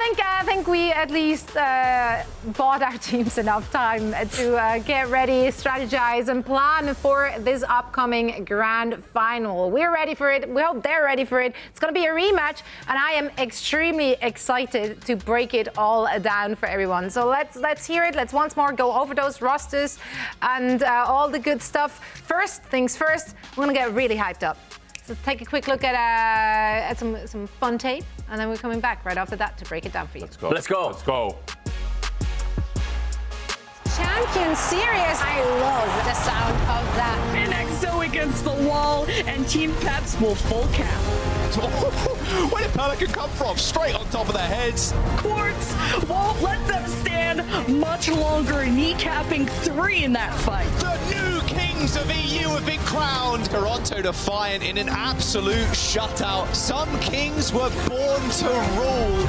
I think we at least bought our teams enough time to get ready, strategize, and plan for this upcoming grand final. We're ready for it. We hope they're ready for it. It's going to be a rematch, and I am extremely excited to break it all down for everyone. So let's hear it. Let's once more go over those rosters and all the good stuff. First things first, we're going to get really hyped up. So let's take a quick look at some fun tape, and then we're coming back right after that to break it down for you. Let's go. Let's go. Let's go. Champion Series. I love the sound of that. And EXO against the wall, and Team Peps will full cap. Where did Pelican come from? Straight on top of their heads. Quartz won't let them stand much longer, kneecapping 3 in that fight. The new kings of EU have been crowned. Toronto defiant in an absolute shutout. Some kings were born to rule.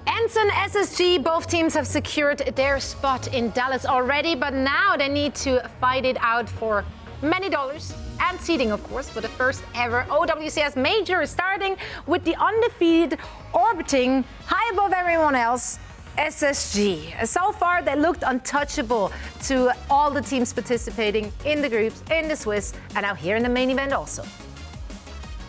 ENCE and SSG, both teams have secured their spot in Dallas already, but now they need to fight it out for many dollars and seeding, of course, for the first ever OWCS major, starting with the undefeated, orbiting high above everyone else, SSG. So far, they looked untouchable to all the teams participating in the groups, in the Swiss, and now here in the main event also.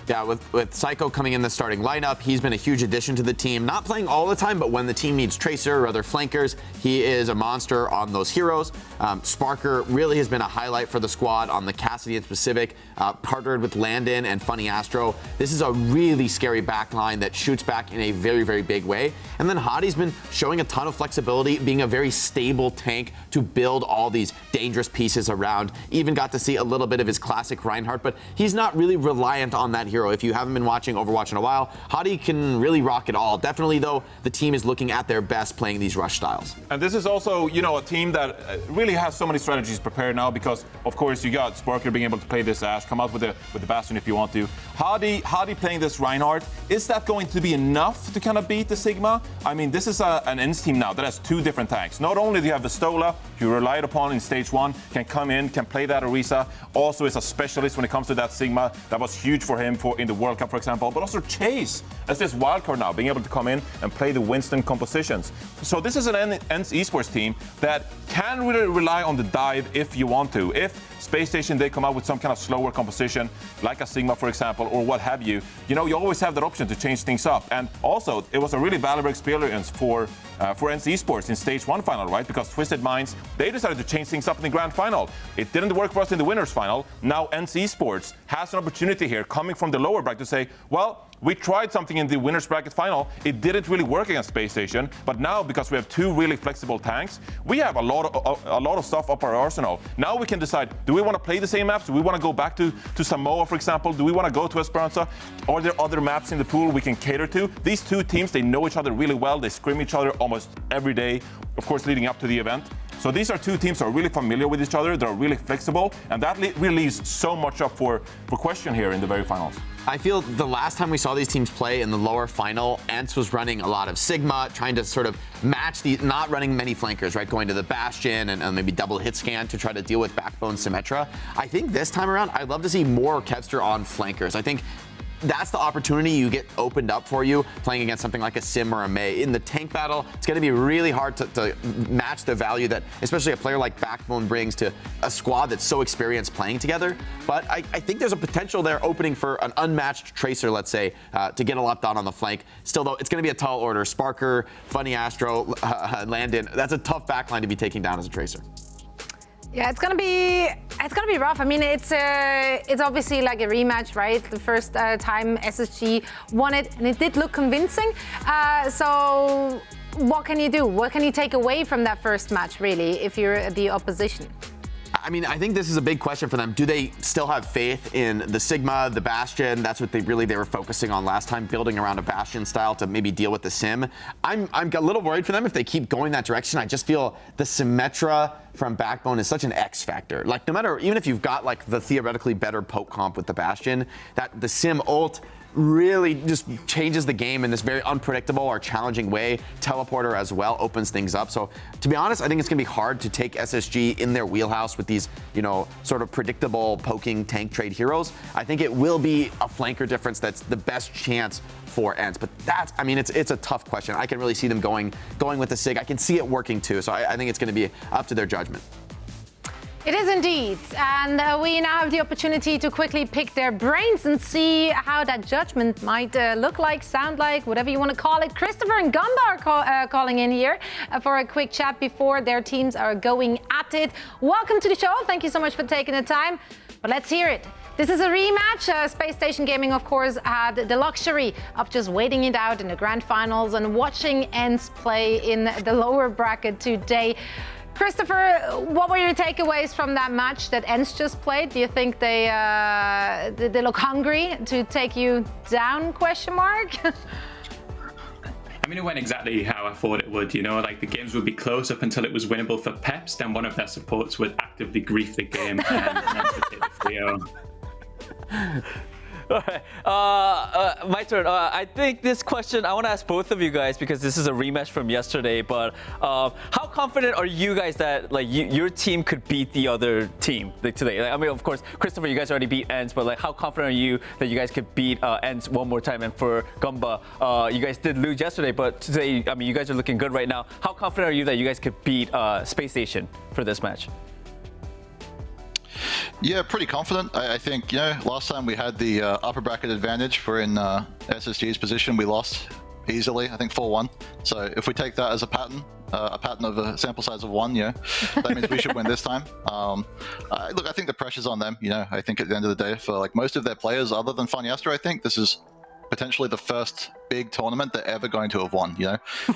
Yeah, with Psycho coming in the starting lineup, he's been a huge addition to the team. Not playing all the time, but when the team needs Tracer or other flankers, he is a monster on those heroes. Sparker really has been a highlight for the squad on the Cassidy in specific, partnered with Landon and Funny Astro. This is a really scary backline that shoots back in a very, very big way. And then Hadi's been showing a ton of flexibility, being a very stable tank to build all these dangerous pieces around. Even got to see a little bit of his classic Reinhardt, but he's not really reliant on that hero. If you haven't been watching Overwatch in a while, Hadi can really rock it all. Definitely, though, the team is looking at their best playing these rush styles. And this is also, a team that really has so many strategies prepared now because, of course, you got Sparker being able to play this Ashe, come out with the Bastion if you want to. Hadi playing this Reinhardt, is that going to be enough to kind of beat the Sigma? I mean, this is an ENCE team now that has 2 different tanks. Not only do you have the Stola, you relied upon in Stage 1, can come in, can play that Orisa, also is a specialist when it comes to that Sigma. That was huge for him in the World Cup, for example, but also Chase as this wildcard now, being able to come in and play the Winston compositions. So this is an ENCE Esports team that can really rely on the dive if you want to. If Spacestation, they come out with some kind of slower composition, like a Sigma, for example, or what have you, you always have that option to change things up. And also, it was a really valuable experience for ENCE Esports in Stage 1 final, right? Because Twisted Minds, they decided to change things up in the grand final. It didn't work for us in the winners final. Now ENCE Esports has an opportunity here, coming from the lower bracket, to say, well, we tried something in the winners bracket final. It didn't really work against Spacestation, but now because we have 2 really flexible tanks, we have a lot of stuff up our arsenal. Now we can decide: do we want to play the same maps? Do we want to go back to Samoa, for example? Do we want to go to Esperanza? Are there other maps in the pool we can cater to? These 2 teams, they know each other really well. They scrim each other almost every day, of course, leading up to the event. So these are 2 teams that are really familiar with each other. They're really flexible, and that really leaves so much up for question here in the very finals. I feel the last time we saw these teams play in the lower final, ENCE was running a lot of Sigma, trying to sort of match not running many flankers, right? Going to the Bastion and maybe double hit scan to try to deal with Backbone Symmetra. I think this time around, I'd love to see more Kevster on flankers. I think that's the opportunity you get opened up for you playing against something like a Sim or a Mei. In the tank battle, it's going to be really hard to match the value that especially a player like Backbone brings to a squad that's so experienced playing together. But I think there's a potential there opening for an unmatched Tracer, let's say, to get a lot done on the flank. Still, though, it's going to be a tall order. Sparker, Funny Astro, Landon, that's a tough backline to be taking down as a Tracer. Yeah, it's gonna be rough. I mean, it's obviously like a rematch, right? The first time SSG won it, and it did look convincing. So what can you do? What can you take away from that first match, really, if you're the opposition? I mean, I think this is a big question for them. Do they still have faith in the Sigma, the Bastion? That's what they were focusing on last time, building around a Bastion style to maybe deal with the Sim. I'm a little worried for them if they keep going that direction. I just feel the Symmetra from Backbone is such an X factor. Like, no matter, even if you've got like the theoretically better poke comp with the Bastion, that the Sim ult really just changes the game in this very unpredictable or challenging way. Teleporter as well opens things up. So to be honest, I think it's going to be hard to take SSG in their wheelhouse with these, sort of predictable poking tank trade heroes. I think it will be a flanker difference that's the best chance for ENCE. But it's a tough question. I can really see them going with the SIG. I can see it working too. So I think it's going to be up to their judgment. It is indeed, and we now have the opportunity to quickly pick their brains and see how that judgment might look like, sound like, whatever you want to call it. Christopher and Gumba are calling in here for a quick chat before their teams are going at it. Welcome to the show. Thank you so much for taking the time, but let's hear it. This is a rematch. Spacestation Gaming, of course, had the luxury of just waiting it out in the grand finals and watching ENCE play in the lower bracket today. Christopher, what were your takeaways from that match that ENCE just played? Do you think they look hungry to take you down, question mark? I mean, it went exactly how I thought it would, like the games would be close up until it was winnable for Peps, then one of their supports would actively grief the game and take the 3-0. All right. My turn. I think this question, I want to ask both of you guys because this is a rematch from yesterday, but how confident are you guys that your team could beat the other team today? Of course, Christopher, you guys already beat ENCE, but how confident are you that you guys could beat ENCE one more time? And for Gumba, you guys did lose yesterday, but today, you guys are looking good right now. How confident are you that you guys could beat Space Station for this match? Yeah, pretty confident. I think, last time we had the upper bracket advantage. We're in SSG's position. We lost easily, I think 4-1. So if we take that as a pattern of a sample size of 1, that means we should win this time. Look, I think the pressure's on them. I think at the end of the day, for most of their players, other than Fanyastra, I think this is potentially the first big tournament they're ever going to have won.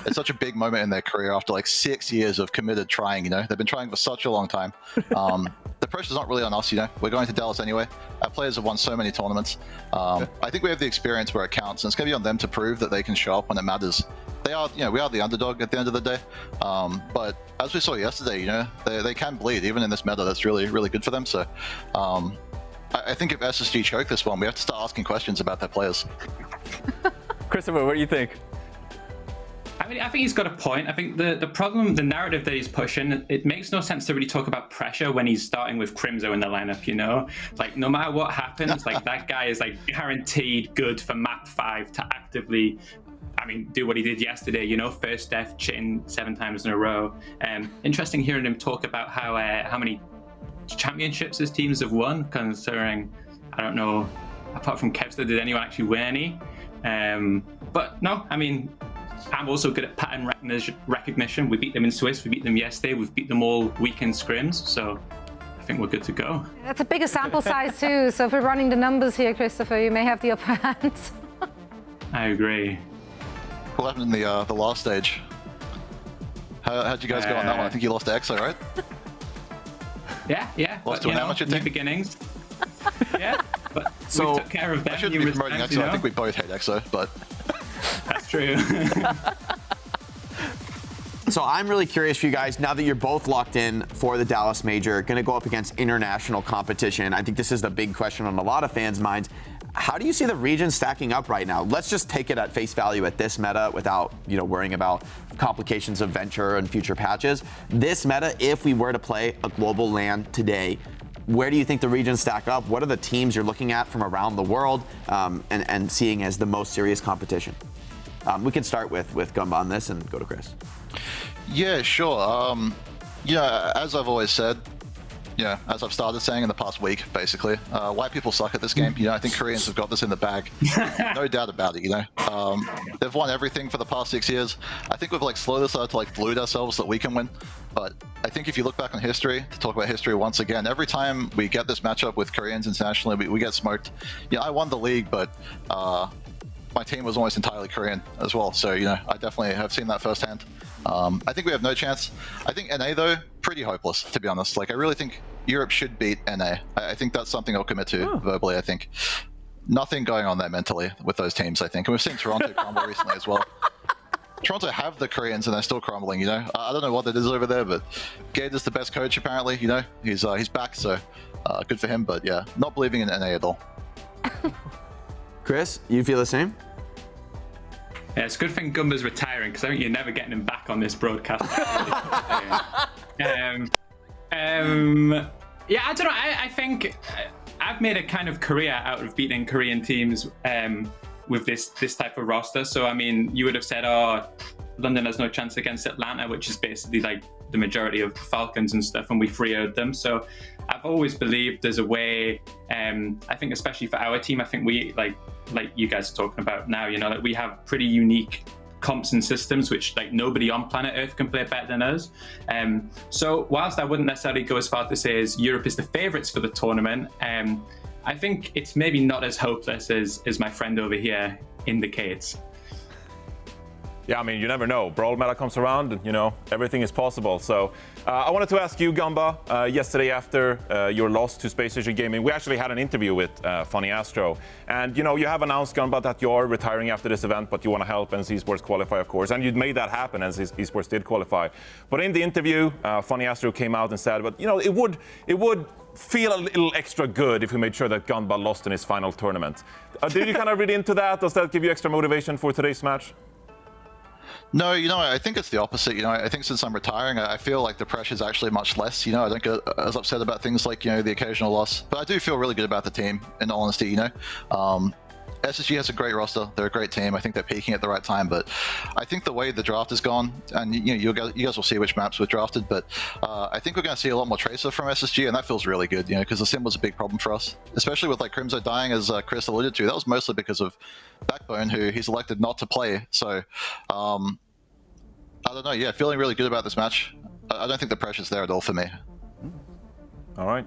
It's such a big moment in their career after 6 years of committed trying. They've been trying for such a long time. The pressure's not really on us. We're going to Dallas anyway. Our players have won so many tournaments. I think we have the experience where it counts, and it's going to be on them to prove that they can show up when it matters. They are, we are the underdog at the end of the day. But as we saw yesterday, they can bleed even in this meta. That's really, really good for them. So I think if SSG choke this one, we have to start asking questions about their players. Christopher, what do you think? I think he's got a point. I think the problem, the narrative that he's pushing, it makes no sense to really talk about pressure when he's starting with Crimzo in the lineup, no matter what happens, that guy is guaranteed good for map 5 to actively, do what he did yesterday, first death, chin 7 times in a row. Interesting hearing him talk about how many championships his teams have won, considering, I don't know, apart from Kevster, did anyone actually win any? But no, I'm also good at pattern recognition. We beat them in Swiss, we beat them yesterday, we've beat them all weekend scrims, so I think we're good to go. That's a bigger sample size too, so if we're running the numbers here, Christopher, you may have the upper hand. I agree. What happened in the last stage? How'd you guys go on that one? I think you lost to EXO, right? Yeah. Lost to an amateur new team? beginnings. Yeah, but so we took care of them. I shouldn't be promoting EXO. I think we both hate EXO, but... That's true. So I'm really curious for you guys, now that you're both locked in for the Dallas Major, going to go up against international competition. I think this is the big question on a lot of fans' minds. How do you see the region stacking up right now? Let's just take it at face value at this meta without, worrying about complications of Venture and future patches. This meta, if we were to play a global LAN today, where do you think the regions stack up? What are the teams you're looking at from around the world and seeing as the most serious competition? We can start with Gumba on this and go to Chris. Yeah, sure. As I've always said, as I've started saying in the past week, basically, white people suck at this game. I think Koreans have got this in the bag. No doubt about it, They've won everything for the past 6 years. I think we've slowly started to delude ourselves that we can win. But I think if you look back on history, to talk about history once again, every time we get this matchup with Koreans internationally, we get smoked. I won the league, but my team was almost entirely Korean as well. So, I definitely have seen that firsthand. I think we have no chance. I think NA, though, pretty hopeless, to be honest. I really think Europe should beat NA. I think that's something I'll commit to verbally, I think. Nothing going on there mentally with those teams, I think. And we've seen Toronto crumble recently as well. Toronto have the Koreans and they're still crumbling, I don't know what it is over there, but Gade is the best coach, apparently, He's back, so good for him. But yeah, not believing in NA at all. Chris, you feel the same? Yeah, it's a good thing Gumba's retiring because I think you're never getting him back on this broadcast. Yeah, I don't know. I think I've made a kind of career out of beating Korean teams with this type of roster. So, I mean, you would have said, oh, London has no chance against Atlanta, which is basically like the majority of the Falcons and stuff, and we 3-0'd them. So I've always believed there's a way, I think especially for our team, I think we, like you guys are talking about now, you know, like we have pretty unique comps and systems which like nobody on planet Earth can play better than us. So whilst I wouldn't necessarily go as far to say as Europe is the favourites for the tournament, I think it's maybe not as hopeless as my friend over here indicates. Yeah, I mean, you never know. Brawl meta comes around, and, you know, everything is possible. So I wanted to ask you, Gumba, yesterday after your loss to Spacestation Gaming, we actually had an interview with Funny Astro. And, you know, you have announced, Gumba, that you are retiring after this event, but you want to help ENCE Esports qualify, of course. And you made that happen, ENCE Esports did qualify. But in the interview, Funny Astro came out and said, but, you know, it would feel a little extra good if we made sure that Gumba lost in his final tournament. Did you kind of read into that? Does that give you extra motivation for today's match? No, you know, I think it's the opposite. You know, I think since I'm retiring, I feel like the pressure is actually much less. You know, I don't get as upset about things like, you know, the occasional loss. But I do feel really good about the team, in all honesty, you know. SSG has a great roster. They're a great team. I think they're peaking at the right time. But I think the way the draft has gone, and you know, you guys will see which maps were drafted, but I think we're going to see a lot more Tracer from SSG, and that feels really good, you know, because the sim was a big problem for us, especially with like Crimzo dying, as Chris alluded to. That was mostly because of Backbone, who he's elected not to play. So I don't know. Yeah, feeling really good about this match. I don't think the pressure's there at all for me. All right.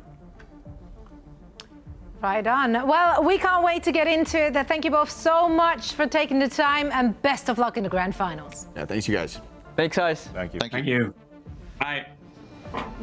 Right on. Well, we can't wait to get into it. Thank you both so much for taking the time, and best of luck in the grand finals. Yeah, thanks, you guys. Thanks, guys. Thank you. Thank you. Bye.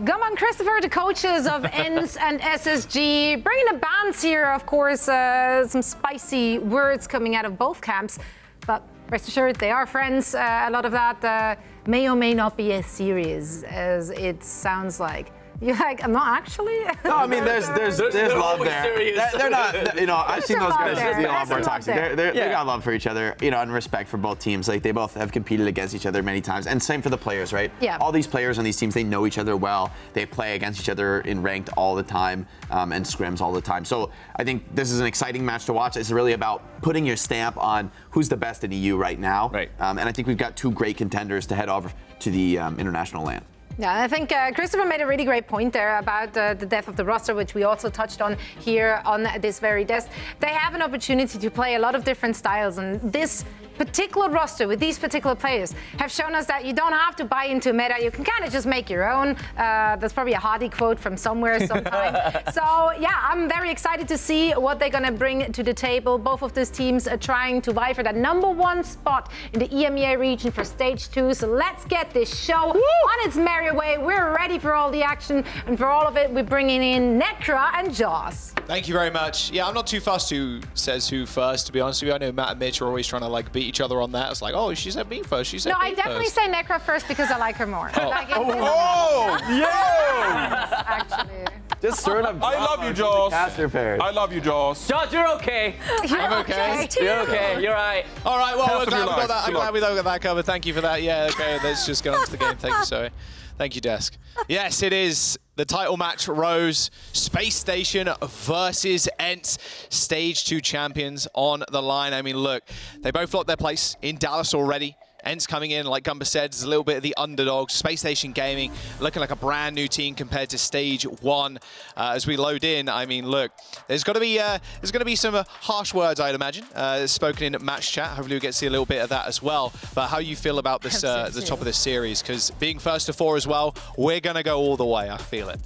Gumba and Christopher, the coaches of ENCE and SSG, bringing the bands here, of course, some spicy words coming out of both camps, but rest assured they are friends. A lot of that may or may not be as serious as it sounds like. You're like, I'm not actually. No, I mean, there's love there. They're not, you know, I've seen those guys be a lot more toxic. They got love for each other, you know, and respect for both teams. Like, they both have competed against each other many times, and same for the players, right? Yeah. All these players on these teams, they know each other well. They play against each other in ranked all the time, and scrims all the time. So I think this is an exciting match to watch. It's really about putting your stamp on who's the best in EU right now. Right. And I think we've got two great contenders to head over to the international land. Yeah, I think Christopher made a really great point there about the depth of the roster, which we also touched on here on this very desk. They have an opportunity to play a lot of different styles, and this particular roster with these particular players have shown us that you don't have to buy into meta. You can kind of just make your own. That's probably a Hardy quote from somewhere sometime. So yeah, I'm very excited to see what they're going to bring to the table. Both of these teams are trying to vie for that #1 spot in the EMEA region for Stage 2. So let's get this show on its merry way. We're ready for all the action, and for all of it, we're bringing in Necra and Jaws. Thank you very much. Yeah, I'm not too fussed who says who first, to be honest with you. I know Matt and Mitch are always trying to like beat each other on that. It's like, oh, she said me first. She said No, me I definitely first. say Necra first because I like her more. Like, yeah! actually. Just stirring up. I love you, Jaws. Caster pairs. I love you, Jaws. Josh, you're okay. I'm okay. You're okay. You're right. All right, well, Half we're of your glad we got life. that. I'm Good luck. glad we got that covered. Thank you for that. Yeah, okay, let's just get on to the game. Thank you, sorry. Thank you, Desk. Yes, it is the title match, Rose, Space Station versus ENCE, Stage 2 champions on the line. I mean, look, they both locked their place in Dallas already. ENCE coming in, like Gumba said, is a little bit of the underdog. Spacestation Gaming looking like a brand new team compared to Stage 1. As we load in, I mean, look, there's got to be some harsh words, I'd imagine, spoken in match chat. Hopefully we get to see a little bit of that as well. But how you feel about this, the top of this series? Because being first to 4 as well, we're going to go all the way. I feel it.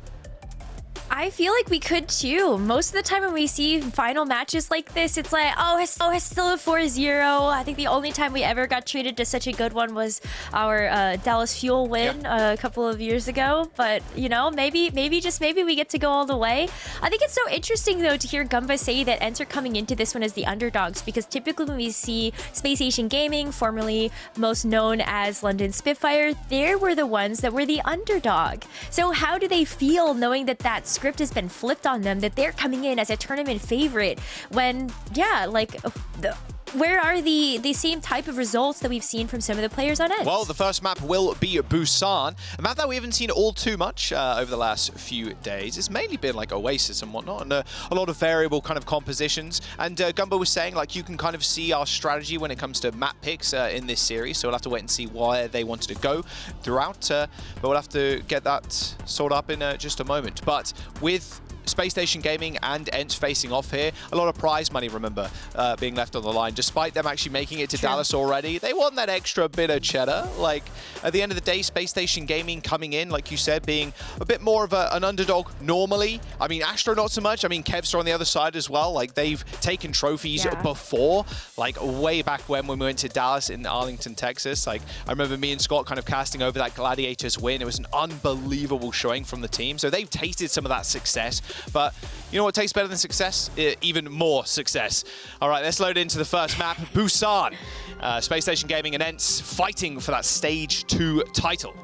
I feel like we could too. Most of the time when we see final matches like this, it's like, oh, it's still a 4-0. I think the only time we ever got treated to such a good one was our Dallas Fuel win a couple of years ago. But, you know, maybe we get to go all the way. I think it's so interesting, though, to hear Gumba say that ENCE are coming into this one as the underdogs, because typically when we see Spacestation Gaming, formerly most known as London Spitfire, they were the ones that were the underdog. So how do they feel knowing that that script script has been flipped on them, that they're coming in as a tournament favorite when, yeah, like, where are the same type of results that we've seen from some of the players on ENCE? Well, the first map will be Busan, a map that we haven't seen all too much over the last few days. It's mainly been like OWCS and whatnot, and a lot of variable kind of compositions. And Gumbo was saying, like, you can kind of see our strategy when it comes to map picks in this series, so we'll have to wait and see where they wanted to go throughout, but we'll have to get that sorted up in just a moment. But with Spacestation Gaming and ENCE facing off here, a lot of prize money, remember, being left on the line. Despite them actually making it to Dallas already, they want that extra bit of cheddar. Like, at the end of the day, Spacestation Gaming coming in, like you said, being a bit more of an underdog normally. I mean, Astro not so much. I mean, Kevster on the other side as well. Like, they've taken trophies before, like way back when we went to Dallas in Arlington, Texas. Like, I remember me and Scott kind of casting over that Gladiators win. It was an unbelievable showing from the team. So they've tasted some of that success. But you know what tastes better than success? Even more success. All right, let's load into the first map. Busan, Spacestation Gaming and ENCE fighting for that Stage 2 title.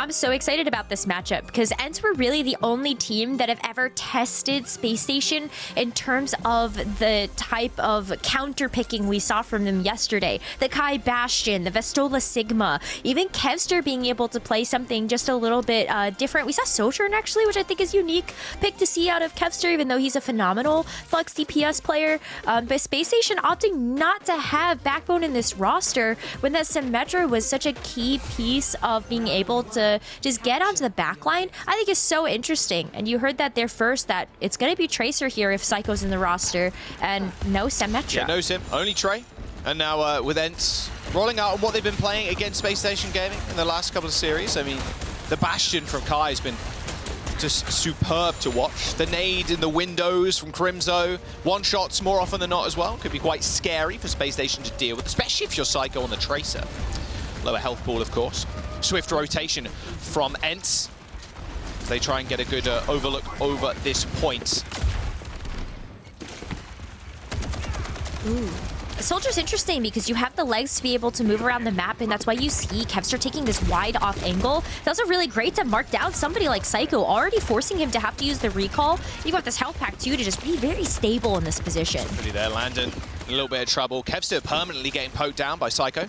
I'm so excited about this matchup because ENCE were really the only team that have ever tested Spacestation in terms of the type of counter picking we saw from them yesterday. The Kai Bastion, the Vestola Sigma, even Kevster being able to play something just a little bit different. We saw Sojourn actually, which I think is unique pick to see out of Kevster, even though he's a phenomenal Flux DPS player. But Spacestation opting not to have Backbone in this roster when that Symmetra was such a key piece of being able to just get onto the back line, I think is so interesting. And you heard that there first, that it's going to be Tracer here if Psycho's in the roster, and no Symmetra. Yeah, no Sim, only Trey. And now with ENCE rolling out on what they've been playing against Spacestation Gaming in the last couple of series. I mean, the Bastion from Kai has been just superb to watch. The nade in the windows from Crimzo. One-shots more often than not as well. Could be quite scary for Spacestation to deal with, especially if you're Psycho on the Tracer. Lower health pool, of course. Swift rotation from ENCE as they try and get a good overlook over this point. Ooh. Soldier's interesting because you have the legs to be able to move around the map, and that's why you see Kevster taking this wide off angle. That's also really great to mark down somebody like Psycho, already forcing him to have to use the recall. You got this health pack too to just be very stable in this position. Pretty there, Landon. A little bit of trouble. Kevster permanently getting poked down by Psycho.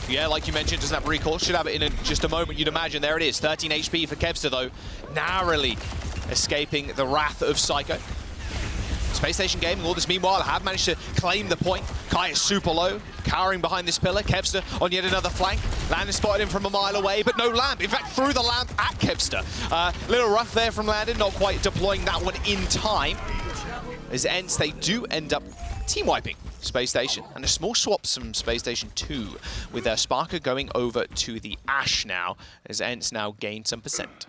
Yeah, like you mentioned, doesn't have recall. Should have it in just a moment, you'd imagine. There it is, 13 HP for Kevster, though. Narrowly escaping the wrath of Psycho. Spacestation Gaming, all this meanwhile, have managed to claim the point. Kai is super low, cowering behind this pillar. Kevster on yet another flank. Landon spotted him from a mile away, but no lamp. In fact, threw the lamp at Kevster. Little rough there from Landon, not quite deploying that one in time. As ENCE, they do end up team wiping Spacestation, and a small swap from Spacestation 2 with Sparker going over to the Ashe now, as ENCE now gain some percent.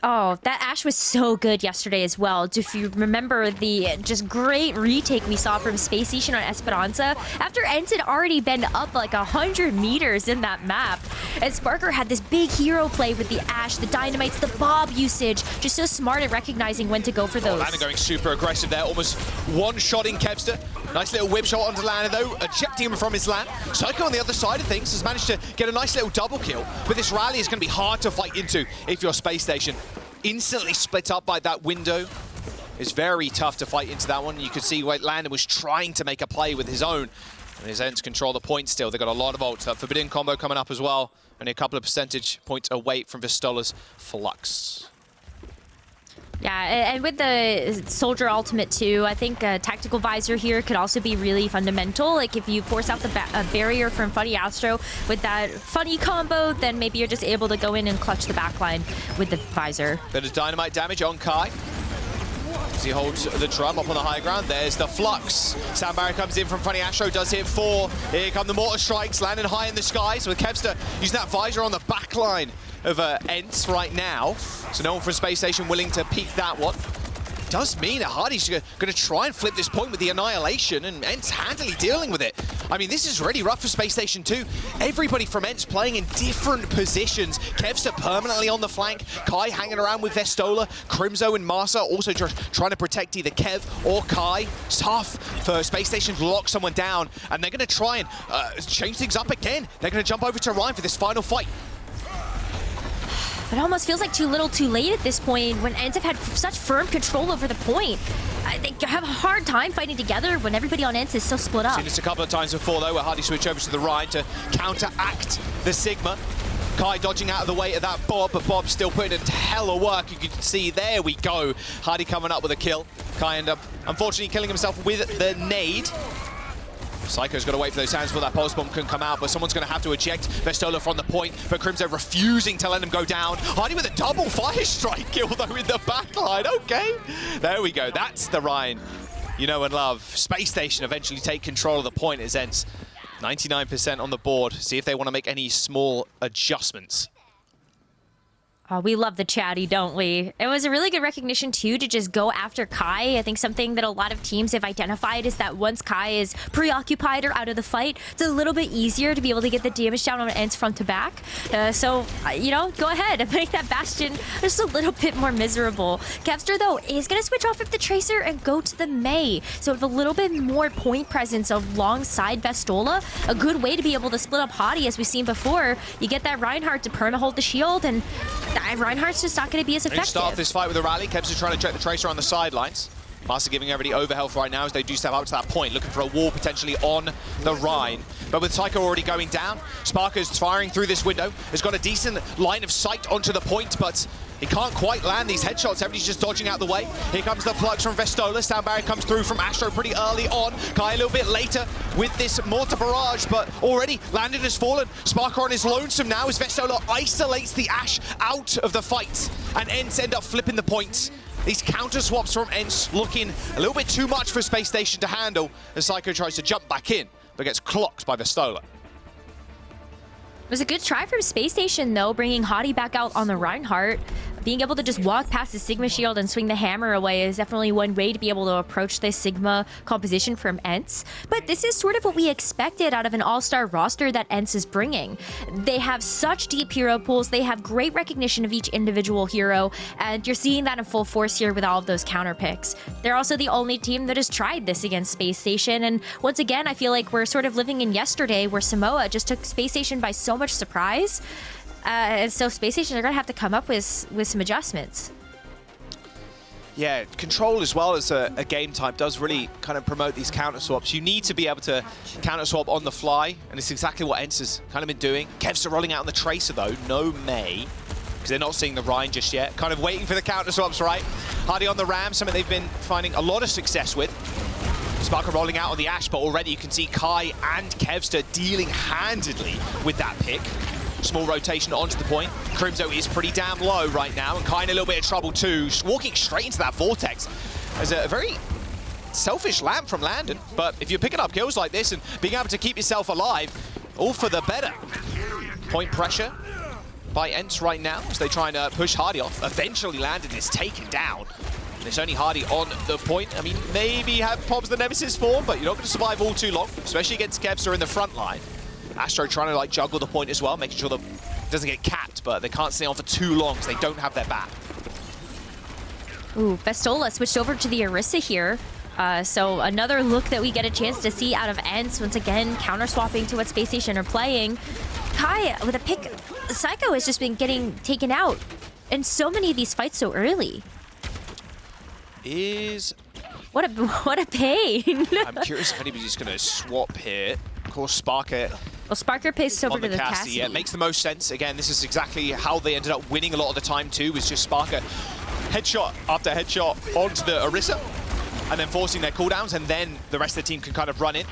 Oh, that Ashe was so good yesterday as well. If you remember the just great retake we saw from Spacestation on Esperanza, after ENCE had already been up like 100 meters in that map. And Sparker had this big hero play with the Ashe, the dynamites, the Bob usage. Just so smart at recognizing when to go for those. Landon going super aggressive there, almost one-shotting Kevster. Nice little whip shot onto Landon though, ejecting him from his lamp. Psycho on the other side of things has managed to get a nice little double kill, but this rally is going to be hard to fight into if you're Spacestation. Instantly split up by that window. It's very tough to fight into that one. You could see Landon was trying to make a play with his own, and his ENCE control the point still. They've got a lot of ults. That Forbidden combo coming up as well. Only a couple of percentage points away from Vistola's Flux. Yeah, and with the Soldier ultimate too, I think a tactical visor here could also be really fundamental. Like if you force out the barrier from Funny Astro with that funny combo, then maybe you're just able to go in and clutch the backline with the visor. Bit of dynamite damage on Kai. As he holds the drum up on the high ground, there's the Flux. Sound barrier comes in from Funny Astro, does hit 4. Here come the mortar strikes, landing high in the skies with Kevster using that visor on the back line of ENCE right now. So no one from Spacestation willing to peek that one. Does mean that Hardy's going to try and flip this point with the Annihilation, and ENCE handily dealing with it. I mean, this is really rough for Spacestation 2. Everybody from ENCE playing in different positions. Kevster permanently on the flank. Kai hanging around with Vestola. Crimzo and Marsa also trying to protect either Kev or Kai. It's tough for Spacestation to lock someone down, and they're going to try and change things up again. They're going to jump over to Ryan for this final fight. But it almost feels like too little too late at this point when ENCE have had such firm control over the point. They have a hard time fighting together when everybody on ENCE is so split up. Seen this a couple of times before though, where Hardy switch over to the Rhine to counteract the Sigma. Kai dodging out of the way of that Bob, but Bob's still putting in hell of work. You can see, there we go. Hardy coming up with a kill. Kai end up, unfortunately, killing himself with the nade. Psycho's got to wait for those hands before that pulse bomb can come out, but someone's going to have to eject Vestola from the point, but Crimzo refusing to let him go down. Hardy with a double fire strike kill, though, in the backline. Okay, there we go. That's the Rhine you know and love. Space Station eventually take control of the point as ENCE 99% on the board. See if they want to make any small adjustments. Oh, we love the chatty, don't we? It was a really good recognition, too, to just go after Kai. I think something that a lot of teams have identified is that once Kai is preoccupied or out of the fight, it's a little bit easier to be able to get the damage down on ENCE front to back. So, you know, go ahead and make that Bastion just a little bit more miserable. Kevster, though, is going to switch off of the Tracer and go to the Mei. So with a little bit more point presence alongside Vestola, a good way to be able to split up Hadi, as we've seen before. You get that Reinhardt to perma-hold the shield, and Reinhardt's just not going to be as effective. Start this fight with a rally. Kevs is trying to check the Tracer on the sidelines. Master giving everybody overhealth right now as they do step up to that point, looking for a wall potentially on the Rhine. But with Psycho already going down, Sparker's firing through this window, has got a decent line of sight onto the point, but he can't quite land these headshots. Everybody's just dodging out the way. Here comes the plugs from Vestola. Sound barrier comes through from Astro pretty early on. Kai a little bit later with this mortar barrage, but already Landon has fallen. Sparker on his lonesome now as Vestola isolates the Ash out of the fight. And ENCE end up flipping the points. These counter swaps from ENCE looking a little bit too much for Space Station to handle as Psycho tries to jump back in, but gets clocked by Vestola. It was a good try from Space Station, though, bringing Hadi back out on the Reinhardt. Being able to just walk past the Sigma shield and swing the hammer away is definitely one way to be able to approach this Sigma composition from ENCE. But this is sort of what we expected out of an all-star roster that ENCE is bringing. They have such deep hero pools, they have great recognition of each individual hero, and you're seeing that in full force here with all of those counter picks. They're also the only team that has tried this against Space Station, and once again, I feel like we're sort of living in yesterday where Samoa just took Space Station by so much surprise. And so Space Station are going to have to come up with some adjustments. Yeah, control as well as a game type does really kind of promote these counter swaps. You need to be able to counter swap on the fly, and it's exactly what ENCE has kind of been doing. Kevs are rolling out on the Tracer though, no Mei, because they're not seeing the Rhine just yet. Kind of waiting for the counter swaps, right? Hardy on the Ram, something they've been finding a lot of success with. Sparker rolling out on the Ash, but already you can see Kai and Kevster dealing handedly with that pick. Small rotation onto the point. Crimzo is pretty damn low right now, and Kai in a little bit of trouble too. Walking straight into that vortex. There's a very selfish lamp from Landon, but if you're picking up kills like this and being able to keep yourself alive, all for the better. Point pressure by ENCE right now as they try and push Hardy off. Eventually Landon is taken down. And it's only Hardy on the point. I mean, maybe have Pobs the Nemesis form, but you're not going to survive all too long, especially against Kevster in the front line. Astro trying to like juggle the point as well, making sure that it doesn't get capped, but they can't stay on for too long because they don't have their back. Ooh, Vestola switched over to the Orisa here. So another look that we get a chance to see out of ENCE, once again, counter-swapping to what Space Station are playing. Kai with a pick. Psycho has just been getting taken out in so many of these fights so early. What a pain. I'm curious if anybody's going to swap here. Of course, Sparker. Well, Sparker pastes over on to the Cassidy. Yeah, it makes the most sense. Again, this is exactly how they ended up winning a lot of the time too, was just Sparker headshot after headshot onto the Orisa, and then forcing their cooldowns, and then the rest of the team can kind of run in.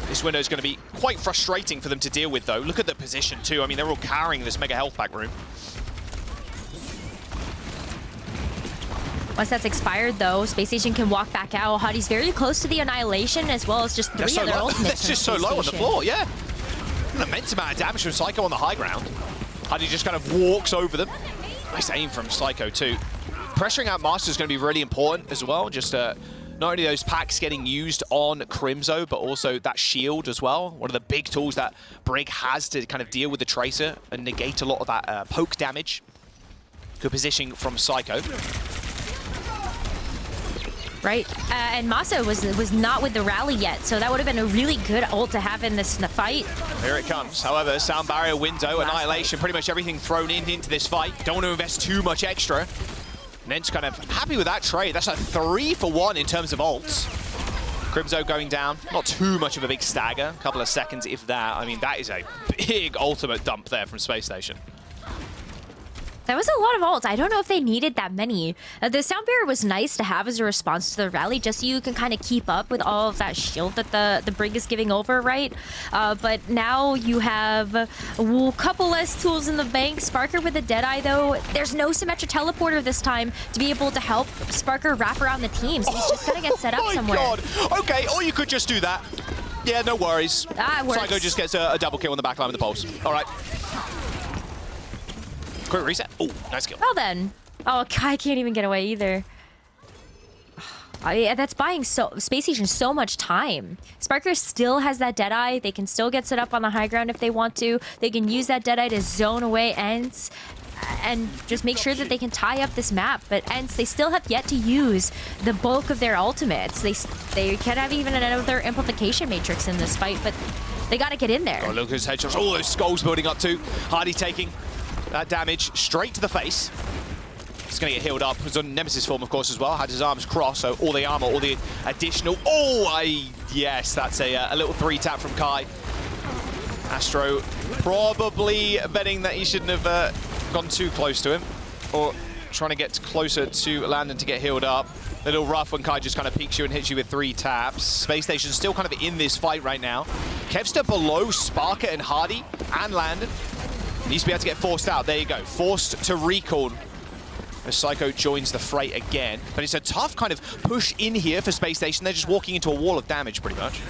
This window is going to be quite frustrating for them to deal with, though. Look at the position too. I mean, they're all carrying this mega health pack room. Once that's expired, though, Space Station can walk back out. Hadi's very close to the Annihilation, as well as just three other ultimates. That's just so low on the floor, yeah. An immense amount of damage from Psycho on the high ground. Hadi just kind of walks over them. Nice aim from Psycho, too. Pressuring out Master is going to be really important as well. Just not only those packs getting used on Crimzo, but also that shield as well. One of the big tools that Brig has to kind of deal with the Tracer and negate a lot of that poke damage. Good positioning from Psycho. right? And Masa was not with the rally yet, so that would have been a really good ult to have in the fight. Here it comes. However, sound barrier, window, annihilation, pretty much everything thrown into this fight. Don't want to invest too much extra. Nent's kind of happy with that trade. That's a 3-for-1 in terms of ults. Crimzo going down. Not too much of a big stagger. A couple of seconds, if that. I mean, that is a big ultimate dump there from Spacestation. That was a lot of ults. I don't know if they needed that many. The sound barrier was nice to have as a response to the rally, just so you can kind of keep up with all of that shield that the Brig is giving over, right? But now you have a couple less tools in the bank. Sparker with a Deadeye, though. There's no Symmetra teleporter this time to be able to help Sparker wrap around the team, so he's just gonna get set up somewhere. Oh my god! Okay, or you could just do that. Yeah, no worries. That works. Psycho just gets a double kill on the back line with the pulse. All right. Quick reset. Oh, nice kill. Well then. Oh, Kai can't even get away either. That's buying Spacestation so much time. Sparker still has that Deadeye. They can still get set up on the high ground if they want to. They can use that Deadeye to zone away ENCE and just make sure that they can tie up this map. But ENCE, they still have yet to use the bulk of their ultimates. They can't have even another amplification matrix in this fight, but they got to get in there. Oh, look at his headshots. All those skulls building up too. Hardy taking that damage straight to the face. He's going to get healed up. He was on Nemesis form, of course, as well. Had his arms crossed, so all the armor, all the additional... yes, that's a little 3-tap from Kai. Astro probably betting that he shouldn't have gone too close to him, or trying to get closer to Landon to get healed up. A little rough when Kai just kind of peeks you and hits you with 3 taps. Spacestation's still kind of in this fight right now. Kevster below Sparker and Hardy and Landon. Needs to be able to get forced out. There you go. Forced to recall as Psycho joins the fray again. But it's a tough kind of push in here for Spacestation. They're just walking into a wall of damage, pretty much.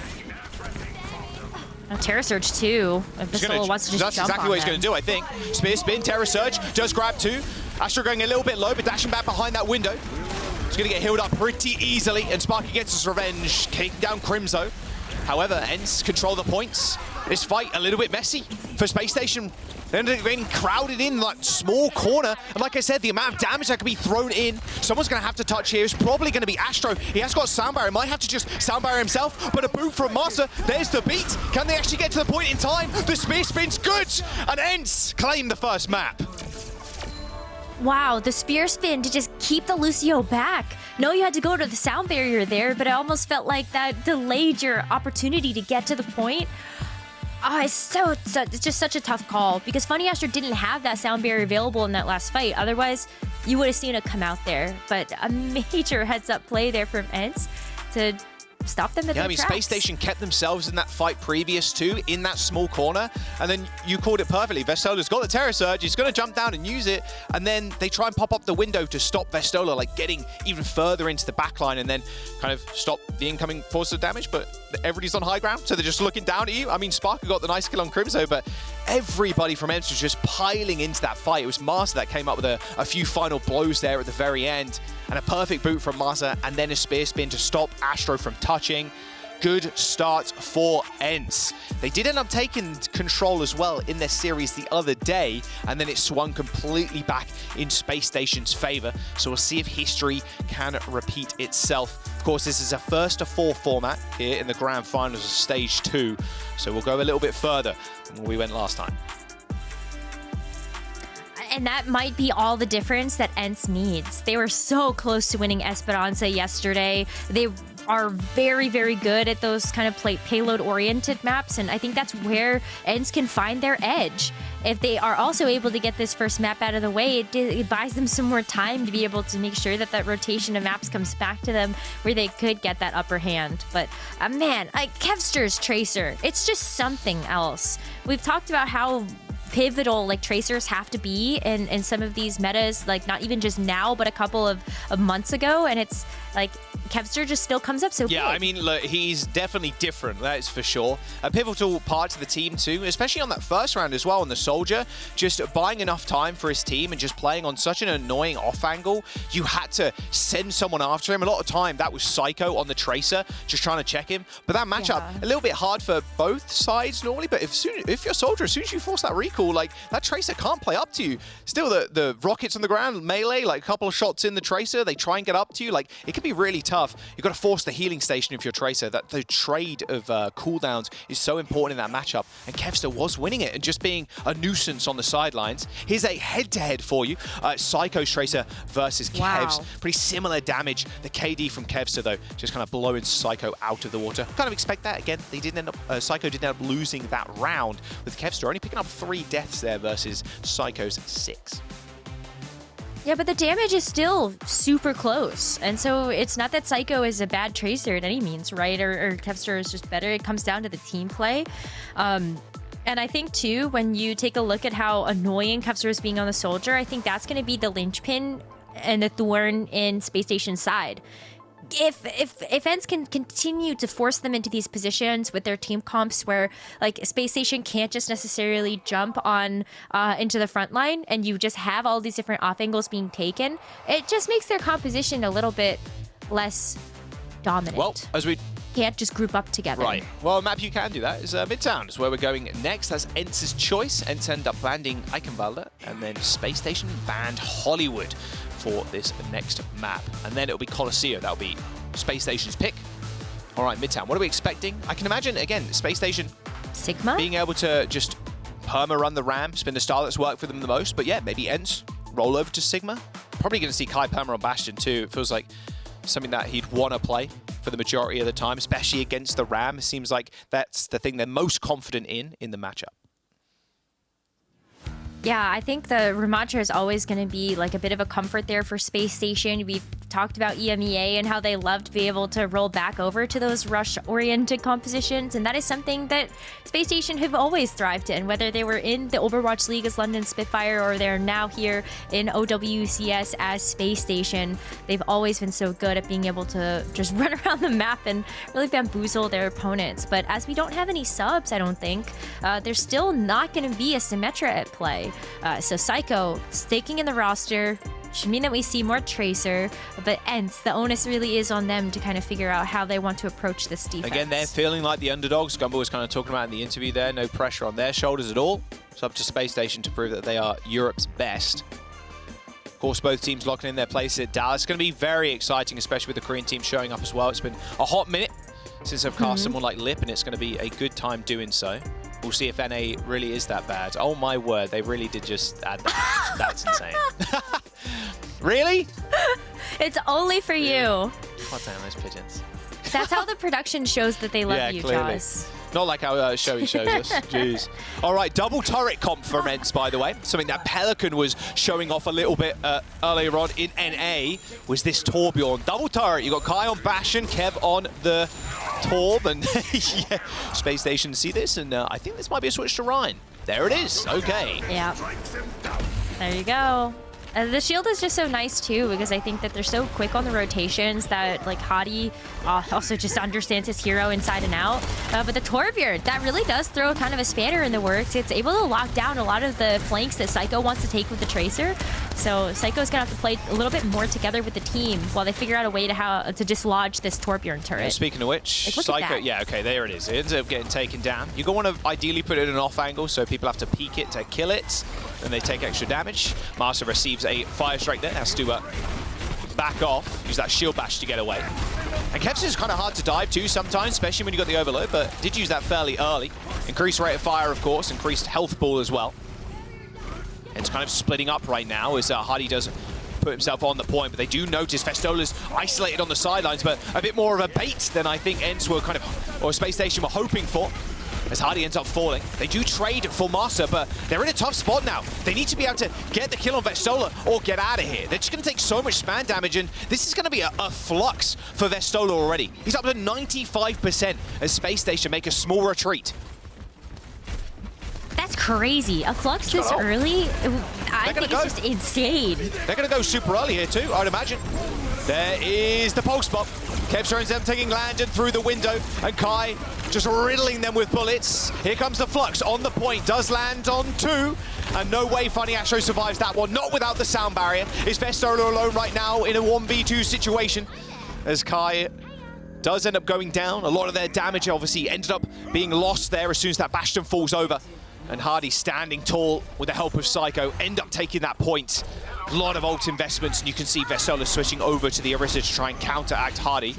Terra Surge too. If Basolo wants to just that's jump exactly on what he's them. going to do, I think. Spear spin, Terra Surge, does grab 2. Astro going a little bit low, but dashing back behind that window. He's going to get healed up pretty easily, and Sparky gets his revenge, taking down Crimzo. However, ENCE control the points. This fight a little bit messy for Spacestation. They ended up getting crowded in that small corner. And like I said, the amount of damage that can be thrown in, someone's going to have to touch here. It's probably going to be Astro. He has got sound barrier. Might have to just sound barrier himself. But a boot from Masa. There's the beat. Can they actually get to the point in time? The spear spin's good. And ENCE claim the first map. Wow, the spear spin to just keep the Lucio back. No, you had to go to the sound barrier there, but it almost felt like that delayed your opportunity to get to the point. Oh, it's just such a tough call because Funny Astro didn't have that sound barrier available in that last fight. Otherwise, you would have seen it come out there. But a major heads-up play there from ENCE to stop them at their tracks. Spacestation kept themselves in that fight previous to, in that small corner, and then you called it perfectly. Vestola's got the Terra Surge, he's going to jump down and use it, and then they try and pop up the window to stop Vestola, like getting even further into the backline and then kind of stop the incoming force of damage, but everybody's on high ground, so they're just looking down at you. I mean, Sparker got the nice kill on Crimzo, but everybody from EMEA was just piling into that fight. It was Masa that came up with a few final blows there at the very end, and a perfect boot from Masa, and then a spear spin to stop Astro from touching. Good start for ENCE. They did end up taking control as well in their series the other day, and then it swung completely back in Spacestation's favor. So we'll see if history can repeat itself. Of course, this is a 1-to-4 format here in the grand finals of Stage 2. So we'll go a little bit further than where we went last time. And that might be all the difference that ENCE needs. They were so close to winning Esperanza yesterday. They are very, very good at those kind of payload-oriented maps, and I think that's where ENCE can find their edge. If they are also able to get this first map out of the way, it buys them some more time to be able to make sure that that rotation of maps comes back to them where they could get that upper hand. But man, Kevster's Tracer, it's just something else. We've talked about how pivotal tracers have to be in some of these metas, not even just now, but a couple of months ago, and it's like Kevster just still comes up so big. I mean, look, he's definitely different, that is for sure. A pivotal part to the team too, especially on that first round as well on the Soldier, just buying enough time for his team and just playing on such an annoying off angle. You had to send someone after him. A lot of time that was Psycho on the Tracer, just trying to check him. But that matchup, a little bit hard for both sides normally, but if you're Soldier, as soon as you force that recall, that Tracer can't play up to you. Still, the rockets on the ground, melee, a couple of shots in the Tracer, they try and get up to you. It can be really tough. tough. You've got to force the healing station if you're Tracer. That the trade of cooldowns is so important in that matchup. And Kevster was winning it and just being a nuisance on the sidelines. Here's a head-to-head for you. Psycho's Tracer versus Kev's. Pretty similar damage. The KD from Kevster, though, just kind of blowing Psycho out of the water. Kind of expect that. Again, they didn't end up, Psycho didn't end up losing that round with Kevster, only picking up 3 deaths there versus Psycho's 6. Yeah, but the damage is still super close. And so it's not that Psycho is a bad Tracer at any means, right? Or Kevster is just better. It comes down to the team play. And I think, too, when you take a look at how annoying Kevster is being on the Soldier, I think that's going to be the linchpin and the thorn in Space Station's side. If ENCE can continue to force them into these positions with their team comps where like Space Station can't just necessarily jump on into the front line and you just have all these different off angles being taken, it just makes their composition a little bit less dominant. Well, as we can't just group up together. Right. Well, a map you can do that is Midtown. Is where we're going next. That's ENCE's choice. ENCE end up banding Eichenwalde, and then Space Station banned Hollywood for this next map. And then it'll be Colosseo. That'll be Space Station's pick. All right, Midtown. What are we expecting? I can imagine, again, Space Station Sigma being able to just perma-run the Ram. It's been the style that's worked for them the most. But yeah, maybe ENCE roll over to Sigma. Probably going to see Kai perma on Bastion too. It feels like something that he'd want to play for the majority of the time, especially against the Ram. It seems like that's the thing they're most confident in the matchup. Yeah, I think the Ramattra is always going to be like a bit of a comfort there for Space Station. We've talked about EMEA and how they love to be able to roll back over to those rush-oriented compositions, and that is something that Space Station have always thrived in, whether they were in the Overwatch League as London Spitfire or they're now here in OWCS as Space Station. They've always been so good at being able to just run around the map and really bamboozle their opponents. But as we don't have any subs, I don't think, there's still not going to be a Symmetra at play. So Psycho staking in the roster should mean that we see more Tracer, but ENCE, the onus really is on them to kind of figure out how they want to approach this defense. Again, they're feeling like the underdogs. Gumball was kind of talking about in the interview there. No pressure on their shoulders at all. It's up to Space Station to prove that they are Europe's best. Of course, both teams locking in their place at Dallas. It's going to be very exciting, especially with the Korean team showing up as well. It's been a hot minute since I've cast someone like Lip, and it's going to be a good time doing so. We'll see if NA really is that bad. Oh my word, they really did just add that. That's insane. Really? It's only for you. God damn those pigeons. That's how the production shows that they love you, clearly. Jaws. Not like how Shoei shows us. Jeez. All right, double turret comp for ENCE, by the way. Something that Pelican was showing off a little bit earlier on in NA was this Torbjorn. Double turret. You got Kai on Bastion, Kev on the Torb, and yeah, Space Station see this, and I think this might be a switch to Ryan. There it is. Okay. Yeah. There you go. The shield is just so nice too, because I think that they're so quick on the rotations that like Hadi also just understands his hero inside and out. But the Torbjorn, that really does throw kind of a spanner in the works. It's able to lock down a lot of the flanks that Psycho wants to take with the Tracer. So Psycho's gonna have to play a little bit more together with the team while they figure out a way to dislodge this Torbjorn turret. Speaking of which, like, Psycho, yeah, okay, there it is. It ends up getting taken down. You're going to want to ideally put it in an off angle so people have to peek it to kill it. Then they take extra damage. Master receives a fire strike there, has to back off, use that shield bash to get away. And Kev's is kind of hard to dive to sometimes, especially when you got the overload, but did use that fairly early. Increased rate of fire, of course, increased health pool as well. And it's kind of splitting up right now as Hadi does put himself on the point, but they do notice Festola's isolated on the sidelines, but a bit more of a bait than I think ENCE were kind of, or Space Station were hoping for. As Hadi ends up falling. They do trade for Master, but they're in a tough spot now. They need to be able to get the kill on Vestola or get out of here. They're just going to take so much span damage, and this is going to be a flux for Vestola already. He's up to 95% as Space Station make a small retreat. That's crazy. A flux this early? I think it's just insane. They're going to go super early here too, I'd imagine. There is the pulse bomb. Kevster ends up taking Landon through the window, and Kai just riddling them with bullets. Here comes the flux on the point, does land on 2, and no way Funny Astro survives that one, not without the sound barrier. Is Vestola alone right now in a 1v2 situation, as Kai does end up going down. A lot of their damage obviously ended up being lost there as soon as that Bastion falls over. And Hardy standing tall with the help of Psycho, end up taking that point. A lot of ult investments, and you can see Vestola switching over to the Orisa to try and counteract Hardy.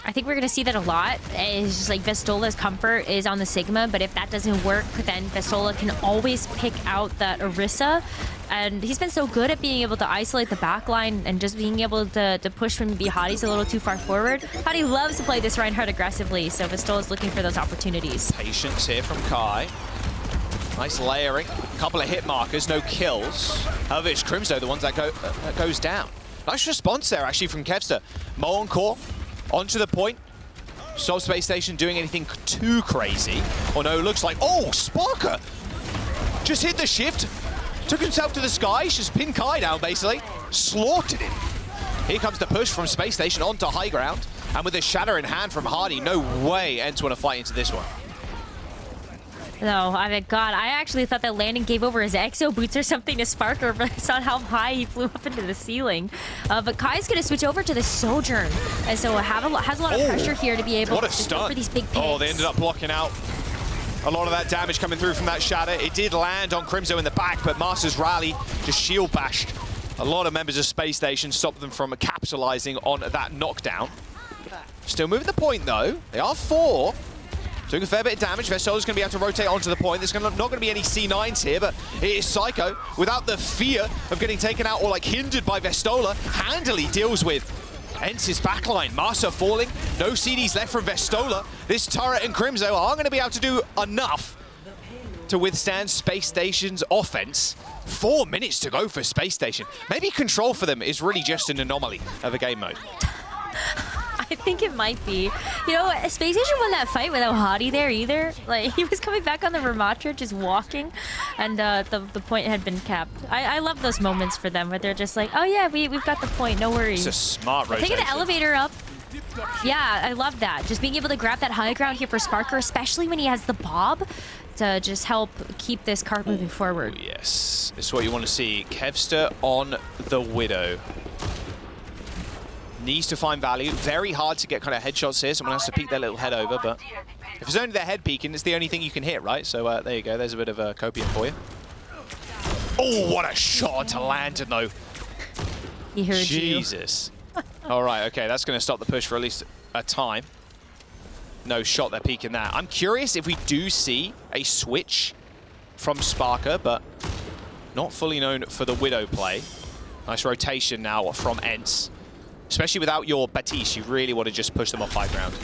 I think we're going to see that a lot. It's just like Vestola's comfort is on the Sigma, but if that doesn't work, then Vestola can always pick out that Orisa. And he's been so good at being able to isolate the backline and just being able to push when maybe Hadi's a little too far forward. Hadi loves to play this Reinhardt aggressively, so Vestola's looking for those opportunities. Patience here from Kai. Nice layering. A couple of hit markers, no kills. However, it's Crimzo, the ones that goes down. Nice response there, actually, from Kevster. Mo on core. Onto the point. So Spacestation doing anything too crazy. Oh no, looks like, oh, Sparker just hit the shift, took himself to the sky, just pinned Kai down basically, slaughtered him. Here comes the push from Spacestation onto high ground, and with a shatter in hand from Hardy, no way ENCE want to fight into this one. No, I mean, God, I actually thought that Landon gave over his exo boots or something to Sparker, but I saw how high he flew up into the ceiling. But Kai's going to switch over to the Sojourn, and so has a lot of pressure here to be able to go for these big picks. Oh, they ended up blocking out a lot of that damage coming through from that shatter. It did land on Crimzo in the back, but Masters Rally just shield bashed a lot of members of Space Station, stopped them from capitalizing on that knockdown. Still moving the point, though. They are 4. Doing a fair bit of damage. Vestola's going to be able to rotate onto the point. There's not going to be any C9s here, but it is Psycho, without the fear of getting taken out or like hindered by Vestola, handily deals with ENCE's backline. Masa falling, no CDs left from Vestola. This turret and Crimzo are going to be able to do enough to withstand Space Station's offense. 4 minutes to go for Space Station. Maybe control for them is really just an anomaly of a game mode. I think it might be. You know, Space Station won that fight without Hadi there either. Like, he was coming back on the Ramatra, just walking, and the point had been capped. I love those moments for them where they're just like, oh yeah, we've got the point, no worries. It's a smart rotation. Taking the elevator up. Yeah, I love that. Just being able to grab that high ground here for Sparker, especially when he has the Bob, to just help keep this cart moving forward. Oh, yes, this is what you want to see. Kevster on the Widow. Needs to find value. Very hard to get kind of headshots here. Someone has to peek their little head over, but if it's only their head peeking, it's the only thing you can hit, right? So there you go. There's a bit of a copium for you. Oh, what a shot to Landon, though. He heard Jesus. All right, okay. That's going to stop the push for at least a time. No shot, they're peeking that. I'm curious if we do see a switch from Sparker, but not fully known for the Widow play. Nice rotation now from ENCE. Especially without your Batiste, you really want to just push them off high ground.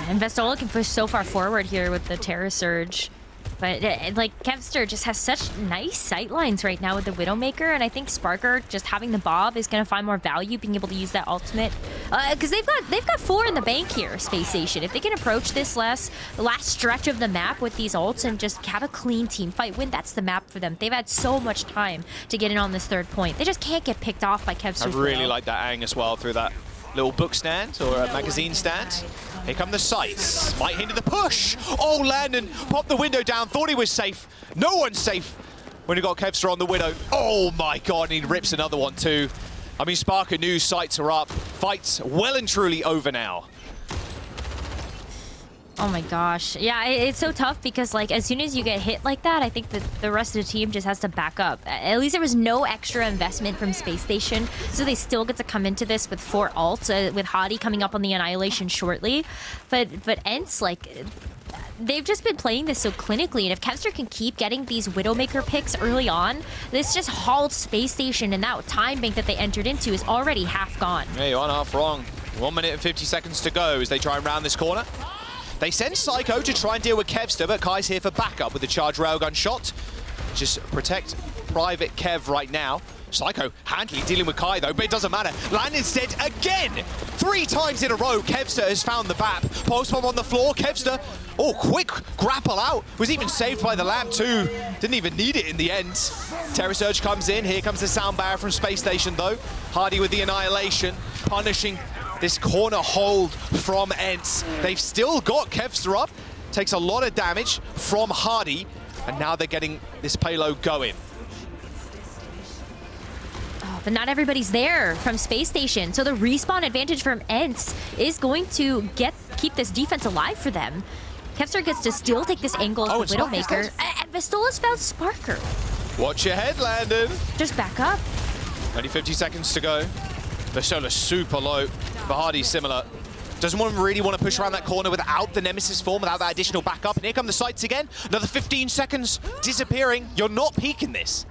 And Vestola can push so far forward here with the Terra Surge. But like Kevster just has such nice sight lines right now with the Widowmaker, and I think Sparker just having the Bob is going to find more value being able to use that ultimate, because they've got 4 in the bank here. Space Station, if they can approach this last stretch of the map with these ults and just have a clean team fight win, that's the map for them. They've had so much time to get in on this 3rd point. They just can't get picked off by Kevster. I really like that ang as well through that little book stand or a magazine stand. Here come the sights. Might hinder the push. Oh, Landon popped the window down. Thought he was safe. No one's safe when he got Kevster on the Widow. Oh my God, and he rips another one too. I mean, Sparker knew sights are up. Fight's well and truly over now. Oh my gosh. Yeah, it's so tough because like as soon as you get hit like that, I think that the rest of the team just has to back up. At least there was no extra investment from Space Station, so they still get to come into this with 4 ults, with Hadi coming up on the Annihilation shortly. But ENCE, like, they've just been playing this so clinically, and if Kevster can keep getting these Widowmaker picks early on, this just halts Space Station, and that time bank that they entered into is already half gone. Yeah, you aren't half wrong. 1 minute and 50 seconds to go as they try and round this corner. They send Psycho to try and deal with Kevster, but Kai's here for backup with the charge railgun shot. Just protect Private Kev right now. Psycho handily dealing with Kai though, but it doesn't matter. Landon's dead again! 3 times in a row, Kevster has found the BAP. Pulse bomb on the floor, Kevster, oh, quick grapple out. Was even saved by the lamp too. Didn't even need it in the end. Terra Surge comes in, here comes the sound barrier from Space Station though. Hardy with the Annihilation, punishing this corner hold from ENCE. They've still got Kevster up. Takes a lot of damage from Hardy, and now they're getting this payload going. Oh, but not everybody's there from Space Station, so the respawn advantage from ENCE is going to get keep this defense alive for them. Kevster gets to still take this angle as the Widowmaker. And Vestola's found Sparker. Watch your head, Landon. Just back up. Only 50 seconds to go. Vestola's super low. Bahadi's similar. Doesn't really want to push around that corner without the Nemesis form, without that additional backup. And here come the sights again. Another 15 seconds disappearing. You're not peeking this.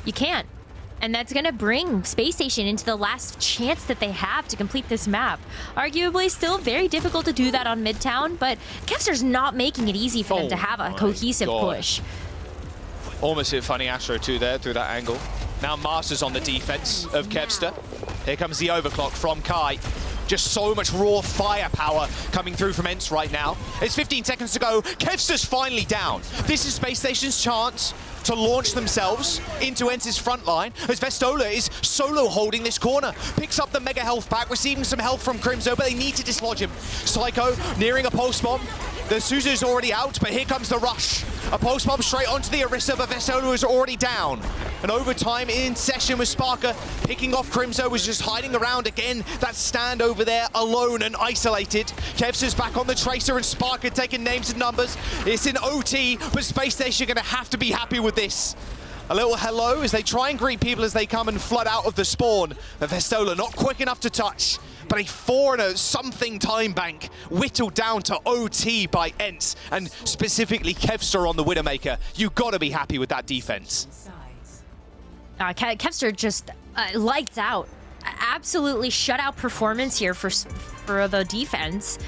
You can't. And that's going to bring Space Station into the last chance that they have to complete this map. Arguably still very difficult to do that on Midtown, but Kevster's not making it easy for them to have a cohesive push. Almost hit Funny Astro too there through that angle. Now Masters on the defense of Kevster. Here comes the overclock from Kai. Just so much raw firepower coming through from ENCE right now. It's 15 seconds to go. Kevster's finally down. This is Space Station's chance to launch themselves into ENCE's front line as Vestola is solo holding this corner. Picks up the mega health pack, receiving some help from Crimzo, but they need to dislodge him. Psycho nearing a pulse bomb. The Suzu's already out, but here comes the rush. A pulse bomb straight onto the Orisa, but Vestola is already down. An overtime in session with Sparker picking off Crimzo, was just hiding around again. That stand over there alone and isolated. Kevster's back on the Tracer and Sparker taking names and numbers. It's in OT, but Space Station are going to have to be happy with this. A little hello as they try and greet people as they come and flood out of the spawn. But Vestola not quick enough to touch. But a 4 and a something time bank whittled down to OT by ENCE, and specifically Kevster on the Widowmaker. You got to be happy with that defense. Kevster just lights out. Absolutely shutout performance here for the defense.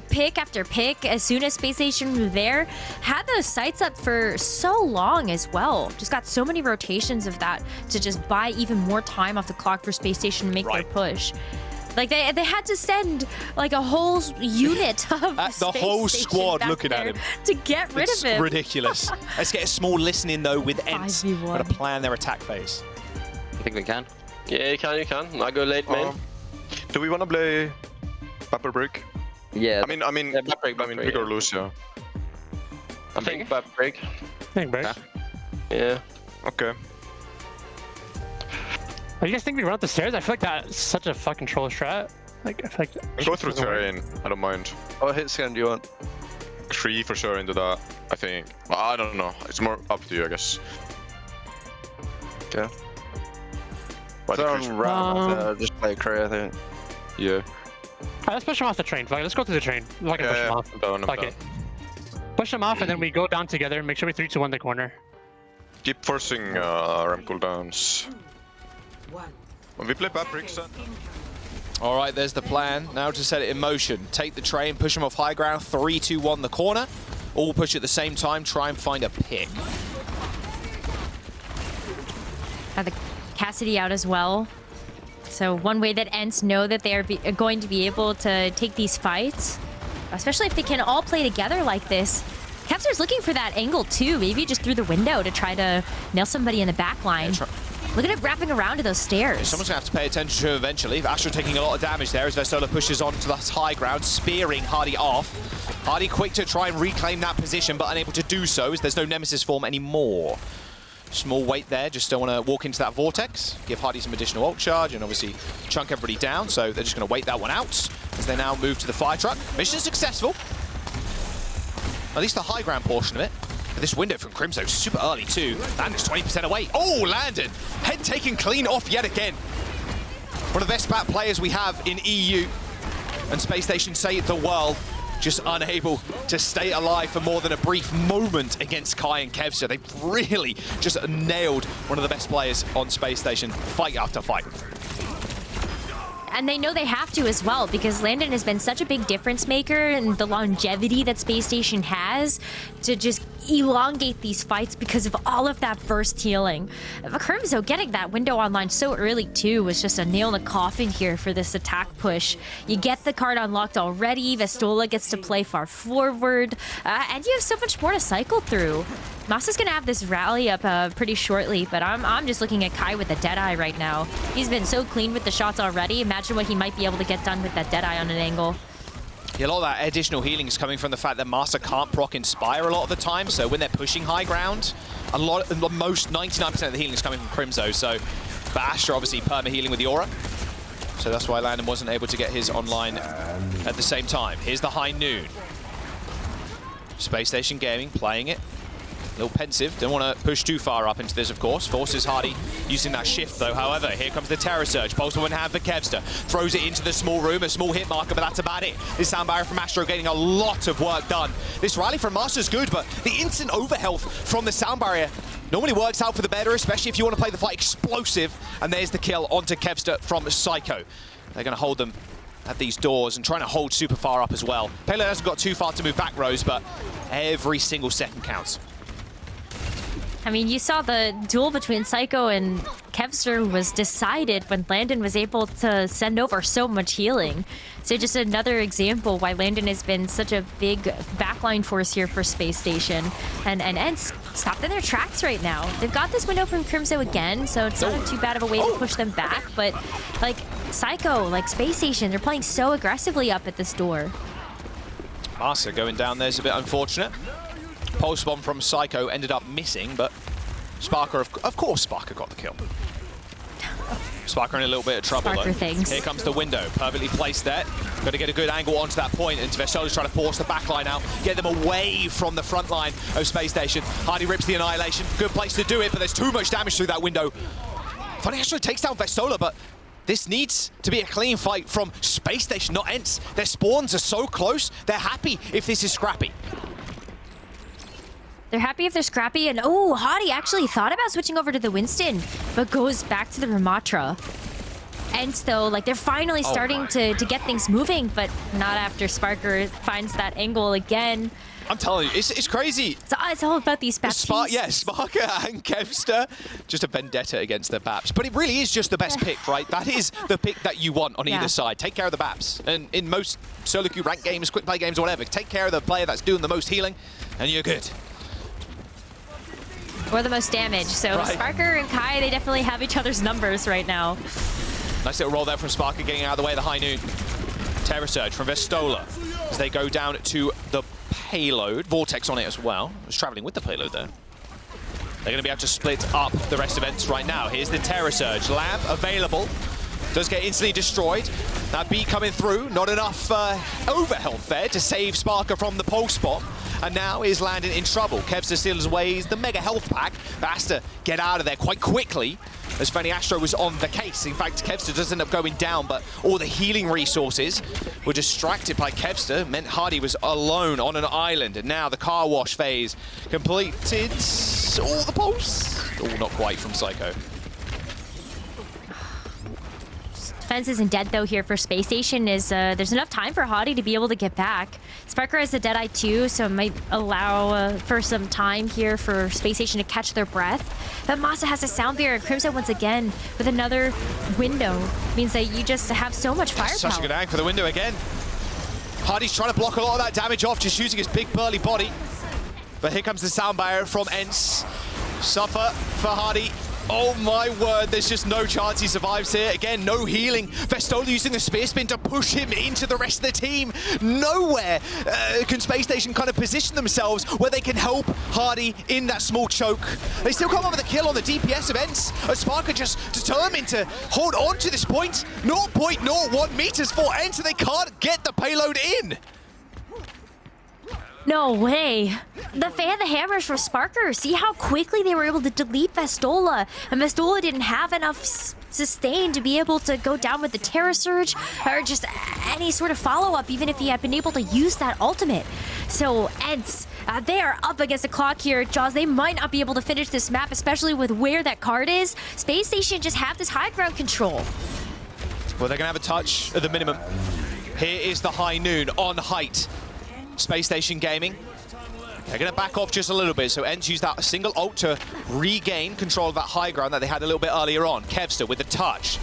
Pick after pick, as soon as Space Station was there, had those sights up for so long as well. Just got so many rotations of that to just buy even more time off the clock for Space Station to make their push. Like they had to send like a whole unit of the whole squad looking at him to get rid of him. It's ridiculous. Let's get a small listen in though with ENCE. 5v1. Got to plan their attack phase. I think we can. Yeah, you can. I go late main. Do we want to play Pepper Break? Yeah. I mean, pick or lose, yeah. I think Pepper Break. Yeah. Okay. Oh, you guys think we run up the stairs? I feel like that's such a fucking troll strat. Like, I feel like Go through terrain. I don't mind. What hit scan do you want? 3 for sure into that, I think. Well, I don't know. It's more up to you, I guess. Okay. Just play Cray, I think. Yeah. Let's push him off the train. Let's go through the train. If I can push him off. I'm down. Fuck it. Push him off and then we go down together. Make sure we 3-2-1 the corner. Keep forcing ramp cooldowns. When we play Paprix, All right, there's the plan. Now to set it in motion. Take the train, push him off high ground, 3-2-1 the corner. All push at the same time, try and find a pick. Have the Cassidy out as well. So one way that ENCE know that they are going to be able to take these fights, especially if they can all play together like this. Kevster's looking for that angle too, maybe just through the window to try to nail somebody in the back line. Look at it wrapping around to those stairs. Someone's going to have to pay attention to eventually. Astro taking a lot of damage there as Vestola pushes on to the high ground, spearing Hardy off. Hardy quick to try and reclaim that position, but unable to do so as there's no Nemesis form anymore. Small weight there, just don't want to walk into that vortex. Give Hardy some additional ult charge and obviously chunk everybody down, so they're just going to wait that one out as they now move to the fire truck. Mission successful. At least the high ground portion of it. But this window from Crimzo super early too. Landon's 20% away. Oh, Landon! Head taken clean off yet again. One of the best bat players we have in EU. And Space Station saved the world. Just unable to stay alive for more than a brief moment against Kai and Kevster. They really just nailed one of the best players on Space Station, fight after fight. And they know they have to as well, because Landon has been such a big difference maker and the longevity that Space Station has to just elongate these fights because of all of that burst healing. Crimzo getting that window online so early too was just a nail in the coffin here for this attack push. You get the card unlocked already, Vestola gets to play far forward, and you have so much more to cycle through. Masa's gonna have this rally up pretty shortly, but I'm just looking at Kai with the Deadeye right now. He's been so clean with the shots already. Imagine what he might be able to get done with that Deadeye on an angle. Yeah, a lot of that additional healing is coming from the fact that Master can't proc Inspire a lot of the time, so when they're pushing high ground, most 99% of the healing is coming from Crimzo, so but Astra obviously perma healing with the aura. So that's why Landon wasn't able to get his online at the same time. Here's the high noon. Spacestation Gaming playing it. A little pensive, don't want to push too far up into this, of course. Forces Hardy using that shift, though. However, here comes the Terror Surge. Pulsar in hand for Kevster. Throws it into the small room, a small hit marker, but that's about it. This sound barrier from Astro getting a lot of work done. This rally from Master's good, but the instant overhealth from the sound barrier normally works out for the better, especially if you want to play the fight explosive. And there's the kill onto Kevster from Psycho. They're going to hold them at these doors and trying to hold super far up as well. Payload hasn't got too far to move back, Rose, but every single second counts. I mean, you saw the duel between Psycho and Kevster was decided when Landon was able to send over so much healing. So just another example why Landon has been such a big backline force here for Space Station. And ENCE stopped in their tracks right now. They've got this window from Crimso again, so it's not too bad of a way to push them back. But like Psycho, like Space Station, they're playing so aggressively up at this door. Masa going down there's a bit unfortunate. Pulse bomb from Psycho ended up missing, but Sparker, of course Sparker got the kill. Sparker in a little bit of trouble Sparker though. things. Here comes the window, perfectly placed there. Got to get a good angle onto that point, and Vestola's trying to force the back line out, get them away from the front line of Space Station. Hardy rips the Annihilation, good place to do it, but there's too much damage through that window. Funny Astro takes down Vestola, but this needs to be a clean fight from Space Station, not ENCE. Their spawns are so close, they're happy if this is scrappy. They're happy if they're scrappy, and oh, Hardy actually thought about switching over to the Winston, but goes back to the Ramatra. ENCE, though, like, they're finally starting to get things moving, but not after Sparker finds that angle again. I'm telling you, it's crazy. It's all about these Baps. Yeah, Sparker and Kevster, just a vendetta against the Baps. But it really is just the best pick, right? That is the pick that you want on either side. Take care of the Baps. And in most solo queue rank games, quick play games, or whatever, take care of the player that's doing the most healing, and you're good. Or the most damage. So right. Sparker and Kai, they definitely have each other's numbers right now. Nice little roll there from Sparker, getting out of the way of the high noon. Terror Surge from Vestola as they go down to the payload. Vortex on it as well. I was traveling with the payload there. They're going to be able to split up the rest of ENCE right now. Here's the Terror Surge. Lamb available. Does get instantly destroyed. That beat coming through. Not enough overhealth there to save Sparker from the pulse bomb. And now is Landon in trouble. Kevster steals away the mega health pack, but has to get out of there quite quickly as Fanny Astro was on the case. In fact, Kevster does end up going down, but all the healing resources were distracted by Kevster. Meant Hardy was alone on an island, and now the car wash phase completed. All the pulse. Oh, not quite from Psycho. Defense isn't dead though here for Space Station. There's enough time for Hardy to be able to get back. Sparker has a Deadeye too, so it might allow for some time here for Space Station to catch their breath. But Masa has a sound barrier. Crimson once again with another window. Means that you just have so much firepower. Such a good angle for the window again. Hardy's trying to block a lot of that damage off, just using his big burly body. But here comes the sound barrier from ENCE. Suffer for Hardy. Oh my word, there's just no chance he survives here. Again, no healing. Vestola using the spear spin to push him into the rest of the team. Nowhere can Space Station kind of position themselves where they can help Hardy in that small choke. They still come up with a kill on the DPS of ENCE. Sparker just determined to hold on to this point. 0.01 meters for ENCE, and they can't get the payload in. No way. The fan the hammers for Sparker. See how quickly they were able to delete Vestola. And Vestola didn't have enough sustain to be able to go down with the Terror Surge or just any sort of follow-up, even if he had been able to use that ultimate. So ENCE, they are up against the clock here. Jaws, they might not be able to finish this map, especially with where that card is. Space Station just have this high ground control. Well, they're going to have a touch at the minimum. Here is the high noon on height. Space Station Gaming. They're going to back off just a little bit, so ENCE use that single ult to regain control of that high ground that they had a little bit earlier on. Kevster with the touch.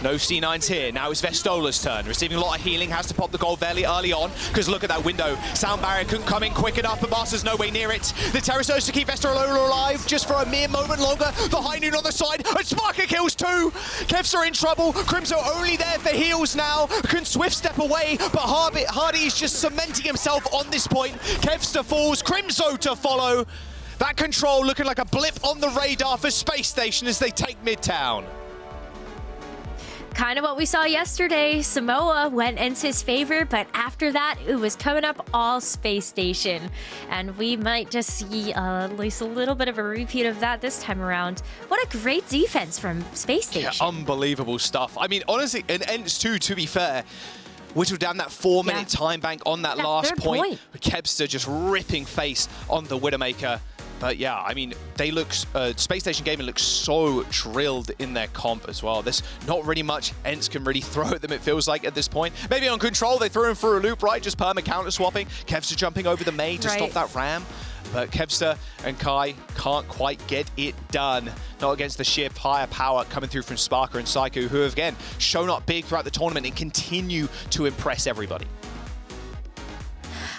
No C9s here. Now it's Vestola's turn. Receiving a lot of healing, has to pop the gold fairly early on, because look at that window. Sound barrier couldn't come in quick enough, but Master's no way near it. The Terror Surge to keep Vestola alive just for a mere moment longer. The high noon on the side, and Sparker kills too. Kevster in trouble. Crimso only there for heals now. Can Swift step away, but Hardy is just cementing himself on this point. Kevster falls, Crimso to follow. That control looking like a blip on the radar for Space Station as they take Midtown. kind of what we saw yesterday. Samoa went ENCE's favor, but after that, it was coming up all Space Station. And we might just see at least a little bit of a repeat of that this time around. What a great defense from Space Station. Yeah, unbelievable stuff. I mean, honestly, in ENCE 2, to be fair, whittled down that 4-minute time bank on that last point. Kevster just ripping face on the Widowmaker. But yeah, I mean, they look, Space Station Gaming looks so drilled in their comp as well. There's not really much ENCE can really throw at them, it feels like, at this point. Maybe on control, they threw him for a loop, right? Just perma counter swapping. Kevster jumping over the Mei to stop that ram. But Kevster and Kai can't quite get it done. Not against the sheer firepower coming through from Sparker and Psycho, who have, again, shown up big throughout the tournament and continue to impress everybody.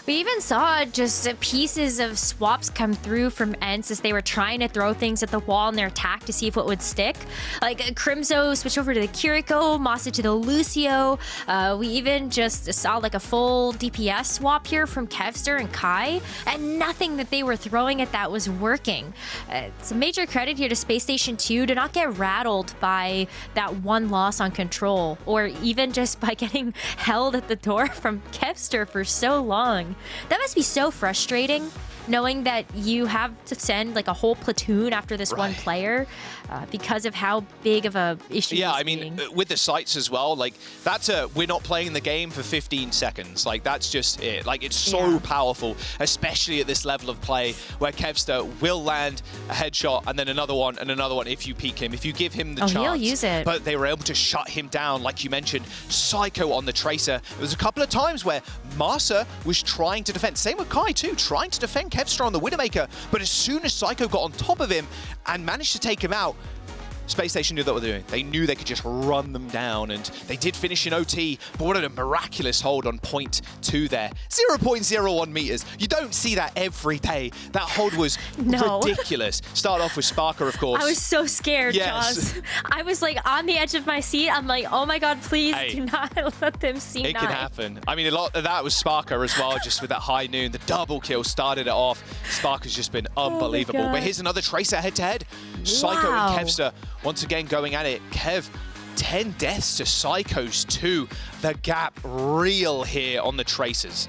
We even saw just pieces of swaps come through from ENCE as they were trying to throw things at the wall in their attack to see if it would stick. Like Crimzo switched over to the Kiriko, Masa to the Lucio. We even just saw like a full DPS swap here from Kevster and Kai, and nothing that they were throwing at that was working. It's a major credit here to Space Station 2 to not get rattled by that one loss on control, or even just by getting held at the door from Kevster for so long. That must be so frustrating, knowing that you have to send like a whole platoon after this one player because of how big of a issue. Yeah, I mean, with the sites as well, like that's we're not playing the game for 15 seconds. Like that's just it. Like it's so powerful, especially at this level of play where Kevster will land a headshot and then another one and another one if you peek him, if you give him the chance. He'll use it. But they were able to shut him down, like you mentioned. Psycho on the Tracer. There was a couple of times where Masa was trying to defend. Same with Kai too, trying to defend Kevster on the Widowmaker. But as soon as Psycho got on top of him and managed to take him out, Space Station knew that what they were doing. They knew they could just run them down, and they did finish in OT, but what a miraculous hold on point 2 there. 0.01 meters. You don't see that every day. That hold was ridiculous. Start off with Sparker, of course. I was so scared, Jaws. I was like on the edge of my seat. I'm like, oh my God, please do not let them see It can happen. I mean, a lot of that was Sparker as well, just with that high noon. The double kill started it off. Sparker's just been unbelievable. But here's another Tracer head-to-head. Psycho and Kevster once again going at it. Kev, 10 deaths to Psycho's 2. The gap real here on the Tracers.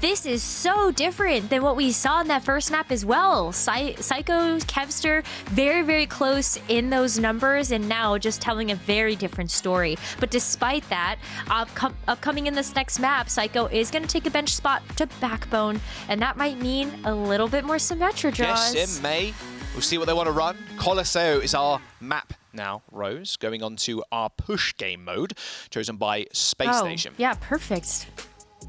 This is so different than what we saw in that first map as well. Psycho, Kevster, very, very close in those numbers, and now just telling a very different story. But despite that, upcoming in this next map, Psycho is going to take a bench spot to Backbone, and that might mean a little bit more Symmetra draws. Yes, it may. We'll see what they want to run. Colosseo is our map now, Rose, going on to our push game mode, chosen by Space Station. Yeah, perfect.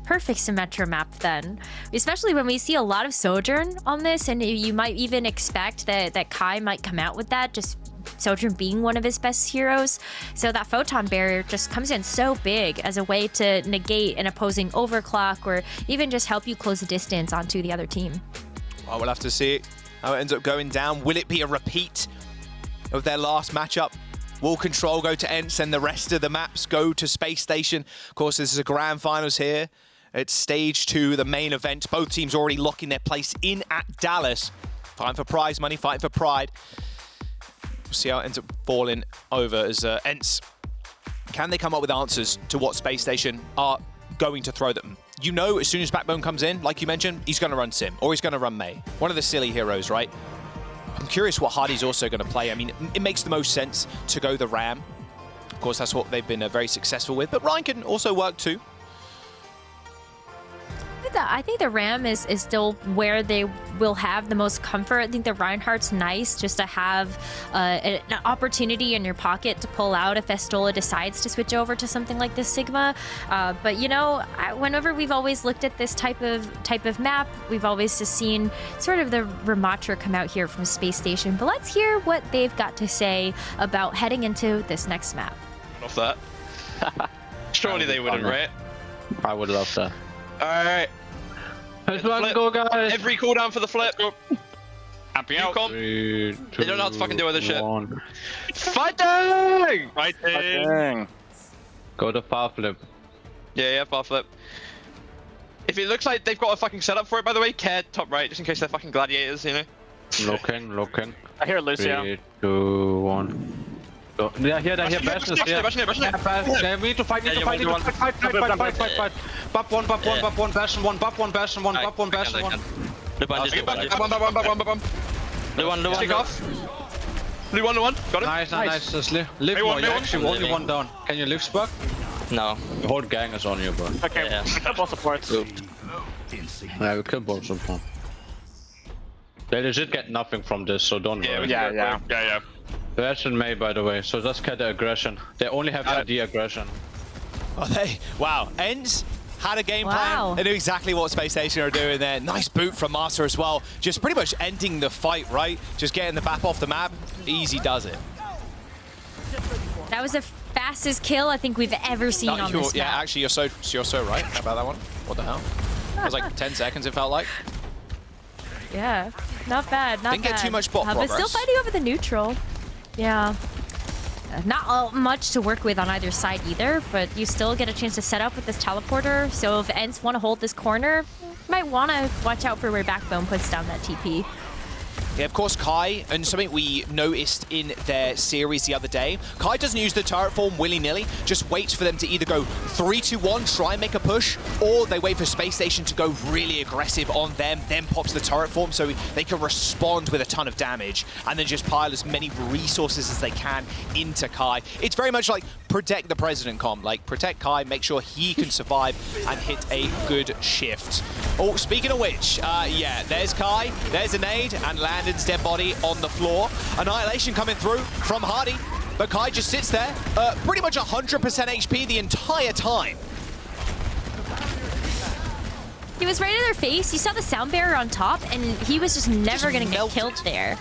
Perfect Symmetra map then, especially when we see a lot of Sojourn on this, and you might even expect that Kai might come out with that, just Sojourn being one of his best heroes. So that Photon Barrier just comes in so big as a way to negate an opposing overclock, or even just help you close the distance onto the other team. Well, we'll have to see how it ends up going down. Will it be a repeat of their last matchup? Will Control go to ENCE and the rest of the maps go to Space Station? Of course, this is a grand finals here. It's stage 2, the main event. Both teams already locking their place in at Dallas. Fighting for prize money, fighting for pride. We'll see how it ends up falling over as ENCE. Can they come up with answers to what Space Station are going to throw them? You know, as soon as Backbone comes in, like you mentioned, he's going to run Sim, or he's going to run Mei. One of the silly heroes, right? I'm curious what Hardy's also going to play. I mean, it makes the most sense to go the Ram. Of course, that's what they've been very successful with, but Ryan can also work too. I think the Ram is still where they will have the most comfort. I think the Reinhardt's nice just to have an opportunity in your pocket to pull out if Estola decides to switch over to something like this Sigma. But you know, whenever we've always looked at this type of map, we've always just seen sort of the Ramatra come out here from Space Station. But let's hear what they've got to say about heading into this next map. Off that. Surely they wouldn't, right? I would love that. Alright. Let's go, guys. Every cooldown for the flip. Camping out. 3, 2, they don't know how to fucking deal with this shit. Fighting! Fighting! Go to far flip. Yeah, far flip. If it looks like they've got a fucking setup for it, by the way, care top right, just in case they're fucking gladiators, you know? Looking. I hear Lucio. 3, 2, 1. Go. Yeah, here, Bash is here. Bash here. Yeah, we need to fight, fight. Bop one, Bash one, Bop one, Bash one, Bop one, Bash one. Stick off. Blue one. Got it. Nice. Just live more. You actually only one down. Can you live, Spark? No. The whole gang is on you, bro. Okay, we kill both supports. Yeah, we kill both support. They legit get nothing from this, so don't worry. Yeah. Bash and May, by the way, so just get the aggression. They only have ID aggression. Oh, wow. ENCE had a game plan. They knew exactly what Spacestation are doing there. Nice boot from Master as well. Just pretty much ending the fight, right? Just getting the BAP off the map. Easy does it. That was the fastest kill I think we've ever seen on this map. Yeah, actually, you're so right about that one. What the hell? It was like 10 seconds, it felt like. Yeah, not bad, not Didn't bad. get too much bot But progress. still fighting over the neutral. Yeah. Not much to work with on either side either, but you still get a chance to set up with this teleporter. So if ENCE want to hold this corner, might want to watch out for where Backbone puts down that TP. Yeah, of course, Kai, and something we noticed in their series the other day, Kai doesn't use the turret form willy-nilly, just waits for them to either go 3-2-1, try and make a push, or they wait for Spacestation to go really aggressive on them, then pops the turret form so they can respond with a ton of damage, and then just pile as many resources as they can into Kai. It's very much like protect the President comp, like protect Kai, make sure he can survive and hit a good shift. Oh, speaking of which, yeah, there's Kai, there's a nade, and Landon's dead body on the floor. Annihilation coming through from Hardy, but Kai just sits there, pretty much 100% HP the entire time. He was right in their face. You saw the sound barrier on top, and he was just never going to get killed there.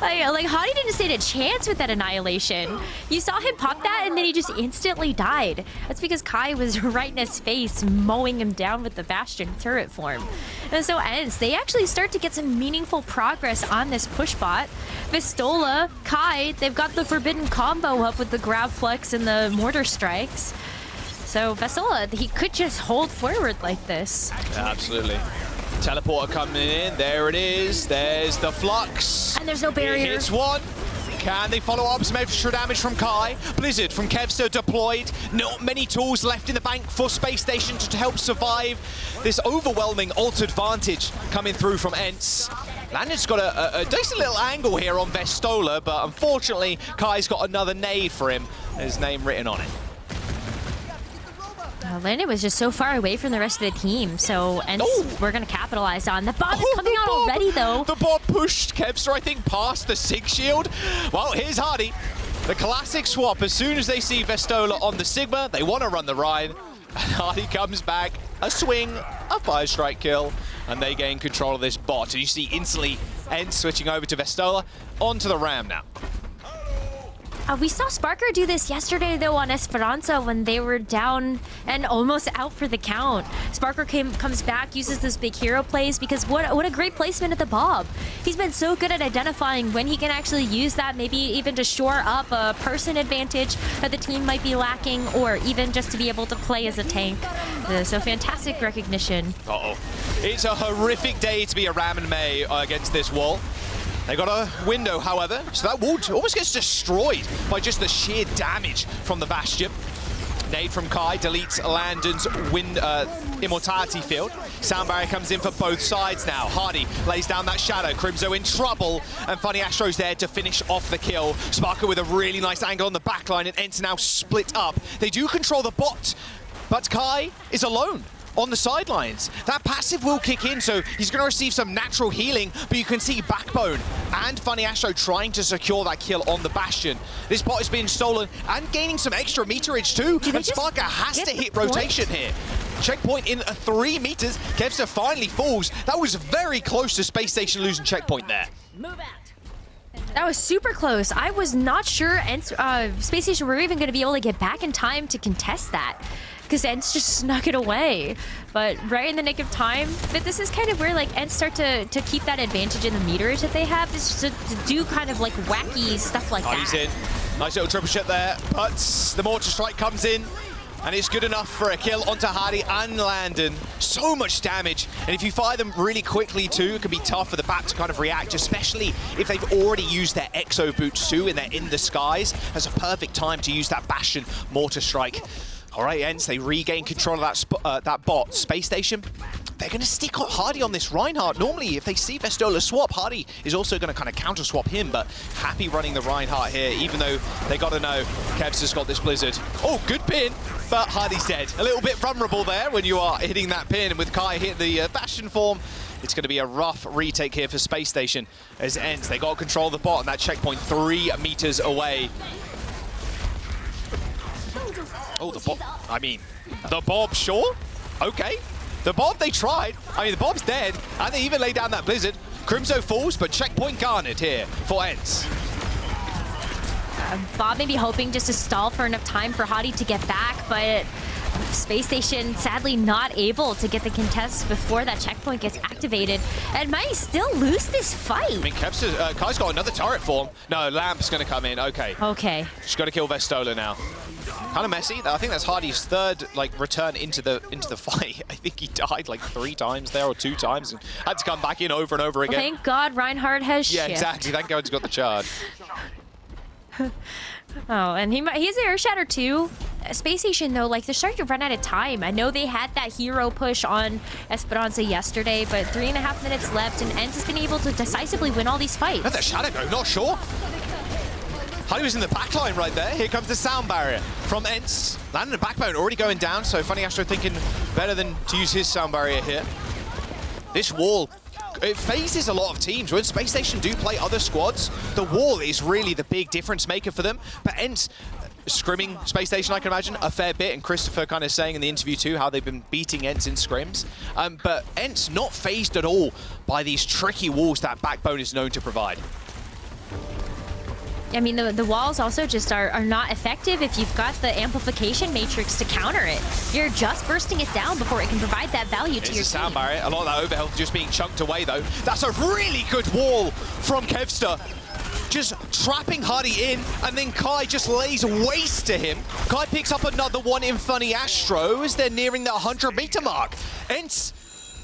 Like Hottie didn't stand a chance with that annihilation. You saw him pop that, and then he just instantly died. That's because Kai was right in his face, mowing him down with the Bastion turret form. And so ENCE, they actually start to get some meaningful progress on this push bot. Vistola, Kai, they've got the forbidden combo up with the grab flex and the mortar strikes. So Vistola, he could just hold forward like this. Yeah, absolutely. Teleporter coming in, there it is, there's the flux. And there's no barrier. It hits one. Can they follow up some extra damage from Kai? Blizzard from Kevster deployed. Not many tools left in the bank for Spacestation to help survive this overwhelming ult advantage coming through from ENCE. Landon's got a decent little angle here on Vistola, but unfortunately, Kai's got another nade for him. His name written on it. Landon was just so far away from the rest of the team, so ENCE we're going to capitalize on. The bomb is coming out already, though. The bomb pushed Kevster, I think, past the Sig Shield. Well, here's Hardy. The classic swap. As soon as they see Vistola on the Sigma, they want to run the ride. Hardy comes back, a swing, a 5-strike kill, and they gain control of this bot. And you see instantly ENCE switching over to Vistola, onto the Ram now. We saw Sparker do this yesterday, though, on Esperanza when they were down and almost out for the count. Sparker comes back, uses this big hero plays, because what a great placement at the Bob. He's been so good at identifying when he can actually use that, maybe even to shore up a person advantage that the team might be lacking, or even just to be able to play as a tank. So fantastic recognition. Uh-oh. It's a horrific day to be a Ram and May against this wall. They got a window, however, so that wall almost gets destroyed by just the sheer damage from the Bastion. Nade from Kai deletes Landon's immortality field. Sound barrier comes in for both sides now. Hardy lays down that shadow. Crimzo in trouble, and Funny Astro's there to finish off the kill. Sparker with a really nice angle on the backline, and ENCE now split up. They do control the bot, but Kai is alone on the sidelines. That passive will kick in, so he's going to receive some natural healing, but you can see Backbone and Funny Astro trying to secure that kill on the Bastion. This bot is being stolen and gaining some extra meterage too, and Sparker has to hit rotation here. Checkpoint in 3 meters. Kevster finally falls. That was very close to Spacestation losing checkpoint there. That was super close. I was not sure Spacestation were even going to be able to get back in time to contest that, because ENCE just snuck it away. But right in the nick of time. But this is kind of where like ENCE start to keep that advantage in the meterage that they have, is to do kind of like wacky stuff like that. He's in. Nice little triple shot there, but the mortar strike comes in. And it's good enough for a kill onto Hardy and Landon. So much damage. And if you fire them really quickly too, it can be tough for the back to kind of react, especially if they've already used their Exo boots too and they're in the skies. That's a perfect time to use that Bastion Mortar Strike. All right, ENCE, they regain control of that bot. Space Station, they're going to stick Hardy on this Reinhardt. Normally, if they see Vestola swap, Hardy is also going to kind of counter-swap him, but happy running the Reinhardt here, even though they got to know Kev's has got this Blizzard. Oh, good pin, but Hardy's dead. A little bit vulnerable there when you are hitting that pin, and with Kai hitting the Bastion form, it's going to be a rough retake here for Space Station as ENCE. They got control of the bot, and that checkpoint 3 meters away. Oh, the Bob. I mean, the Bob, sure. Okay. The Bob, they tried. I mean, the Bob's dead, and they even laid down that Blizzard. Crimzo falls, but checkpoint garnered here for ENCE. Bob may be hoping just to stall for enough time for Hadi to get back, but Space Station sadly not able to get the contest before that checkpoint gets activated, and might still lose this fight. I mean, Kai's got another turret form. No, Lamp's going to come in. Okay. Okay. She's got to kill Vestola now. Kind of messy. I think that's Hardy's third return into the fight. I think he died like 3 times there or 2 times and had to come back in over and over again. Well, thank God Reinhardt has Yeah, shift. exactly. Thank God he's got the charge. Oh, and he has an Air Shatter too. Space Station though, like they're starting to run out of time. I know they had that hero push on Esperanza yesterday, but 3.5 minutes left, and ENCE has been able to decisively win all these fights. Where'd that Shadow go? Not sure. Hardy was in the backline right there. Here comes the sound barrier from ENCE. Landon and Backbone already going down, so Funny Astro thinking better than to use his sound barrier here. This wall, it phases a lot of teams. When Space Station do play other squads, the wall is really the big difference maker for them. But ENCE scrimming Space Station, I can imagine, a fair bit, and Christopher kind of saying in the interview too how they've been beating ENCE in scrims. But ENCE not phased at all by these tricky walls that Backbone is known to provide. I mean, the walls also just are not effective if you've got the amplification matrix to counter it. You're just bursting it down before it can provide that value to your It's a sound team. barrier. A lot of that overhealth just being chunked away, though. That's a really good wall from Kevster. Just trapping Hardy in, and then Kai just lays waste to him. Kai picks up another one in Funny Astro as they're nearing the 100-meter mark. ENCE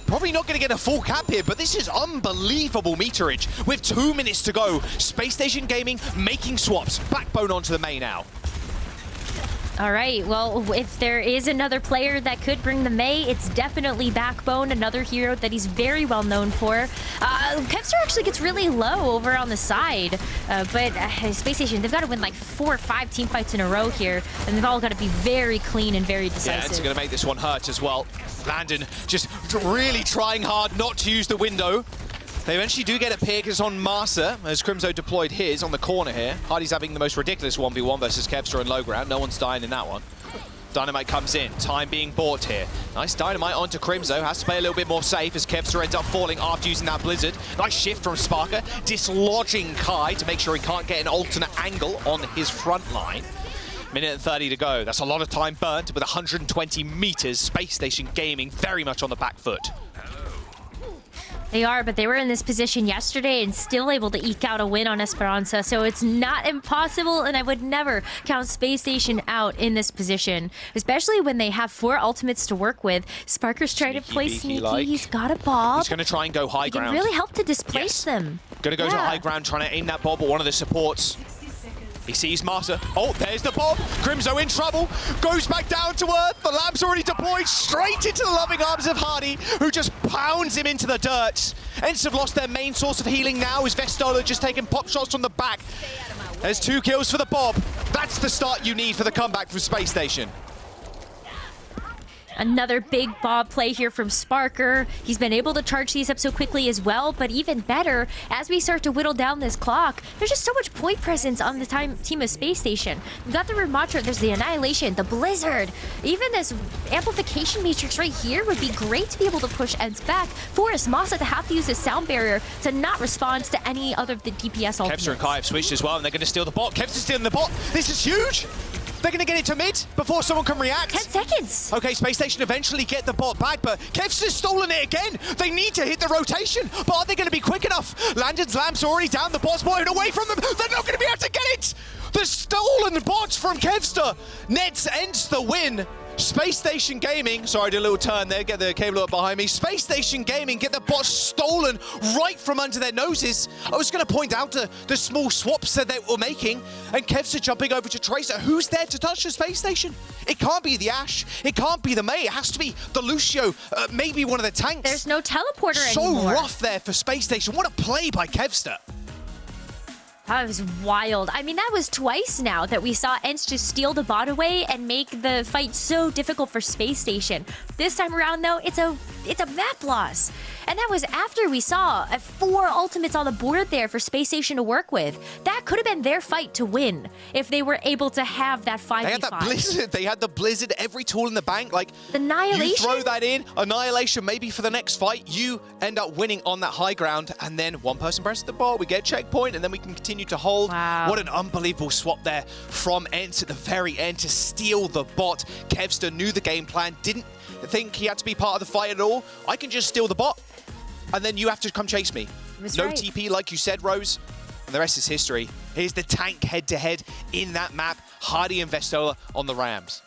probably not going to get a full cap here, but this is unbelievable meterage. With 2 minutes to go, Space Station Gaming making swaps. Backbone onto the main now. All right, well, if there is another player that could bring the May, it's definitely Backbone, another hero that he's very well known for. Kevster actually gets really low over on the side, but Space Station, they've got to win like 4 or 5 team fights in a row here, and they've all got to be very clean and very decisive. Yeah, it's going to make this one hurt as well. Landon just really trying hard not to use the window. They eventually do get a pick. It's on Marsa as Crimzo deployed his on the corner here. Hardy's having the most ridiculous 1v1 versus Kevster and low ground. No one's dying in that one. Dynamite comes in. Time being bought here. Nice Dynamite onto Crimzo. Has to play a little bit more safe as Kevster ends up falling after using that Blizzard. Nice shift from Sparker. Dislodging Kai to make sure he can't get an alternate angle on his front line. Minute and 30 to go. That's a lot of time burnt with 120 meters. Space Station Gaming very much on the back foot. They are, but they were in this position yesterday and still able to eke out a win on Esperanza, so it's not impossible, and I would never count Space Station out in this position, especially when they have 4 ultimates to work with. Sparker's trying to play sneaky. Like. He's got a Bob. He's going to try and go high ground. He can really help to displace them. Going to go to high ground, trying to aim that Bob at one of the supports. He sees Marsa. Oh, there's the Bob. Crimzo in trouble. Goes back down to earth. The Lamp's already deployed straight into the loving arms of Hardy, who just pounds him into the dirt. ENCE have lost their main source of healing now as Vestola just taking pop shots from the back. There's 2 kills for the Bob. That's the start you need for the comeback from Space Station. Another big Bob play here from Sparker. He's been able to charge these up so quickly as well, but even better, as we start to whittle down this clock, there's just so much point presence on the team of Space Station. We've got the Ramattra, there's the Annihilation, the Blizzard. Even this amplification matrix right here would be great to be able to push ENCE back. Force Masa to have to use his sound barrier to not respond to any other of the DPS ultimates. Kevster and Kai have switched as well, and they're going to steal the bot. Kevster's stealing the bot. This is huge. They're going to get it to mid before someone can react. 10 seconds. Okay, Space Station eventually get the bot back, but Kevster's stolen it again. They need to hit the rotation, but are they going to be quick enough? Landon's Lamp's already down. The bot's moving away from them. They're not going to be able to get it. The stolen bots from Kevster. Nets ends the win. Spacestation Gaming, sorry, I did a little turn there, get the cable up behind me. Spacestation Gaming get the bot stolen right from under their noses. I was going to point out the small swaps that they were making, and Kevster jumping over to Tracer. Who's there to touch the space station? It can't be the Ashe. It can't be the Mei. It has to be the Lucio, maybe one of the tanks. There's no teleporter anymore. So rough there for Space Station. What a play by Kevster. That was wild. I mean, that was twice now that we saw ENCE just steal the bot away and make the fight so difficult for Space Station. This time around, though, it's a map loss. And that was after we saw 4 ultimates on the board there for Space Station to work with. That could have been their fight to win if they were able to have that 5v5. They had that Blizzard. They had the Blizzard, every tool in the bank. Like, the Annihilation. You throw that in, Annihilation maybe for the next fight. You end up winning on that high ground, and then one person presses the ball. We get a checkpoint, and then we can continue to hold. Wow. What an unbelievable swap there from ENCE at the very end to steal the bot. Kevster knew the game plan, didn't think he had to be part of the fight at all. I can just steal the bot, and then you have to come chase me. No right. TP, like you said, Rose. And the rest is history. Here's the tank head-to-head in that map. Hardy and Vestola on the Rams.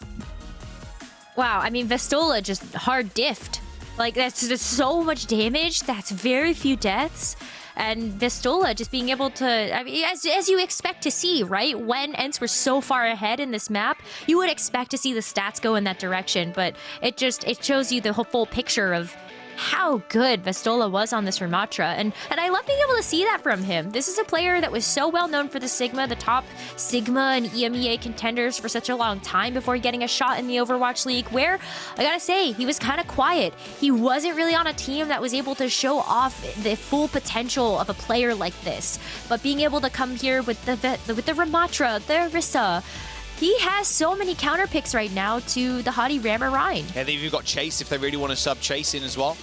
Wow, I mean, Vestola just hard diffed. Like, that's so much damage. That's very few deaths. And Vestola just being able to, I mean, as you expect to see, right? When ENCE were so far ahead in this map, you would expect to see the stats go in that direction. But it shows you the whole full picture of how good Vestola was on this Ramatra. And I love being able to see that from him. This is a player that was so well known for the Sigma, the top Sigma and EMEA contenders for such a long time before getting a shot in the Overwatch League, where, I gotta say, he was kind of quiet. He wasn't really on a team that was able to show off the full potential of a player like this. But being able to come here with the Ramatra, the Rissa, he has so many counter picks right now to the Hadi Rammer Rhine. And then you've got Chase if they really want to sub Chase in as well.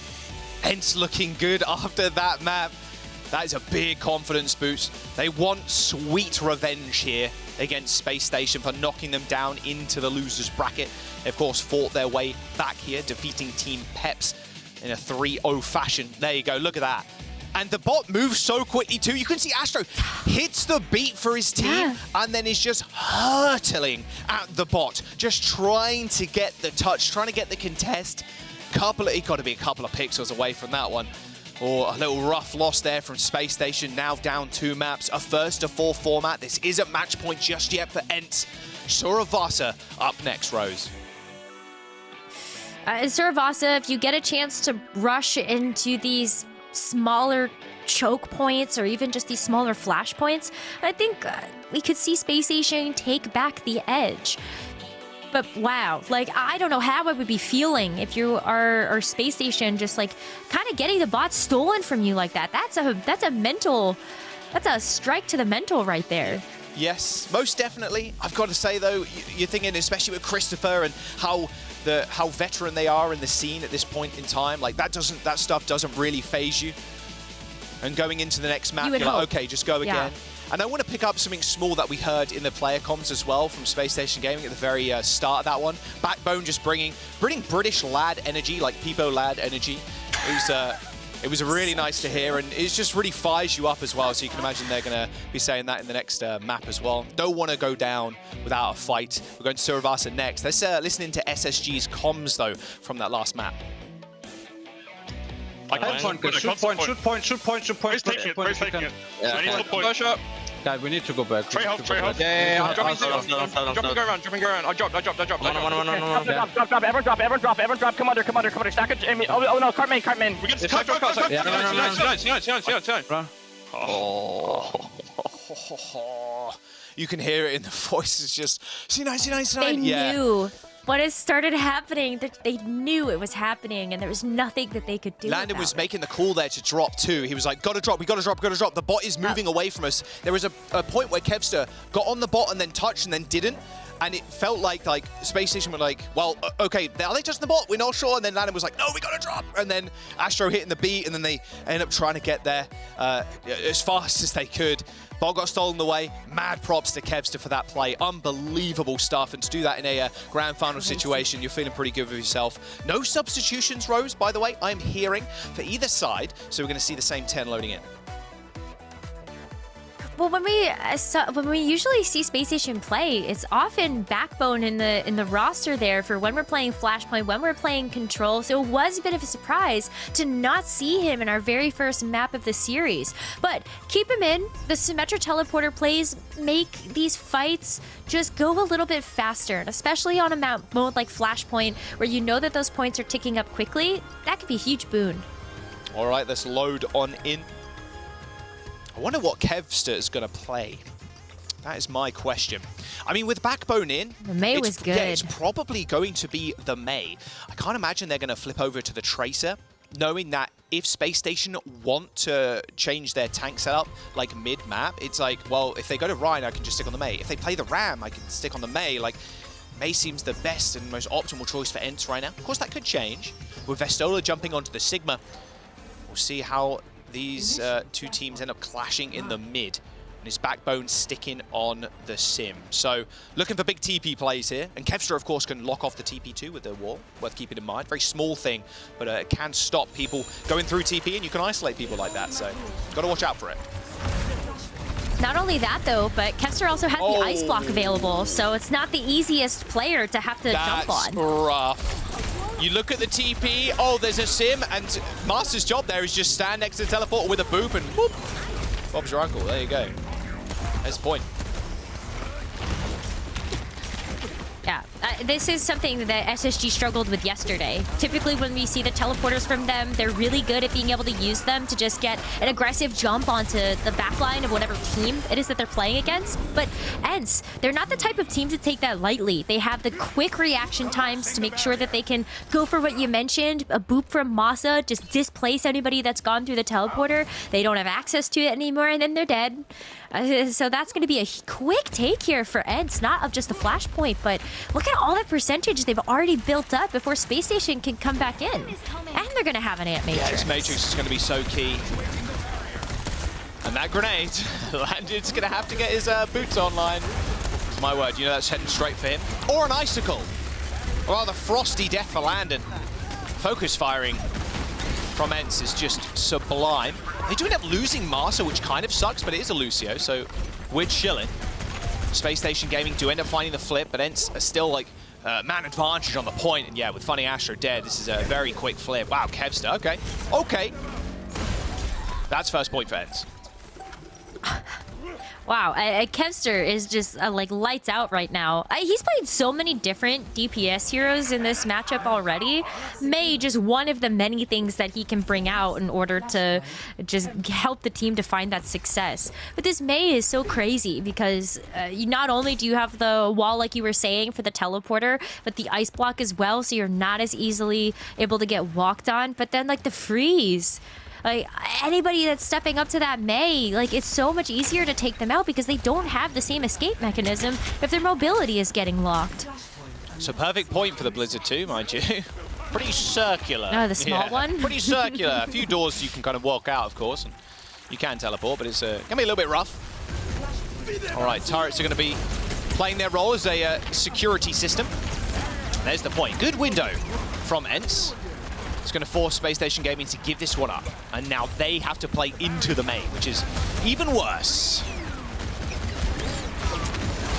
ENCE looking good after that map. That is a big confidence boost. They want sweet revenge here against Space Station for knocking them down into the losers bracket. They, of course, fought their way back here, defeating Team Peps in a 3-0 fashion. There you go, look at that. And the bot moves so quickly too. You can see Astro hits the beat for his team and then is just hurtling at the bot, just trying to get the touch, trying to get the contest. He got to be a couple of pixels away from that one. Or a little rough loss there from Space Station, now down 2 maps. A first to 4 format. This isn't match point just yet for ENCE. Suravasa up next, Rose. Suravasa, if you get a chance to rush into these smaller choke points or even just these smaller flash points, I think we could see Space Station take back the edge. But wow, like, I don't know how I would be feeling if you are Space Station just like kind of getting the bot stolen from you like that. That's a strike to the mental right there. Yes, most definitely. I've got to say though, you're thinking, especially with Christopher and how veteran they are in the scene at this point in time, like that stuff doesn't really phase you. And going into the next map, you're like, okay, just go again. And I want to pick up something small that we heard in the player comms as well from Spacestation Gaming at the very start of that one. Backbone just bringing British lad energy, like Peepo lad energy. It was really nice to hear, and it just really fires you up as well. So you can imagine they're going to be saying that in the next map as well. Don't want to go down without a fight. We're going to Suravasa next. Let's listen into SSG's comms though from that last map. Shoot point. Where's taking it? I need to push up. Guys, we need to go back. Trey Hub. Yeah, I'm dropping, go around. I dropped. Everyone drop. Come under. Stack it. Oh no, cart main. We get You can hear it in the voice. It's just C9. They knew what has started happening. They knew it was happening, and there was nothing that they could do. Landon was making the call there to drop too. He was like, gotta drop. The bot is moving away from us. There was a point where Kevster got on the bot and then touched and then didn't. And it felt like Space Station were like, well, okay, are they touching the bot? We're not sure. And then Landon was like, no, we gotta drop. And then Astro hitting the beat, and then they ended up trying to get there as fast as they could. Ball got stolen away. Mad props to Kevster for that play. Unbelievable stuff. And to do that in a grand final situation, you're feeling pretty good with yourself. No substitutions, Rose, by the way, I'm hearing for either side. So we're going to see the same 10 loading in. Well, when we usually see Spacestation play, it's often Backbone in the roster there for when we're playing Flashpoint, when we're playing Control. So it was a bit of a surprise to not see him in our very first map of the series. But keep him in. The Symmetra teleporter plays make these fights just go a little bit faster, and especially on a map mode like Flashpoint, where you know that those points are ticking up quickly. That could be a huge boon. All right, let's load on in. I wonder what Kevster is going to play. That is my question. I mean, with Backbone in, the Mei was good. Yeah, it's probably going to be the Mei. I can't imagine they're going to flip over to the Tracer, knowing that if Space Station want to change their tank setup, like mid-map, it's like, well, if they go to Ryan, I can just stick on the Mei. If they play the Ram, I can stick on the Mei. Like, Mei seems the best and most optimal choice for ENCE right now. Of course, that could change. With Vestola jumping onto the Sigma, we'll see how these two teams end up clashing in the mid. And his Backbone sticking on the Sim. So looking for big TP plays here. And Kevster, of course, can lock off the TP too with the wall. Worth keeping in mind. Very small thing, but it can stop people going through TP, and you can isolate people like that. So got to watch out for it. Not only that, though, but Kevster also has the Ice Block available. So it's not the easiest player to have to jump on. That's rough. You look at the TP, oh, there's a Sim, and Master's job there is just stand next to the teleporter with a boop, and whoop, Bob's your uncle. There you go. There's the point. Yeah, this is something that SSG struggled with yesterday. Typically, when we see the teleporters from them, they're really good at being able to use them to just get an aggressive jump onto the backline of whatever team it is that they're playing against. But ENCE, they're not the type of team to take that lightly. They have the quick reaction times to make sure that they can go for what you mentioned, a boop from Masa, just displace anybody that's gone through the teleporter. They don't have access to it anymore, and then they're dead. So that's going to be a quick take here for ENCE, not of just the Flashpoint, but look at all that percentage they've already built up before Space Station can come back in. And they're going to have an Ant Matrix. Yeah, this Matrix is going to be so key. And that grenade, Landon's going to have to get his boots online. My word, you know that's heading straight for him. Or an Icicle. Or rather, Frosty Death for Landon. Focus firing from ENCE is just sublime. They do end up losing Marsa, which kind of sucks, but it is a Lucio, so we're chilling. Space Station Gaming do end up finding the flip, but ENCE are still like man advantage on the point. And yeah, with Funny Astro dead, this is a very quick flip. Wow, Kevster, okay. Okay. That's first point for ENCE. Wow, Kevster is just like lights out right now. He's played so many different DPS heroes in this matchup already. Mei just one of the many things that he can bring out in order to just help the team to find that success. But this Mei is so crazy because not only do you have the wall, like you were saying, for the teleporter, but the ice block as well, so you're not as easily able to get walked on. But then like the freeze. Like, anybody that's stepping up to that Mei, like, it's so much easier to take them out because they don't have the same escape mechanism if their mobility is getting locked. So perfect point for the Blizzard 2, mind you. Pretty circular. Oh, the small one? Pretty circular. A few doors you can kind of walk out, of course, and you can teleport, but it's going to be a little bit rough. All right, turrets are going to be playing their role as a security system. There's the point. Good window from ENCE. It's going to force Space Station Gaming to give this one up. And now they have to play into the Mei, which is even worse.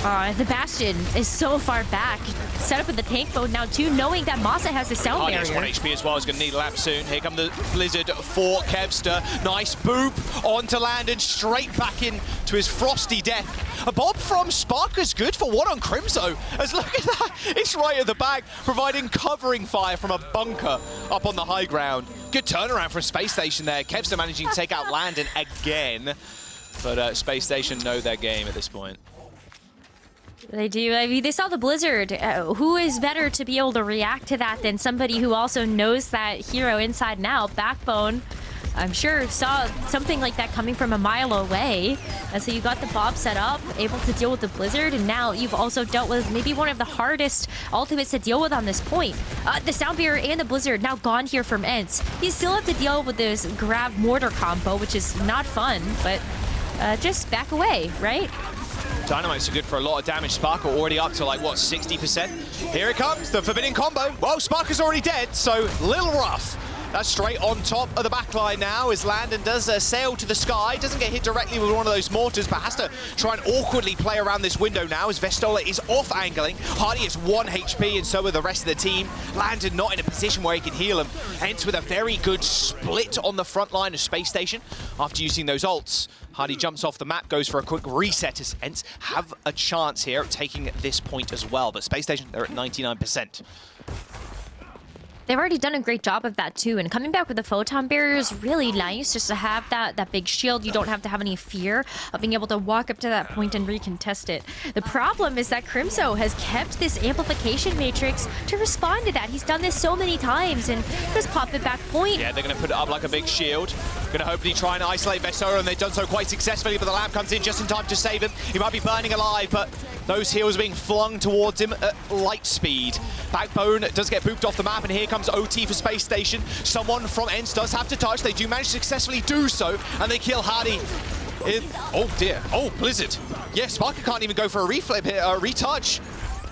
The Bastion is so far back. Set up in the tank mode now too, knowing that Masa has the sound barrier. Yes, 1 HP as well. He's going to need a lap soon. Here come the Blizzard for Kevster. Nice boop onto Landon, straight back in to his Frosty Death. A bob from Sparker's good for one on Crimso. As look at that, it's right at the back, providing covering fire from a bunker up on the high ground. Good turnaround from Space Station there. Kevster managing to take out Landon again. But Space Station know their game at this point. They do. I mean, they saw the Blizzard. Who is better to be able to react to that than somebody who also knows that hero inside and out? Backbone, I'm sure, saw something like that coming from a mile away. And so you got the Bob set up, able to deal with the Blizzard, and now you've also dealt with maybe one of the hardest ultimates to deal with on this point. The Sound Barrier and the Blizzard now gone here from ENCE. You still have to deal with this grab mortar combo, which is not fun, but just back away, right? Dynamites are good for a lot of damage. Sparker already up to like, what, 60%? Here it comes, the forbidden combo. Well, Sparker's already dead, so a little rough. That's straight on top of the backline now as Landon does sail to the sky. Doesn't get hit directly with one of those mortars, but has to try and awkwardly play around this window now as Vestola is off angling. Hardy is 1 HP and so are the rest of the team. Landon not in a position where he can heal him. ENCE with a very good split on the front line of Space Station after using those ults. Hardy jumps off the map, goes for a quick reset as ENCE have a chance here of taking this point as well. But Space Station, they're at 99%. They've already done a great job of that too, and coming back with the photon barrier is really nice, just to have that big shield. You don't have to have any fear of being able to walk up to that point and recontest it. The problem is that Crimso has kept this amplification matrix to respond to that. He's done this so many times and just pop it back point. Yeah, they're going to put it up like a big shield. Going to hopefully try and isolate Vestola, and they've done so quite successfully, but the lamp comes in just in time to save him. He might be burning alive, but those heals are being flung towards him at light speed. Backbone does get booped off the map, and here comes OT for Space Station. Someone from ENCE does have to touch. They do manage to successfully do so, and they kill Hardy. Oh dear. Oh, Blizzard. Yeah, Sparker can't even go for a reflip here, retouch.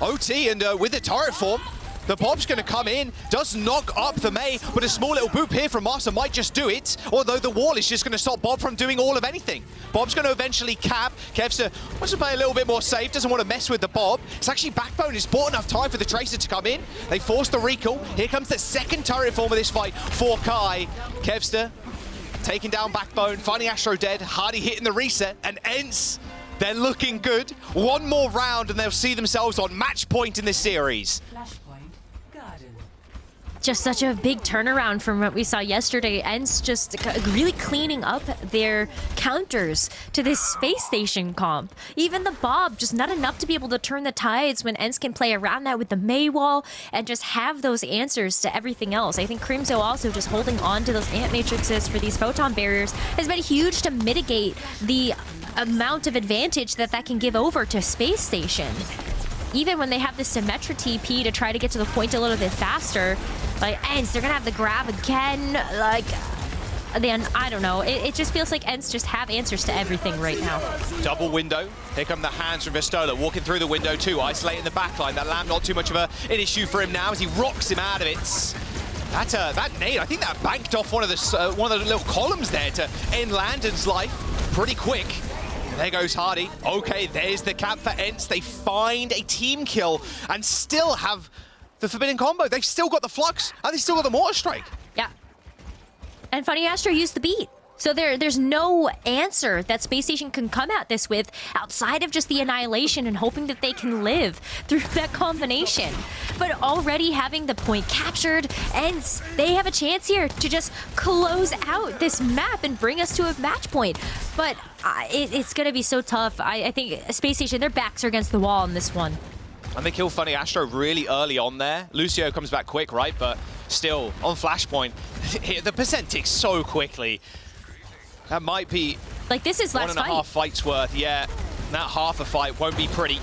OT, and with the turret form, the Bob's going to come in, does knock up the Mei, but a small little boop here from Master might just do it, although the wall is just going to stop Bob from doing all of anything. Bob's going to eventually cap. Kevster wants to play a little bit more safe, doesn't want to mess with the Bob. It's actually Backbone has bought enough time for the Tracer to come in. They force the recall. Here comes the second turret form of this fight for Kai. Kevster taking down Backbone, finding Astro dead, Hardy hitting the reset, and ENCE, they're looking good. One more round and they'll see themselves on match point in this series. Just such a big turnaround from what we saw yesterday. ENCE just really cleaning up their counters to this Space Station comp. Even the Bob, just not enough to be able to turn the tides when ENCE can play around that with the Mei wall and just have those answers to everything else. I think Crimso also just holding on to those ant matrices for these photon barriers has been huge to mitigate the amount of advantage that can give over to Space Station. Even when they have the Symmetra TP to try to get to the point a little bit faster, like ENCE, they're gonna have the grab again. Like, then I don't know. It just feels like ENCE just have answers to everything right now. Double window. Here come the hands from Vestola, walking through the window too, isolating the backline. That lamp not too much of an issue for him now as he rocks him out of it. That nade, I think that banked off one of the little columns there to end Landon's life pretty quick. There goes Hardy. Okay, there's the cap for ENCE. They find a team kill and still have the Forbidden Combo. They've still got the Flux, and they still got the Mortar Strike. Yeah. And Funny Astro used the beat. So there's no answer that Space Station can come at this with outside of just the annihilation and hoping that they can live through that combination. But already having the point captured, ENCE, they have a chance here to just close out this map and bring us to a match point. But it's going to be so tough. I think Space Station, their backs are against the wall on this one. And they kill Funny Astro really early on there. Lucio comes back quick, right? But still, on Flashpoint, the percent ticks so quickly. That might be like this is last 1.5 fights worth. Yeah, that half a fight won't be pretty.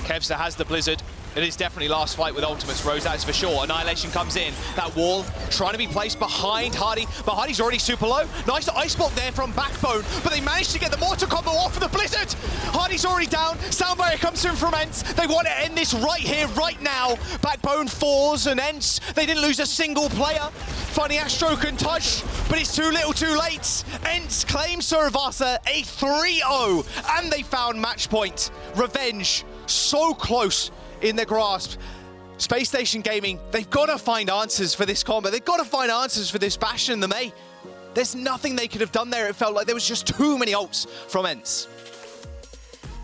Kevster has the Blizzard. It is definitely last fight with ultimates, Rose, that is for sure. Annihilation comes in. That wall trying to be placed behind Hardy, but Hardy's already super low. Nice ice block there from Backbone, but they managed to get the mortar combo off of the Blizzard. Hardy's already down. Sound barrier comes in from ENCE. They want to end this right here, right now. Backbone falls, and ENCE, they didn't lose a single player. Funny Astro can touch, but it's too little too late. ENCE claims Suravasa a 3-0, and they found match point. Revenge, so close in their grasp. Space Station Gaming, they've got to find answers for this combo. They've got to find answers for this Bastion and the Mei. There's nothing they could have done there. It felt like there was just too many ults from ENCE.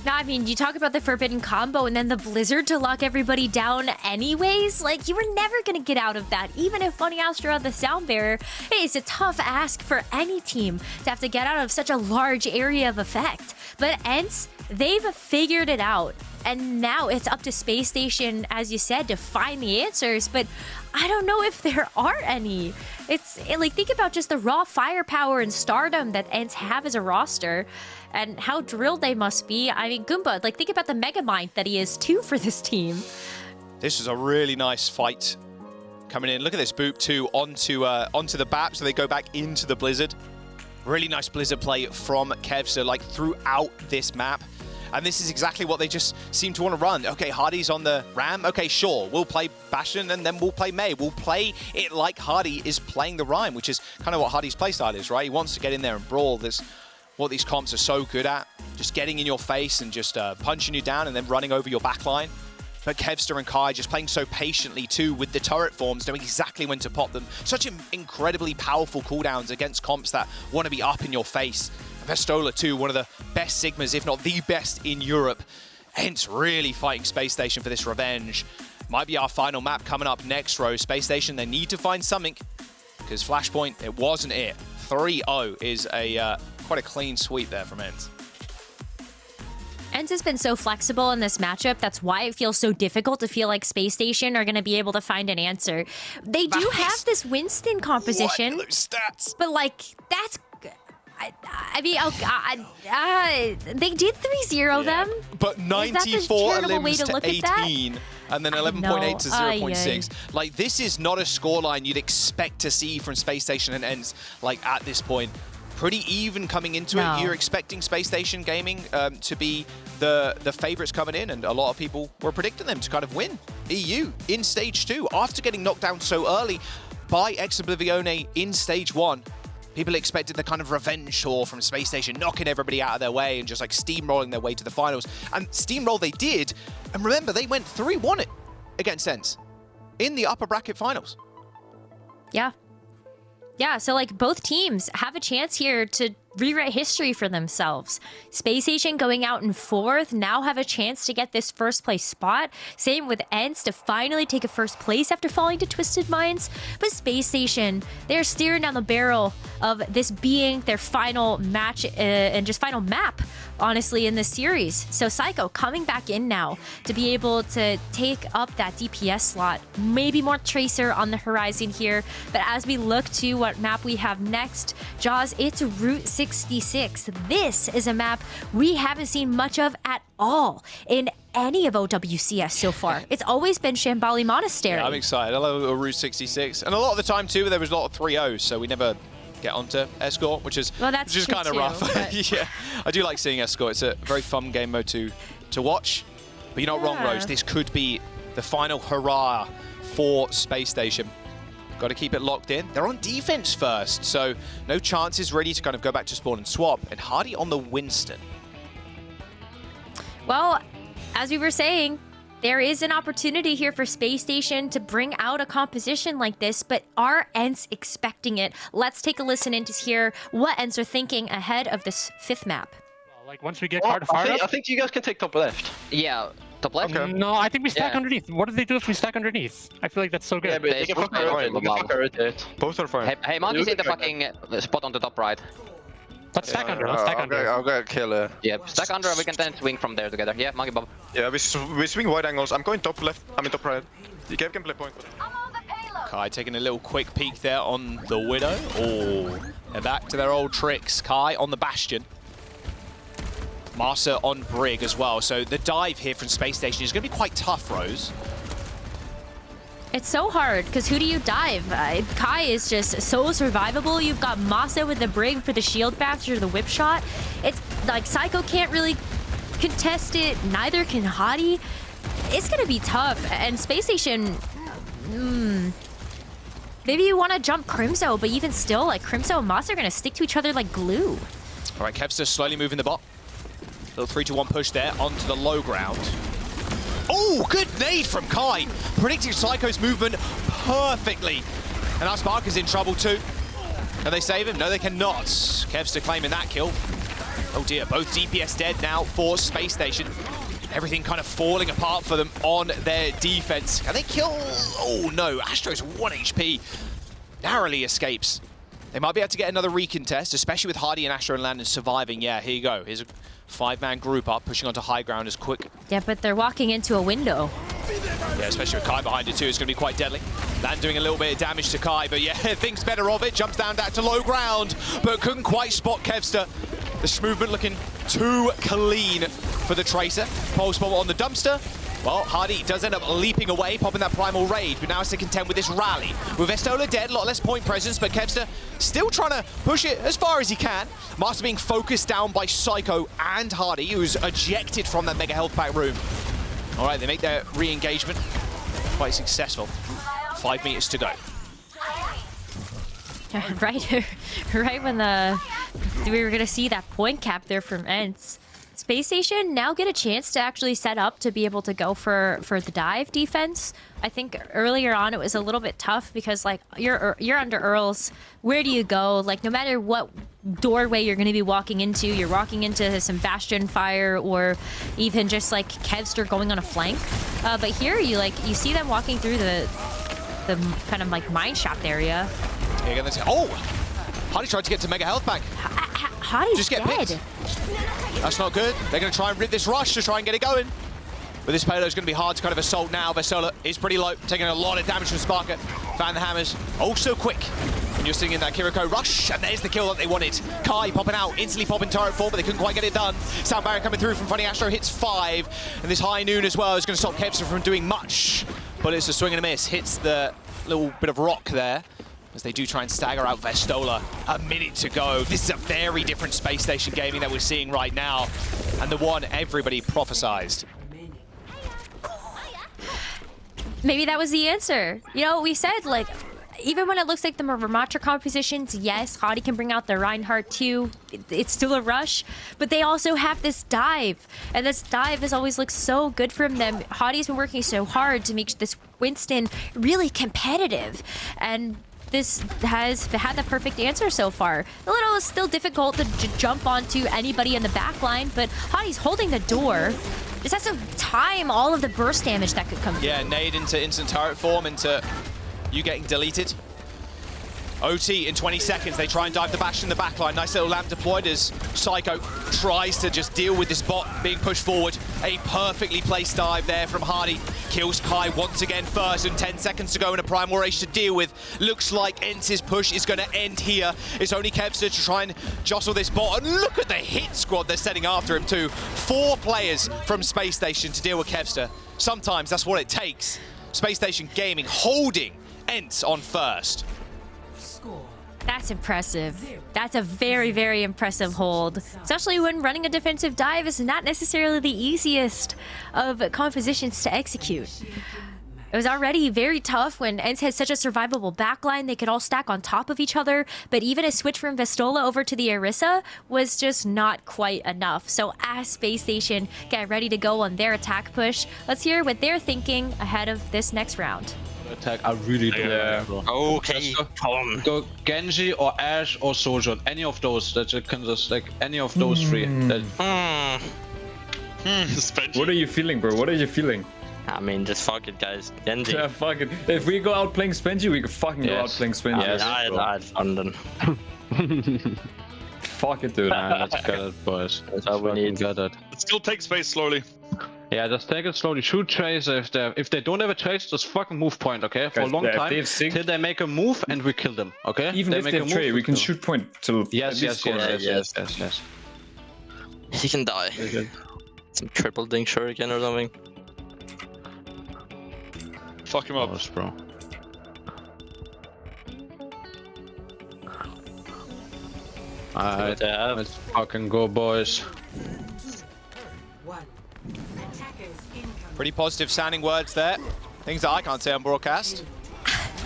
No, I mean, you talk about the Forbidden Combo and then the Blizzard to lock everybody down anyways. Like, you were never going to get out of that. Even if Funny Astro had the sound barrier, it's a tough ask for any team to have to get out of such a large area of effect. But ENCE, they've figured it out. And now it's up to Space Station, as you said, to find the answers. But I don't know if there are any. It's like, think about just the raw firepower and stardom that ENCE have as a roster and how drilled they must be. I mean, Goomba, like, think about the Megamind that he is too for this team. This is a really nice fight coming in. Look at this boop too onto the BAP, so they go back into the Blizzard. Really nice Blizzard play from Kev, so like throughout this map. And this is exactly what they just seem to want to run. Okay, Hardy's on the Ram. Okay, sure, we'll play Bastion and then we'll play Mei. We'll play it like Hardy is playing the Rhyme, which is kind of what Hardy's playstyle is, right? He wants to get in there and brawl. That's what these comps are so good at. Just getting in your face and just punching you down and then running over your backline. But Kevster and Kai just playing so patiently too with the turret forms, knowing exactly when to pop them. Such incredibly powerful cooldowns against comps that want to be up in your face. Vestola too, one of the best Sigmas, if not the best in Europe. Hence really fighting Space Station for this revenge. Might be our final map coming up next, Rose. Space Station, they need to find something because Flashpoint, it wasn't it. 3-0 is a quite a clean sweep there from ENCE. ENCE has been so flexible in this matchup. That's why it feels so difficult to feel like Space Station are going to be able to find an answer. They do have this Winston composition. What? Those stats. But, like, that's... I mean, they did 3-0 them. But 94 elims to 18, and then 11.8 to 0.6. Like, this is not a scoreline you'd expect to see from Space Station and ENCE, like, at this point. Pretty even coming into it. You're expecting Space Station Gaming to be the favorites coming in, and a lot of people were predicting them to kind of win EU in Stage 2 after getting knocked down so early by Ex Oblivione in Stage 1. People expected the kind of revenge tour from Space Station, knocking everybody out of their way and just like steamrolling their way to the finals. And steamroll they did, and remember, they went 3-1 against ENCE in the upper bracket finals. Yeah. Yeah, so like both teams have a chance here to rewrite history for themselves. Space Station going out in 4th now have a chance to get this first place spot. Same with ENCE to finally take a first place after falling to Twisted Minds. But Space Station, they're steering down the barrel of this being their final match and just final map, honestly, in this series. So Psycho coming back in now to be able to take up that DPS slot. Maybe more Tracer on the horizon here. But as we look to what map we have next, Jaws, it's Route 66. This is a map we haven't seen much of at all in any of OWCS so far. It's always been Shambali Monastery. Yeah, I'm excited. I love Route 66. And a lot of the time, too, there was a lot of 3-0s, so we never get onto Escort, which is kind of rough. Yeah, I do like seeing Escort. It's a very fun game mode to watch. But you're not wrong, Rose. This could be the final hurrah for Space Station. Got to keep it locked in. They're on defense first, so no chances ready to kind of go back to spawn and swap. And Hardy on the Winston. Well, as we were saying, there is an opportunity here for Space Station to bring out a composition like this, but are ENCE expecting it? Let's take a listen in to hear what ENCE are thinking ahead of this 5th map. Well, like once we get card far I think you guys can take top left. Yeah, top left? No, I think we stack underneath. What do they do if we stack underneath? I feel like that's so good. Yeah, but they can fuck rotate. Both are fine. Hey, Monkey's in the fucking spot on the top right. Let's stack under, let's stack under. I'll get a kill. Yeah, stack under, we can then swing from there together. Yeah, Monkey Bob. Yeah, we swing wide angles. I'm going top left, I mean top right. You can play point. Kai taking a little quick peek there on the Widow. Oh, they're back to their old tricks. Kai on the Bastion. Marsa on Brig as well. So the dive here from Space Station is going to be quite tough, Rose. It's so hard, because who do you dive? Kai is just so survivable. You've got Masa with the Brig for the shield bash or the whip shot. It's like Psycho can't really contest it. Neither can Hadi. It's going to be tough. And Space Station... Maybe you want to jump Crimso, but even still, like Crimso and Masa are going to stick to each other like glue. All right, Kevster slowly moving the bot. Little 3-2-1 push there onto the low ground. Oh, good nade from Kai. Predicting Psycho's movement perfectly. And now Spark is in trouble too. Can they save him? No, they cannot. Kevster claiming that kill. Oh dear, both DPS dead now for Space Station. Everything kind of falling apart for them on their defense. Can they kill? Oh no, Astro's 1 HP. Narrowly escapes. They might be able to get another recontest, especially with Hardy and Astro and Landon surviving. Yeah, here you go. Here's a 5-man group up, pushing onto high ground as quick. Yeah, but they're walking into a window. Yeah, especially with Kai behind it too. It's going to be quite deadly. Land doing a little bit of damage to Kai, but yeah, thinks better of it. Jumps down to low ground, but couldn't quite spot Kevster. The movement looking too clean for the Tracer. Pulse bomb on the dumpster. Well, Hardy does end up leaping away, popping that Primal Rage, but now has to contend with this rally. With Vestola dead, a lot less point presence, but Kevster still trying to push it as far as he can. Master being focused down by Psycho and Hardy, who's ejected from that Mega Health Pack room. All right, they make their re-engagement quite successful. 5 meters to go. right when we were gonna see that point cap there from ENCE. Spacestation now get a chance to actually set up to be able to go for the dive defense. I think earlier on it was a little bit tough because like you're under Earls. Where do you go? Like no matter what doorway you're going to be walking into, you're walking into some Bastion fire or even just like Kevster going on a flank. But here you see them walking through the kind of like mine shaft area. Yeah, oh, Hardy tried to get to Mega Health Pack. Hardy's just get dead. picked. That's not good. They're going to try and rip this rush to try and get it going. But this payload is going to be hard to kind of assault now. Vestola is pretty low, taking a lot of damage from Sparker. Fan the hammers. Oh, so quick. And you're seeing in that Kiriko rush, and there's the kill that they wanted. Kai popping out, instantly popping turret 4, but they couldn't quite get it done. Sound barrier coming through from Funny Astro, hits 5. And this high noon as well is going to stop Kevster from doing much. But it's a swing and a miss. Hits the little bit of rock there, as they do try and stagger out Vestola. A minute to go. This is a very different Space Station Gaming that we're seeing right now, and the one everybody prophesized. Maybe that was the answer. You know, we said, like, even when it looks like the Ramatra compositions, yes, Hardy can bring out the Reinhardt too. It's still a rush, but they also have this dive, and this dive has always looked so good from them. Hardy's been working so hard to make this Winston really competitive, and this has had the perfect answer so far. A little still difficult to jump onto anybody in the back line, but Hardy's holding the door. Just has to time all of the burst damage that could come through. Yeah, nade into instant turret form, into you getting deleted. OT in 20 seconds, they try and dive the bash in the backline. Nice little lamp deployed as Psycho tries to just deal with this bot being pushed forward. A perfectly placed dive there from Hardy. Kills Kai once again first, and 10 seconds to go in a Primal Rage to deal with. Looks like ENCE's push is going to end here. It's only Kevster to try and jostle this bot. And look at the hit squad they're setting after him too. 4 players from Space Station to deal with Kevster. Sometimes that's what it takes. Space Station Gaming holding ENCE on first. That's impressive. That's a very, very impressive hold. Especially when running a defensive dive is not necessarily the easiest of compositions to execute. It was already very tough when ENCE had such a survivable backline. They could all stack on top of each other, but even a switch from Vestola over to the Orisa was just not quite enough. So as Space Station get ready to go on their attack push, let's hear what they're thinking ahead of this next round. Attack, I really don't know. Okay, go Genji or Ashe or Sojourn, any of those that you can just like any of those 3. What are you feeling, bro? What are you feeling? I mean, just fuck it, guys. Genji. Yeah, fuck it. If we go out playing Spenji, we can fucking go out playing Spenji. Yes, it's fun then. Fuck it, dude. Let's get it, boys. That's all we need. Get it. Let's still take space slowly. Yeah, just take it slowly. Shoot Trace. If they don't have a Trace, just fucking move point, okay? For a long time, till they make a move and we kill them, okay? Even if they have Trey, we can shoot point till yes. He can die. Some triple ding shuriken or something. Fuck him up, bro. Alright, let's fucking go, boys. Pretty positive sounding words there. Things that I can't say on broadcast.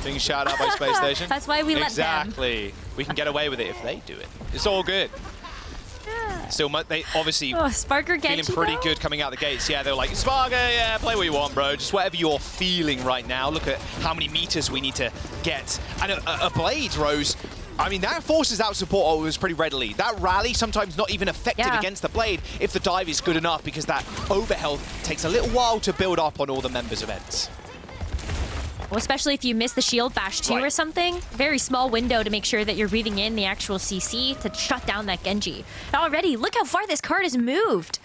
Being shouted out by Space Station. That's why we let them. Exactly. We can get away with it if they do it. It's all good. Still, they obviously Sparker feeling pretty good coming out the gates. Yeah, they're like, Sparker, yeah, play what you want, bro. Just whatever you're feeling right now. Look at how many meters we need to get. And a Blade, Rose, I mean, that forces out support always pretty readily. That rally sometimes not even effective against the Blade if the dive is good enough, because that overhealth takes a little while to build up on all the members of ENCE. Well, especially if you miss the shield bash too or something. Very small window to make sure that you're breathing in the actual CC to shut down that Genji. Already, look how far this card has moved.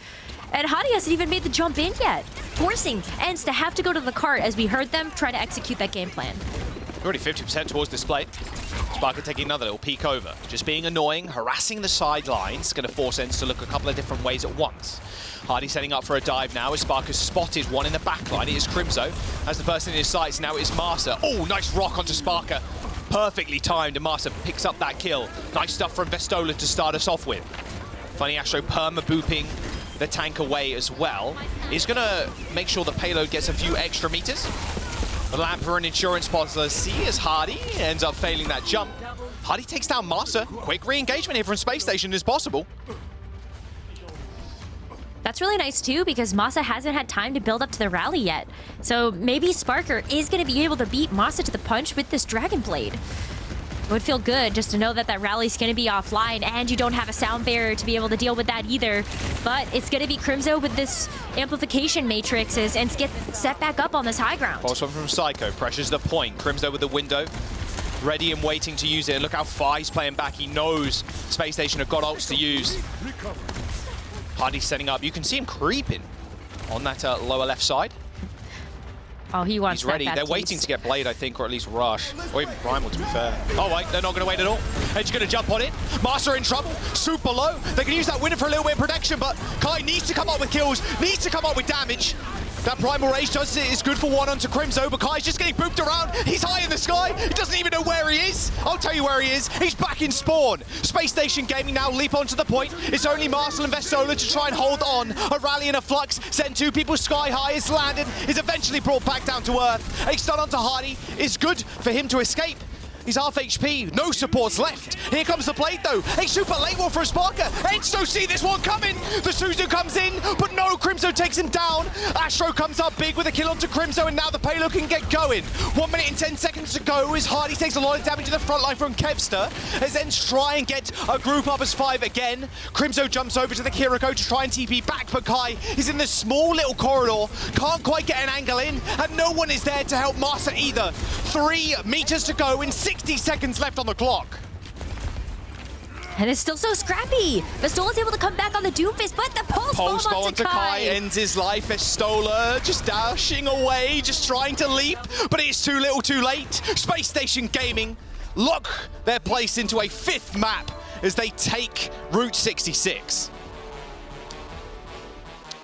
And Hadi hasn't even made the jump in yet, forcing ENCE to have to go to the cart as we heard them try to execute that game plan. Already 50% towards this plate. Sparker taking another little peek over. Just being annoying, harassing the sidelines. Going to force ENCE to look a couple of different ways at once. Hardy setting up for a dive now as Sparker's spotted one in the backline. It is Crimzo. As the person in his sights now, it is Master. Oh, nice rock onto Sparker. Perfectly timed, and Master picks up that kill. Nice stuff from Vestola to start us off with. Funny Astro perma booping the tank away as well. He's going to make sure the payload gets a few extra meters. The Lamper and Insurance policy as Hardy ends up failing that jump. Hardy takes down Master. Quick re-engagement here from Space Station is possible. That's really nice too, because Masa hasn't had time to build up to the rally yet. So maybe Sparker is going to be able to beat Masa to the punch with this Dragon Blade. It would feel good just to know that that rally's going to be offline, and you don't have a sound barrier to be able to deal with that either. But it's going to be Crimzo with this amplification matrix and get set back up on this high ground. Pulse one from Psycho, pressures the point. Crimzo with the window, ready and waiting to use it. Look how far he's playing back. He knows Space Station have got ults to use. Hardy's setting up. You can see him creeping on that lower left side. Oh, he wants He's ready. that They're waiting to get Blade, I think, or at least Rush. Or even Primal, to be fair. Oh, wait, they're not going to wait at all. Edge going to jump on it. Master in trouble. Super low. They can use that winner for a little bit of protection, but Kai needs to come up with kills, needs to come up with damage. That Primal Rage does it. Is good for one onto Crimzo, but Kai's just getting booped around. He's high in the sky. He doesn't even know where he is. I'll tell you where he is. He's back in spawn. Space Station Gaming now leap onto the point. It's only Marcel and Vestola to try and hold on. A rally and a flux. Send two people sky high. Is landed. Is eventually brought back down to earth. A stun onto Hardy is good for him to escape. He's half HP, no supports left. Here comes the Blade though. A super late one for a Sparker. ENCE don't see this one coming. The Suzu comes in, but no, Crimzo takes him down. Astro comes up big with a kill onto Crimzo, and now the payload can get going. 1 minute and 10 seconds to go as Hardy takes a lot of damage in the front line from Kevster. As ENCE try and get a group up as 5 again. Crimzo jumps over to the Kiriko to try and TP back, but Kai is in this small little corridor. Can't quite get an angle in, and no one is there to help Master either. 3 meters to go in 60 seconds left on the clock. And it's still so scrappy. Vestola's able to come back on the Doomfist, but the pulse bomb onto Kai ends his life. Vestola just dashing away, just trying to leap, but it's too little too late. Space Station Gaming lock their place into a 5th map as they take Route 66.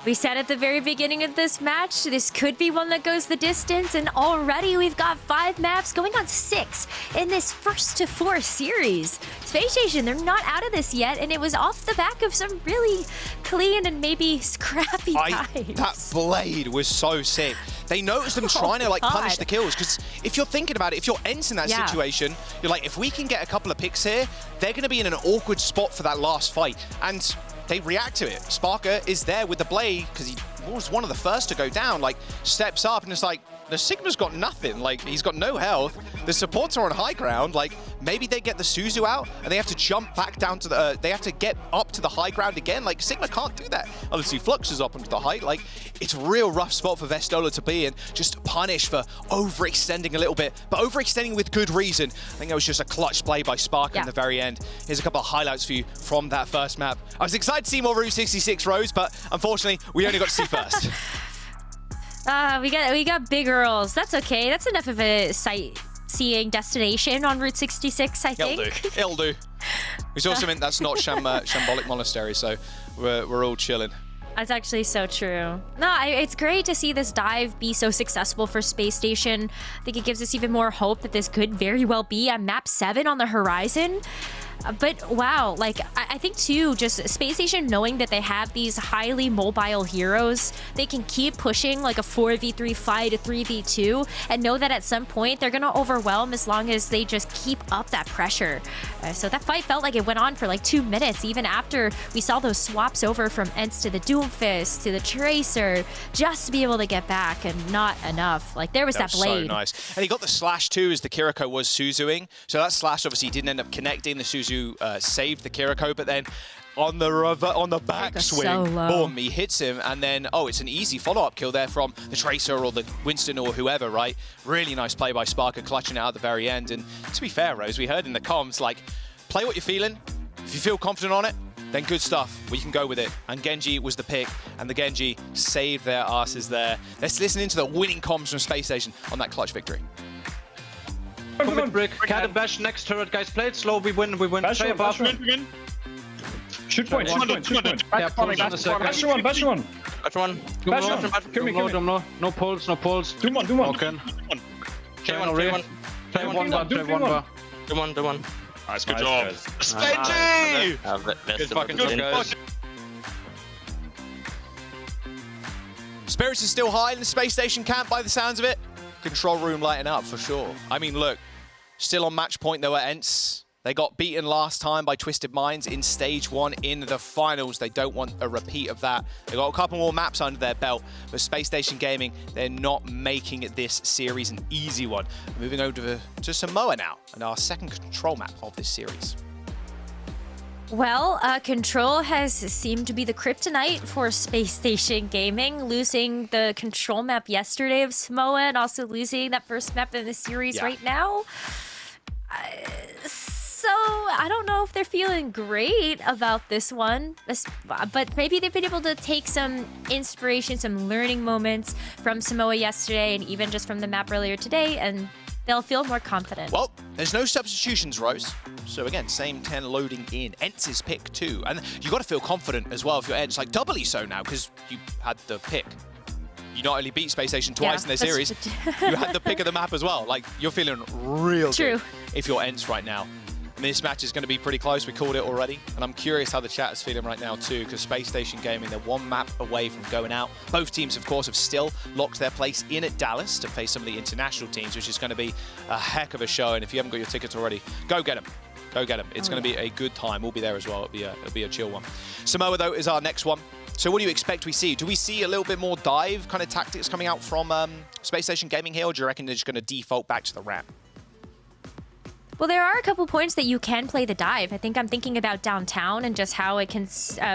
We said at the very beginning of this match, this could be one that goes the distance, and already we've got 5 maps going on 6 in this 1st to 4 series. Space Station, they're not out of this yet, and it was off the back of some really clean and maybe scrappy times. That Blade was so sick. They noticed them trying to punish the kills, because if you're thinking about it, if you're ENCE in that situation, you're like, if we can get a couple of picks here, they're going to be in an awkward spot for that last fight. And they react to it. Sparker is there with the Blade because he was one of the first to go down, steps up and it's like, the Sigma's got nothing, he's got no health. The supports are on high ground, maybe they get the Suzu out and they have to jump back down to the, they have to get up to the high ground again. Sigma can't do that. Obviously Flux is up onto the height. It's a real rough spot for Vestola to be in, just punished for overextending a little bit, but overextending with good reason. I think that was just a clutch play by Sparker in the very end. Here's a couple of highlights for you from that first map. I was excited to see more Route 66, Rose, but unfortunately, we only got to see first. We got big Earls. That's okay. That's enough of a sightseeing destination on Route 66, I think. It'll do. We saw something that's not Shambolic Monastery, so we're all chilling. That's actually so true. No, it's great to see this dive be so successful for Space Station. I think it gives us even more hope that this could very well be a map 7 on the horizon. But wow, I think too, just Space Station knowing that they have these highly mobile heroes, they can keep pushing a 4v3 fight, a 3v2, and know that at some point they're gonna overwhelm as long as they just keep up that pressure. So that fight felt like it went on for 2 minutes, even after we saw those swaps over from ENCE to the Doomfist to the Tracer, just to be able to get back, and not enough. There was that Blade. So nice. And he got the slash too as the Kiriko was Suzuing. So that slash obviously didn't end up connecting. The Suzu saved the Kiriko, but then on the backswing, boom, he hits him, and then, it's an easy follow-up kill there from the Tracer or the Winston or whoever, right? Really nice play by Sparker, clutching it out at the very end. And to be fair, Rose, we heard in the comms, play what you're feeling. If you feel confident on it, then good stuff. We can go with it. And Genji was the pick, and the Genji saved their asses there. Let's listen into the winning comms from Space Station on that clutch victory. Commit brick. Cat and bash next turret, guys. Play it slow. We win. Bash Play one, above. bash one. Shoot point. Yeah, pulse on the second. Bash one. Bash one. Kill me. No pulse. Do one. Okay. Play one. Play one bar. Do one. Nice, good job. Spengy! Good fucking job, guys. Spirits is still high in the space station camp by the sounds of it. Control room lighting up for sure. I mean, look, still on match point though at ENCE. They got beaten last time by Twisted Minds in Stage 1 in the finals. They don't want a repeat of that. They got a couple more maps under their belt, but Spacestation Gaming, they're not making this series an easy one. Moving over to Samoa now, and our second control map of this series. Well, Control has seemed to be the kryptonite for Space Station Gaming, losing the control map yesterday of Samoa and also losing that first map in the series right now. So I don't know if they're feeling great about this one, but maybe they've been able to take some inspiration, some learning moments from Samoa yesterday and even just from the map earlier today, and they'll feel more confident. Well, there's no substitutions, Rose. So again, same 10 loading in. ENCE's pick too. And you got to feel confident as well if you're ENCE, like doubly so now because you had the pick. You not only beat Space Station twice in their series, you had the pick of the map as well. Like, you're feeling real good if you're ENCE right now. And this match is going to be pretty close. We called it already. And I'm curious how the chat is feeling right now too, because Space Station Gaming, they're one map away from going out. Both teams, of course, have still locked their place in at Dallas to face some of the international teams, which is going to be a heck of a show. And if you haven't got your tickets already, go get them. Go get them. It's going to be a good time. We'll be there as well. It'll be a chill one. Samoa, though, is our next one. So what do you expect we see? Do we see a little bit more dive kind of tactics coming out from Space Station Gaming here, or do you reckon they're just going to default back to the ramp? Well, there are a couple points that you can play the dive. I think I'm thinking about downtown and just how it can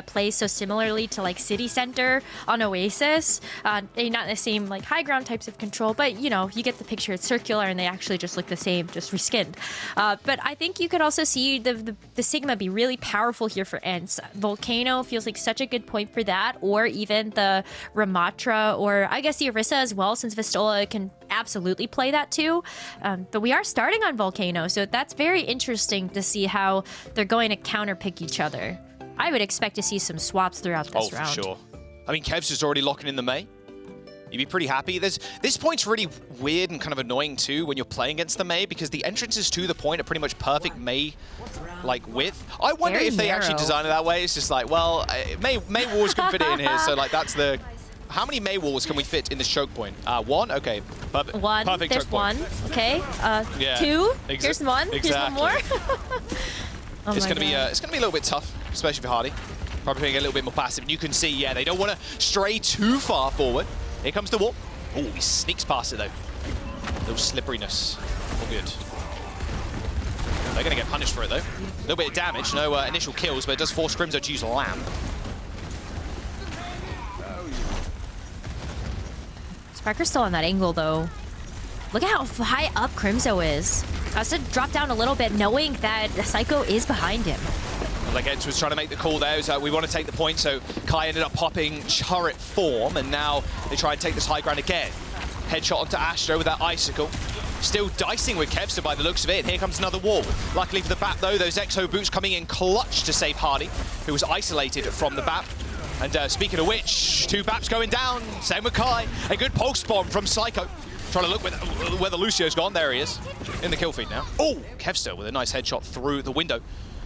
play so similarly to like City Center on OWCS. They're not the same like high ground types of control, but you know, you get the picture. It's circular and they actually just look the same, just reskinned. But I think you could also see the Sigma be really powerful here for ENCE. Volcano feels like such a good point for that, or even the Ramatra, or I guess the Orisa as well, since Vistola can absolutely play that too. But we are starting on Volcano, so that's very interesting to see how they're going to counterpick each other. I would expect to see some swaps throughout this round. Oh, for sure. I mean, Kev's just already locking in the Mei. You'd be pretty happy. This point's really weird and kind of annoying too when you're playing against the Mei, because the entrances to the point are pretty much perfect Mei like width. I wonder if they actually designed it that way. It's just like, well, Mei walls can fit in here, so like that's the... How many Mei walls can we fit in this choke point? One? Okay. Perfect. One. Perfect There's choke point. one. Okay. Yeah. Two. Here's one. Exactly. Here's one more. It's gonna be a little bit tough, especially for Hardy. Probably being a little bit more passive. And you can see, yeah, they don't want to stray too far forward. Here comes the wall. Oh, he sneaks past it though. A little slipperiness. All good. They're gonna get punished for it though. A little bit of damage, no initial kills, but it does force Crimzo to use Lamb. Sparker's still on that angle, though. Look at how high up Crimzo is. Has to drop down a little bit, knowing that Psycho is behind him. Like ENCE was trying to make the call there, so we want to take the point, so Kai ended up popping turret form, and now they try and take this high ground again. Headshot onto Astro with that Icicle. Still dicing with Kevster by the looks of it. Here comes another wall. Luckily for the BAP, though, those Exo boots coming in clutch to save Hardy, who was isolated from the BAP. And speaking of which, two BAPs going down. Same with Kai. A good pulse bomb from Psycho. Trying to look where the Lucio's gone. There he is. In the kill feed now. Oh, Kevster with a nice headshot through the window.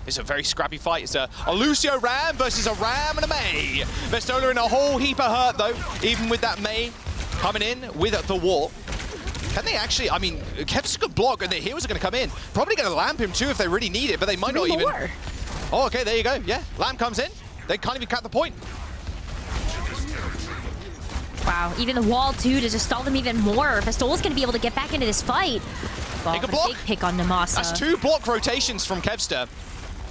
It's a very scrappy fight. It's a Lucio Ram versus a Ram and a Mei. Vistola in a whole heap of hurt, though. Even with that Mei coming in with the wall. Can they actually, I mean, Kevster's good block, and the heroes are going to come in. Probably going to lamp him, too, if they really need it, but they might not even... Oh, okay, there you go. Yeah, lamp comes in. They can't even cut the point. Wow, even the wall, too, to just stall them even more. Vistola's going to be able to get back into this fight. Take a block. Big pick on Namasa. That's two block rotations from Kevster.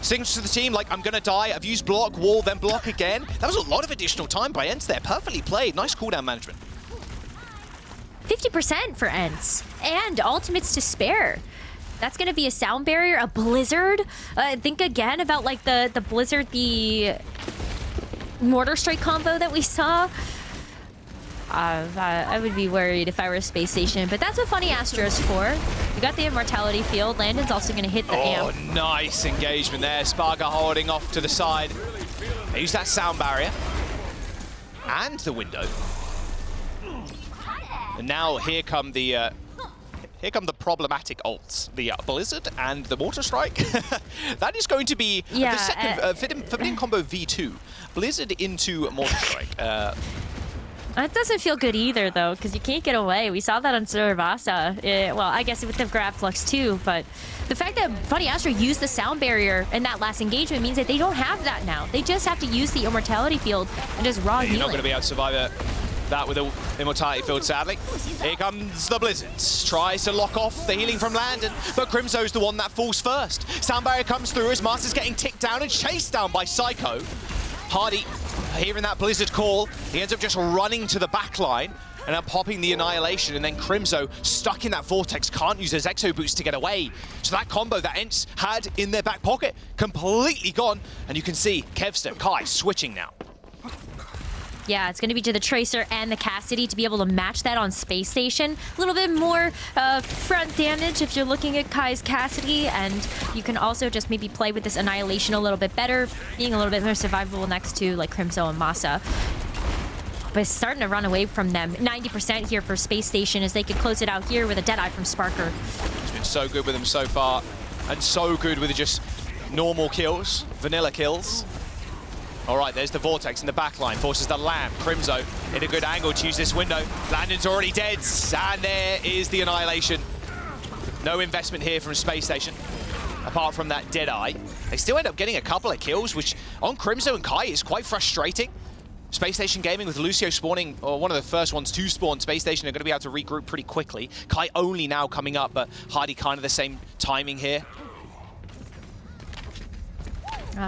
Signals to the team, like, I'm going to die. I've used block, wall, then block again. That was a lot of additional time by ENCE there. Perfectly played. Nice cooldown management. 50% for ENCE. And ultimates to spare. That's going to be a sound barrier, a blizzard. Think again about, like, the blizzard, the mortar strike combo that we saw. I would be worried if I were Spacestation, but that's what Funny Astro's for. You got the Immortality Field. Landon's also going to hit the amp. Oh, nice engagement there. Sparker holding off to the side. They use that sound barrier. And the window. And now here come the problematic ults. The Blizzard and the Mortar Strike. That is going to be the second Forbidden Combo V2. Blizzard into Mortar Strike. That doesn't feel good either, though, because you can't get away. We saw that on Suravasa. Well, I guess with the grab flux too, but the fact that Funny Astro used the sound barrier in that last engagement means that they don't have that now. They just have to use the Immortality Field and just raw healing. You're not going to be able to survive that with the Immortality Field, sadly. Here comes the Blizzards. Tries to lock off the healing from Landon, but Crimso's the one that falls first. Sound barrier comes through as Master's getting ticked down and chased down by Psycho. Hardy, hearing that Blizzard call, he ends up just running to the back line and then popping the Annihilation, and then Crimso, stuck in that vortex, can't use his Exo Boots to get away. So that combo that ENCE had in their back pocket, completely gone. And you can see Kevster, Kai switching now. Yeah, it's going to be to the Tracer and the Cassidy to be able to match that on Space Station. A little bit more front damage if you're looking at Kai's Cassidy, and you can also just maybe play with this Annihilation a little bit better, being a little bit more survivable next to like Crimso and Masa. But it's starting to run away from them. 90% here for Space Station as they could close it out here with a Deadeye from Sparker. He's been so good with them so far, and so good with just normal kills, vanilla kills. All right, there's the Vortex in the back line, forces the Lamb. Crimso in a good angle to use this window. Landon's already dead, and there is the Annihilation. No investment here from Space Station, apart from that Deadeye. They still end up getting a couple of kills, which on Crimso and Kai is quite frustrating. Spacestation Gaming with Lucio spawning, or one of the first ones to spawn, Space Station are going to be able to regroup pretty quickly. Kai only now coming up, but Hardy kind of the same timing here.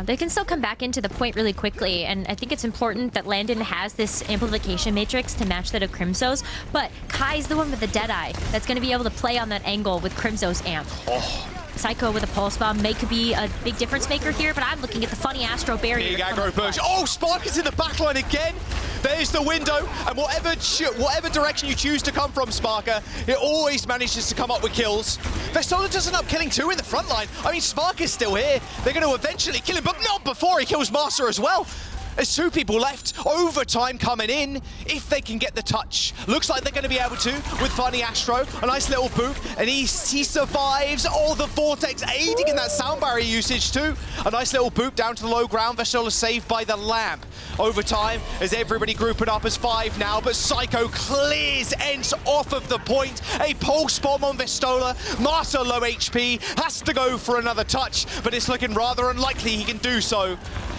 They can still come back into the point really quickly, and I think it's important that Landon has this amplification matrix to match that of Crimso's, but Kai's the one with the Deadeye that's going to be able to play on that angle with Crimso's amp. Oh. Psycho with a Pulse Bomb could be a big difference maker here, but I'm looking at the Funny Astro barrier. Big aggro push. Oh, Spark is in the backline again. There's the window, and whatever direction you choose to come from, Sparker, it always manages to come up with kills. Vestola does end up killing two in the front line. I mean, Spark is still here. They're going to eventually kill him, but not before he kills Master as well. There's two people left. Overtime coming in if they can get the touch. Looks like they're going to be able to with Funny Astro. A nice little boop, and he survives. Oh, the Vortex aiding in that sound barrier usage too. A nice little boop down to the low ground. Vestola saved by the Lamp. Overtime as everybody grouping up as 5 now, but Psycho clears ENCE off of the point. A pulse bomb on Vestola. Master low HP, has to go for another touch, but it's looking rather unlikely he can do so.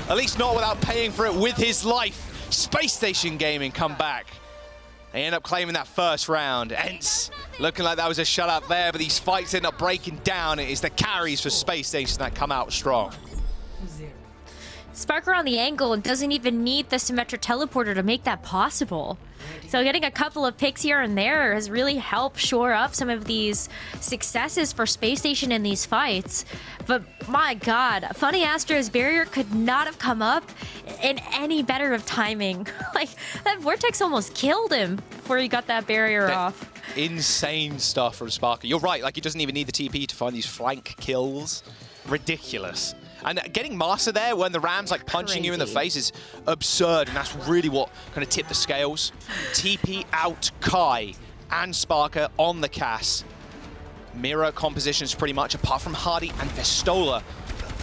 At least not without paying for it with his life. Space Station Gaming come back. They end up claiming that first round. ENCE looking like that was a shutout there, but these fights end up breaking down. It is the carries for Space Station that come out strong. Sparker on the angle and doesn't even need the Symmetric Teleporter to make that possible. So getting a couple of picks here and there has really helped shore up some of these successes for Space Station in these fights. But my God, Funny Astro's barrier could not have come up in any better of timing. Like, that Vortex almost killed him before he got that barrier off. Insane stuff from Sparker. You're right, like he doesn't even need the TP to find these flank kills. Ridiculous. And getting Master there when the Ram's like punching you in the face is absurd, and that's really what kind of tipped the scales. TP out Kai and Sparker on the Cass. Mirror compositions pretty much, apart from Hardy and Vestola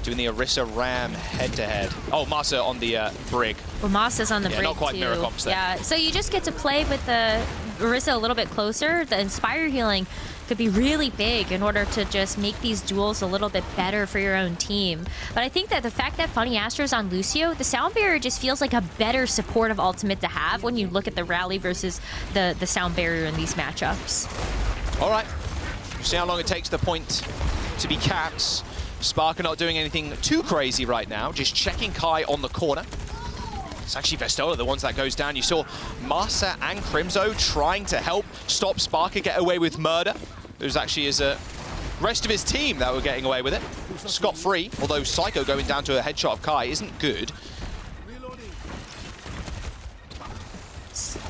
doing the Orisa Ram head-to-head. Oh, Master on the Brig. Well, Master's on the Brig not quite too. mirror comps there. Yeah, so you just get to play with the Orisa a little bit closer. The Inspire healing could be really big in order to just make these duels a little bit better for your own team. But I think that the fact that Funny Astro's on Lucio, the Sound Barrier just feels like a better supportive ultimate to have when you look at the Rally versus the Sound Barrier in these matchups. All right, we'll see how long it takes the point to be capped. Sparker not doing anything too crazy right now, just checking Kai on the corner. It's actually Vestola, the ones that goes down. You saw Masa and Crimso trying to help stop Sparker get away with murder. It was actually his rest of his team that were getting away with it. Scot-free, although Psycho going down to a headshot of Kai isn't good.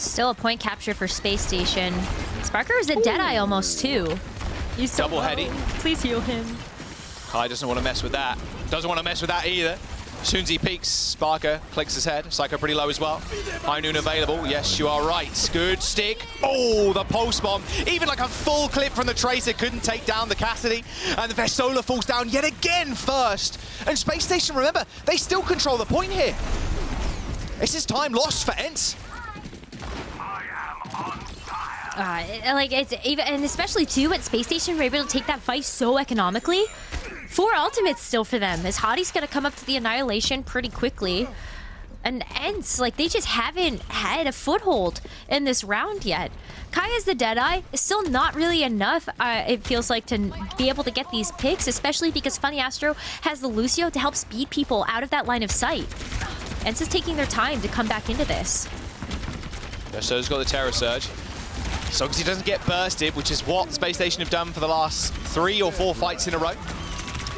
Still a point capture for Space Station. Sparker is a Deadeye almost too. He's so double heady. Please heal him. Kai doesn't want to mess with that. Doesn't want to mess with that either. As soon as he peeks, Sparker clicks his head. Psycho pretty low as well. High noon available. Yes, you are right. Good stick. Oh, the pulse bomb. Even like a full clip from the Tracer couldn't take down the Cassidy. And the Vestola falls down yet again first. And Space Station, remember, they still control the point here. This is time lost for ENCE. Like it's even, and especially too, at Space Station, we're able to take that fight so economically. 4 ultimates still for them, as Hottie's gonna come up to the Annihilation pretty quickly. And ENCE, like, they just haven't had a foothold in this round yet. Kai as the Deadeye is still not really enough, it feels like, to be able to get these picks, especially because Funny Astro has the Lucio to help speed people out of that line of sight. ENCE is taking their time to come back into this. Vesto's got the Terror Surge. As long as he doesn't get bursted, which is what Space Station have done for the last 3 or 4 fights in a row.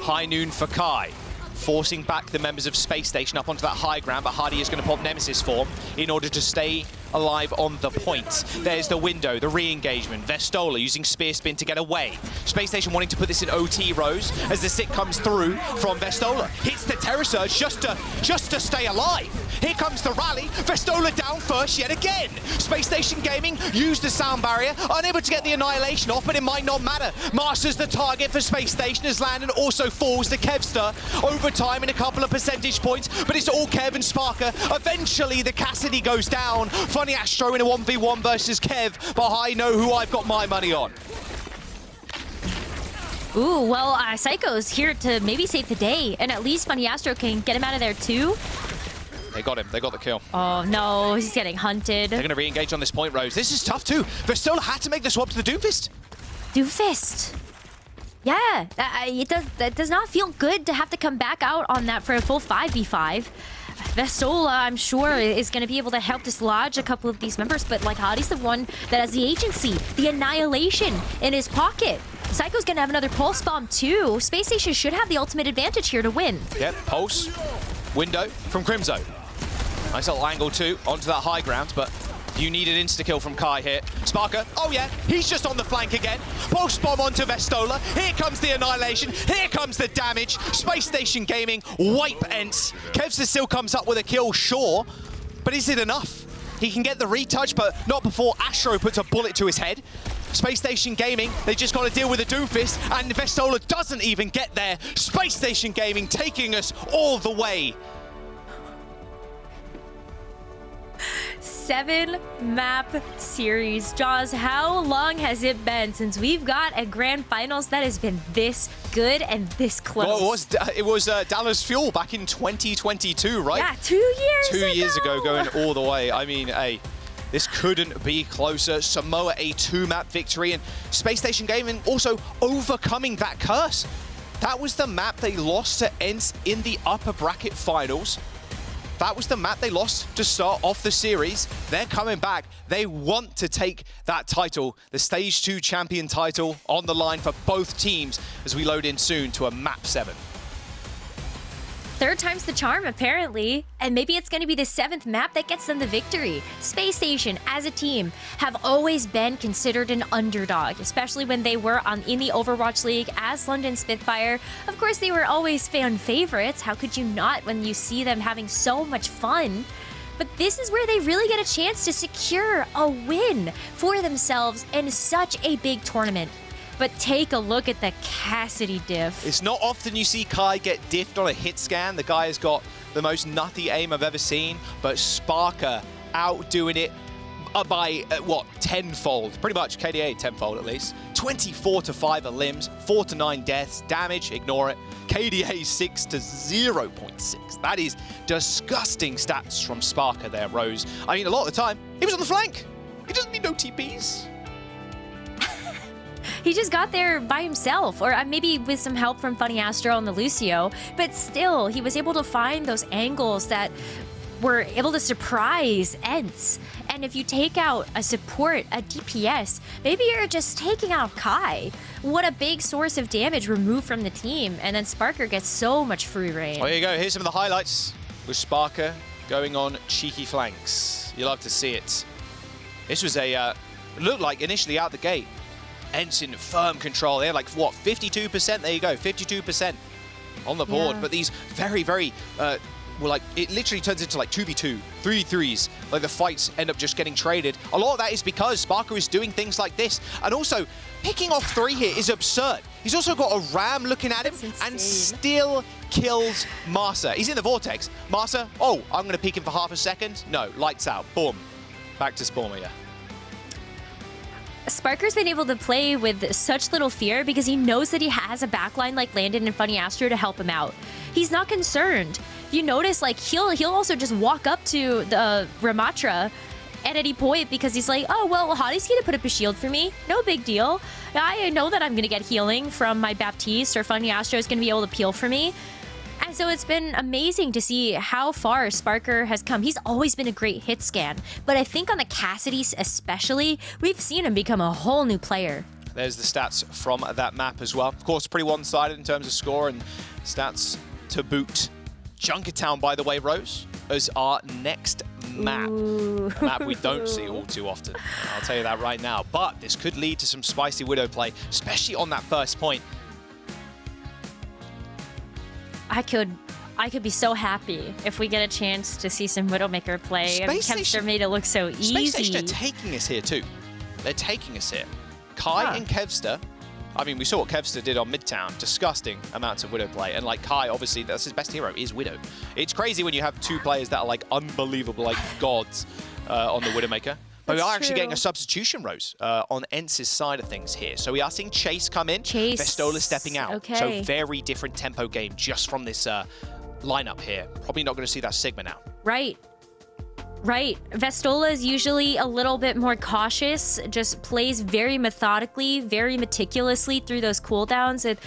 High noon for Kai, forcing back the members of Space Station up onto that high ground, but Hardy is going to pop Nemesis form in order to stay alive on the point. There's the window, the re-engagement. Vestola using Spear Spin to get away. Space Station wanting to put this in OT, Rose, as the stick comes through from Vestola. Hits the Terror Surge just to stay alive. Here comes the rally. Vestola down first yet again. Space Station Gaming use the sound barrier, unable to get the Annihilation off, but it might not matter. Masters the target for Space Station as Landon also falls to Kevster. Overtime in a couple of percentage points, but it's all Kev and Sparker. Eventually the Cassidy goes down. Funny Astro in a 1v1 versus Kev, but I know who I've got my money on. Ooh, well, Psycho's here to maybe save the day, and at least Funny Astro can get him out of there too. They got him. They got the kill. Oh, no. He's getting hunted. They're going to re-engage on this point, Rose. This is tough, too. Vestola had to make the swap to the Doomfist. Doomfist. Yeah, that does not feel good to have to come back out on that for a full 5v5. Vestola, I'm sure, is going to be able to help dislodge a couple of these members, but like Hottie's the one that has the agency, the Annihilation in his pocket. Psycho's going to have another Pulse Bomb, too. Space Station should have the ultimate advantage here to win. Yep, Pulse. Window from Crimzo. Nice little angle too, onto that high ground, but you need an insta-kill from Kai here. Sparker, oh yeah, he's just on the flank again. Pulse bomb onto Vestola. Here comes the Annihilation. Here comes the damage. Space Station Gaming wipe ENCE. Kevster still comes up with a kill, sure, but is it enough? He can get the retouch, but not before Astro puts a bullet to his head. Space Station Gaming, they just got to deal with the Doomfist, and Vestola doesn't even get there. Space Station Gaming taking us all the way. 7-map series. Jaws, how long has it been since we've got a grand finals that has been this good and this close? Well, it was Dallas Fuel back in 2022, right? Yeah, 2 years ago. 2 years ago, going all the way. I mean, hey, this couldn't be closer. Samoa, a 2-map victory, and Space Station Gaming also overcoming that curse. That was the map they lost to ENCE in the upper bracket finals. That was the map they lost to start off the series. They're coming back. They want to take that title, the Stage 2 champion title, on the line for both teams as we load in soon to a map 7. 3rd time's the charm, apparently. And maybe it's going to be the 7th map that gets them the victory. Space Station, as a team, have always been considered an underdog, especially when they were in the Overwatch League as London Spitfire. Of course, they were always fan favorites. How could you not when you see them having so much fun? But this is where they really get a chance to secure a win for themselves in such a big tournament. But take a look at the Cassidy diff. It's not often you see Kai get diffed on a hit scan. The guy has got the most nutty aim I've ever seen. But Sparker outdoing it by, what, tenfold. Pretty much, KDA tenfold at least. 24 to 5 limbs, 4 to 9 deaths. Damage, ignore it. KDA 6 to 0.6. That is disgusting stats from Sparker there, Rose. I mean, a lot of the time, he was on the flank. He doesn't need no TPs. He just got there by himself, or maybe with some help from Funny Astro and the Lucio, but still, he was able to find those angles that were able to surprise ENCE. And if you take out a support, a DPS, maybe you're just taking out Kai. What a big source of damage removed from the team, and then Sparker gets so much free reign. Well, there you go. Here's some of the highlights with Sparker going on cheeky flanks. You love to see it. This was a, looked like initially out the gate, ENCE in firm control. They're like, what, 52%? There you go, 52% on the board. But these very, very, well, like, it literally turns into like 2v2, 3v3s. Like the fights end up just getting traded. A lot of that is because Sparker is doing things like this. And also, picking off 3 here is absurd. He's also got a ram looking at him and still kills Masa. He's in the vortex. Masa, oh, I'm going to peek him for half a second. No, lights out. Boom. Back to Spawner, yeah. Sparker's been able to play with such little fear because he knows that he has a backline like Landon and Funny Astro to help him out. He's not concerned. If you notice, like, he'll also just walk up to the Ramatra at any point because he's like, oh, well, Hottie's gonna put up a shield for me. No big deal. I know that I'm gonna get healing from my Baptiste, or Funny Astro is gonna be able to peel for me. And so it's been amazing to see how far Sparker has come. He's always been a great hit scan, but I think on the Cassidy especially, we've seen him become a whole new player. There's the stats from that map as well. Of course, pretty one-sided in terms of score and stats to boot. Junkertown, by the way, Rose, is our next map. A map we don't see all too often. I'll tell you that right now. But this could lead to some spicy Widow play, especially on that first point. I could be so happy if we get a chance to see some Widowmaker play. I mean, Kevster made it look so easy. Spacestation are taking us here too. They're taking us here. Kai and Kevster. I mean, we saw what Kevster did on Midtown. Disgusting amounts of Widow play. And like Kai, obviously, that's his best hero, is Widow. It's crazy when you have 2 players that are like unbelievable, like gods on the Widowmaker. But we are actually getting a substitution, Rose, on ENCE's side of things here. So we are seeing Chase come in. Vestola stepping out. Okay. So very different tempo game just from this lineup here. Probably not going to see that Sigma now. Right. Right. Vestola is usually a little bit more cautious, just plays very methodically, very meticulously through those cooldowns. And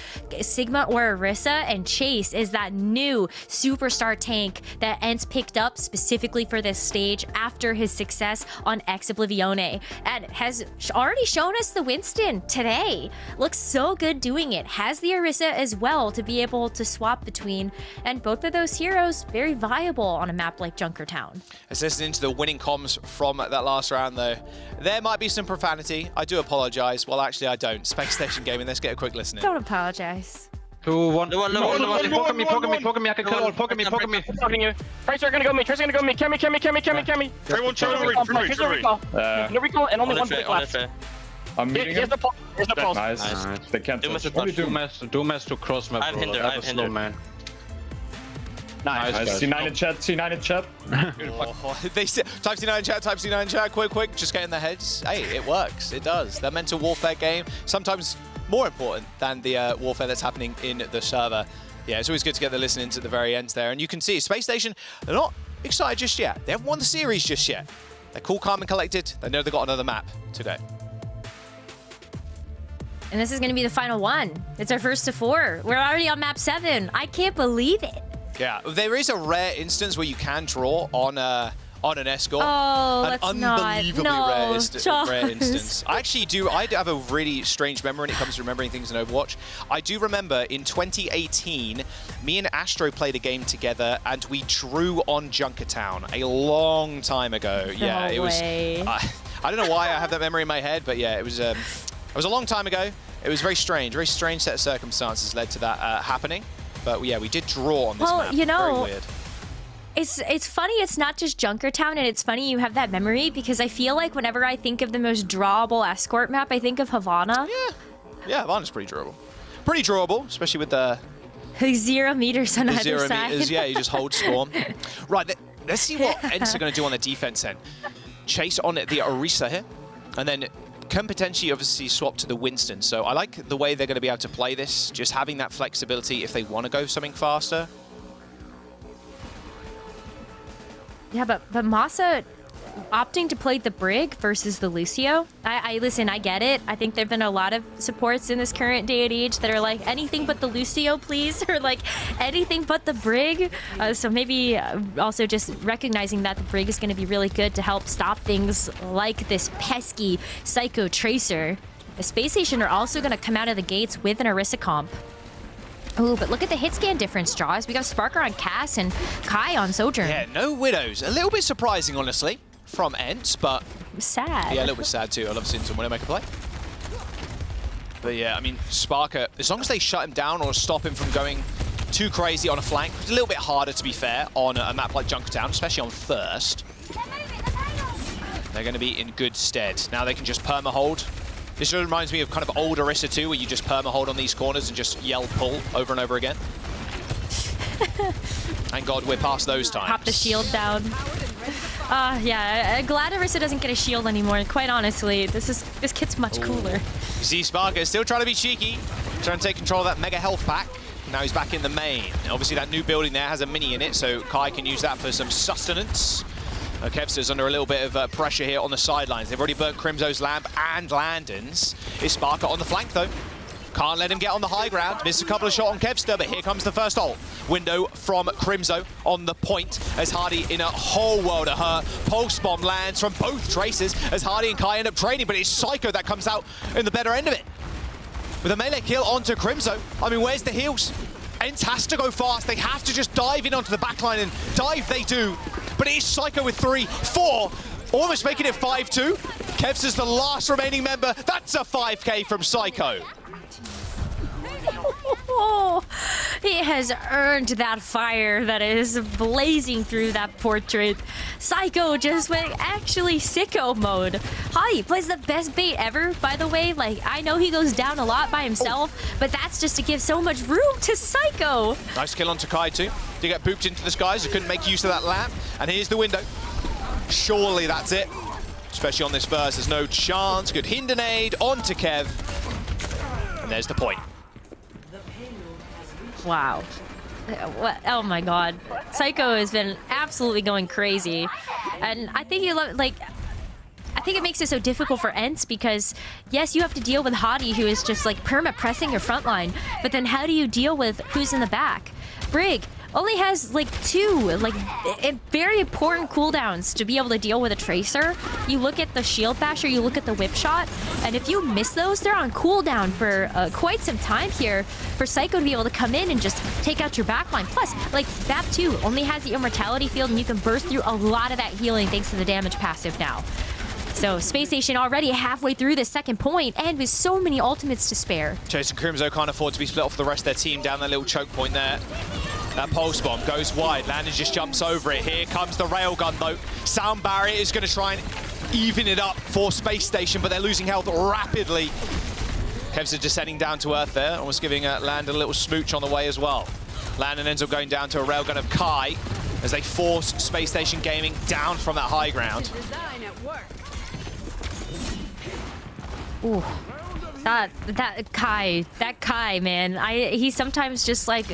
Sigma or Orisa, and Chase is that new superstar tank that ENCE picked up specifically for this stage after his success on Ex Oblivione, and has already shown us the Winston today. Looks so good doing it. Has the Orisa as well to be able to swap between, and both of those heroes very viable on a map like Junkertown. Assistant into the winning comms from that last round, though. There might be some profanity. I do apologize. Well, actually, I don't. Spacestation Gaming, let's get a quick listen in. Don't apologize. 2, 1. Poke me, I can call. Poke me. Tracer gonna go me, Tracer gonna go me. Cammy. 3-1, no recall, and only 1 blink left. I'm meeting him. Here's the pulse. Nice. They can't Do mess to cross my bro. That's a slow man. Nice. C9 in chat, C9 in chat. They type C9 in chat, type C9 in chat, quick, just get in their heads. Hey, it works, it does. The mental warfare game, sometimes more important than the warfare that's happening in the server. Yeah, it's always good to get the listening to the very end there. And you can see Space Station, they're not excited just yet. They haven't won the series just yet. They're cool, calm, and collected. They know they've got another map today. And this is going to be the final one. It's our first to 4. We're already on map 7. I can't believe it. Yeah, there is a rare instance where you can draw on an escort. Oh, an that's unbelievably not. rare instance. I have a really strange memory when it comes to remembering things in Overwatch. I do remember in 2018, me and Astro played a game together and we drew on Junkertown a long time ago. Yeah, it was. I don't know why I have that memory in my head, but yeah, it was a long time ago. It was very strange set of circumstances led to that happening. But yeah, we did draw on this map. You know, very weird. It's funny, it's not just Junkertown, and it's funny you have that memory, because I feel like whenever I think of the most drawable escort map, I think of Havana. Yeah, Havana's pretty drawable. Pretty drawable, especially with the 0 meters on either side. Meters, yeah, you just hold spawn. Right, let's see what ENCE are going to do on the defense end. Chase on the Orisa here, and then can potentially obviously swap to the Winston. So I like the way they're going to be able to play this, just having that flexibility if they want to go something faster. Yeah, but Masa opting to play the Brig versus the Lucio. Listen, I get it. I think there've been a lot of supports in this current day and age that are like, anything but the Lucio, please, or like anything but the Brig. So maybe also just recognizing that the Brig is going to be really good to help stop things like this pesky Psycho Tracer. The Space Station are also going to come out of the gates with an Orisa comp. Oh, but look at the hit scan difference, Jaws. We got Sparker on Cass and Kai on Sojourn. Yeah, no Widows. A little bit surprising, honestly, from ENCE, but sad. Yeah, a little bit sad too. I love seeing someone make a play. But yeah, I mean, Sparker, as long as they shut him down or stop him from going too crazy on a flank, it's a little bit harder, to be fair, on a map like Junkertown, especially on first. They're going to be in good stead. Now they can just perma-hold. This really reminds me of kind of old Orisa 2, where you just perma-hold on these corners and just yell pull over and over again. Thank God we're past those times. Pop the shield down. Yeah, glad Orisa doesn't get a shield anymore. Quite honestly, this kit's much cooler. You see Sparker still trying to be cheeky, trying to take control of that mega health pack. Now he's back in the main. Obviously that new building there has a mini in it, so Kai can use that for some sustenance. Kevster's under a little bit of pressure here on the sidelines. They've already burnt Crimzo's lamp and Landon's. Is Sparker on the flank though? Can't let him get on the high ground. Missed a couple of shots on Kevster, but here comes the first ult. Window from Crimzo on the point as Hardy in a whole world of hurt. Pulse bomb lands from both traces as Hardy and Kai end up trading, but it's Psycho that comes out in the better end of it. With a melee kill onto Crimzo. I mean, where's the heals? ENCE has to go fast. They have to just dive in onto the backline, and dive they do. But it is Psycho with 3, 4, almost making it 5-2. Kevs is the last remaining member. That's a 5K from Psycho. He has earned that fire that is blazing through that portrait. Psycho just went actually sicko mode. He plays the best bait ever, by the way. Like, I know he goes down a lot by himself, but that's just to give so much room to Psycho. Nice kill onto Kai too. Did get booped into the skies. He couldn't make use of that lamp. And here's the window. Surely that's it. Especially on this verse, there's no chance. Good Hindenade onto Kev. And there's the point. Wow. Oh my god. Psycho has been absolutely going crazy. And I think I think it makes it so difficult for ENCE because, yes, you have to deal with Hadi, who is just like perma-pressing your front line, but then how do you deal with who's in the back? Brig only has like 2 very important cooldowns to be able to deal with a Tracer. You look at the Shield Basher, you look at the Whip Shot, and if you miss those, they're on cooldown for quite some time here for Psycho to be able to come in and just take out your backline. Plus, like, BAP 2 only has the Immortality Field, and you can burst through a lot of that healing thanks to the damage passive now. So Spacestation already halfway through the second point, and with so many ultimates to spare. Chase and Crimzo can't afford to be split off the rest of their team down that little choke point there. That pulse bomb goes wide. Landon just jumps over it. Here comes the railgun though. Sound Barrier is going to try and even it up for Space Station, but they're losing health rapidly. Kevs are descending down to earth there, almost giving Landon a little smooch on the way as well. Landon ends up going down to a railgun of Kai as they force Space Station Gaming down from that high ground. Ooh. That Kai, man. He sometimes just like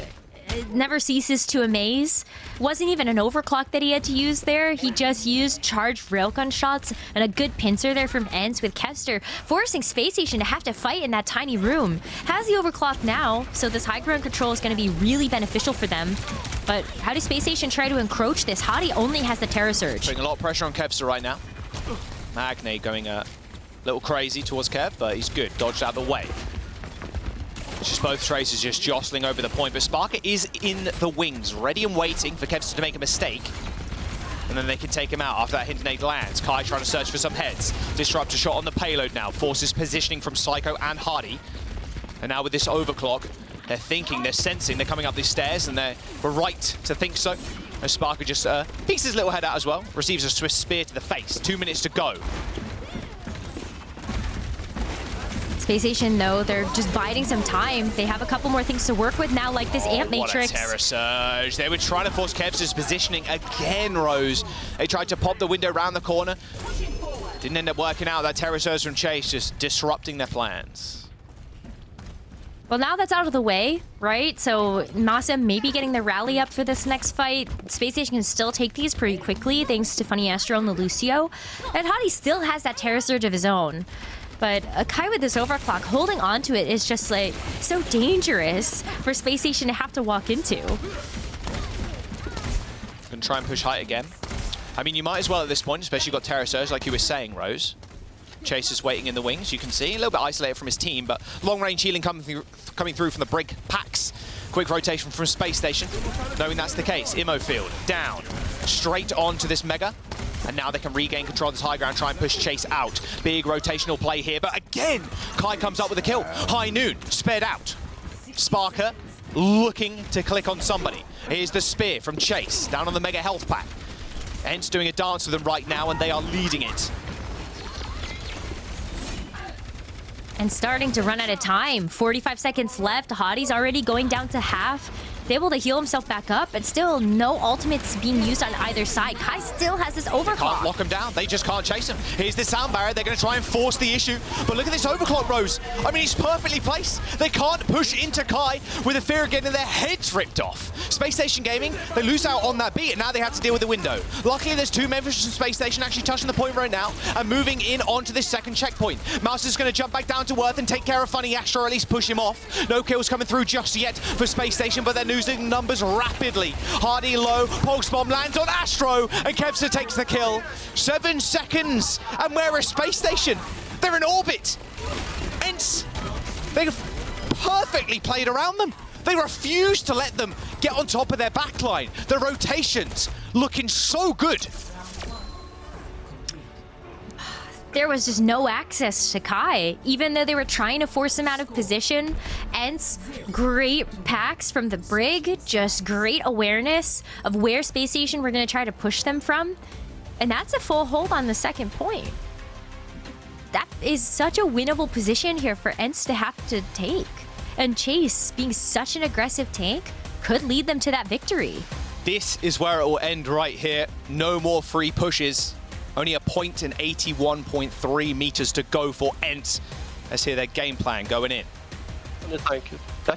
never ceases to amaze. Wasn't even an overclock that he had to use there. He just used charged railgun shots and a good pincer there from ENCE with Kevster, forcing Space Station to have to fight in that tiny room. Has the overclock now, so this high ground control is going to be really beneficial for them. But how does Space Station try to encroach this? Hadi only has the Terror Surge. Putting a lot of pressure on Kevster right now. Magne going a little crazy towards Kev, but he's good. Dodged out of the way. It's just both Tracers just jostling over the point, but Sparker is in the wings, ready and waiting for Kevster to make a mistake. And then they can take him out after that Hindenade lands. Kai trying to search for some heads. Disruptor shot on the payload now. Forces positioning from Psycho and Hardy. And now with this overclock, they're thinking, they're sensing, they're coming up these stairs, and they're right to think so. As Sparker just peeks his little head out as well. Receives a Swiss spear to the face. 2 minutes to go. Space Station, though, they're just biding some time. They have a couple more things to work with now, like this Amp Matrix. What a Terror Surge. They were trying to force Kevster's positioning again, Rose. They tried to pop the window around the corner. Didn't end up working out. That Terror Surge from Chase just disrupting their plans. Well, now that's out of the way, right? So Masa may be getting the rally up for this next fight. Space Station can still take these pretty quickly, thanks to Funny Astro and the Lucio. And Hadi still has that Terror Surge of his own. But Kai with this overclock, holding on to it is just like so dangerous for Space Station to have to walk into. Gonna try and push height again. I mean, you might as well at this point, especially you've got Terror Surge, like you were saying, Rose. Chase is waiting in the wings, you can see. A little bit isolated from his team, but long-range healing coming through from the Brig packs. Quick rotation from Space Station, knowing that's the case. Immo field, down. Straight on to this Mega. And now they can regain control of this high ground, try and push Chase out. Big rotational play here, but again, Kai comes up with a kill. High Noon, spared out. Sparker looking to click on somebody. Here's the spear from Chase, down on the Mega Health Pack. ENCE doing a dance with them right now, and they are leading it. And starting to run out of time. 45 seconds left. Hadi's already going down to half. He's able to heal himself back up, but still no ultimates being used on either side. Kai still has this overclock. Can't lock him down. They just can't chase him. Here's the sound barrier. They're going to try and force the issue. But look at this overclock, Rose. I mean, he's perfectly placed. They can't push into Kai with a fear of getting their heads ripped off. Spacestation Gaming, they lose out on that beat, and now they have to deal with the window. Luckily, there's two members from Space Station actually touching the point right now and moving in onto this second checkpoint. Mouse is going to jump back down to earth and take care of Funny Astro, or at least push him off. No kills coming through just yet for Space Station, but they're losing numbers rapidly. Hardy low, Pulse Bomb lands on Astro, and Kevster takes the kill. 7 seconds, and where is Space Station? They're in orbit. ENCE, they've perfectly played around them. They refuse to let them get on top of their backline. The rotations looking so good. There was just no access to Kai, even though they were trying to force him out of position. ENCE, great packs from the Brig, just great awareness of where Space Station were going to try to push them from. And that's a full hold on the second point. That is such a winnable position here for ENCE to have to take. And Chase, being such an aggressive tank, could lead them to that victory. This is where it will end right here. No more free pushes. Only a point and 81.3 meters to go for ENCE. Let's hear their game plan going in. I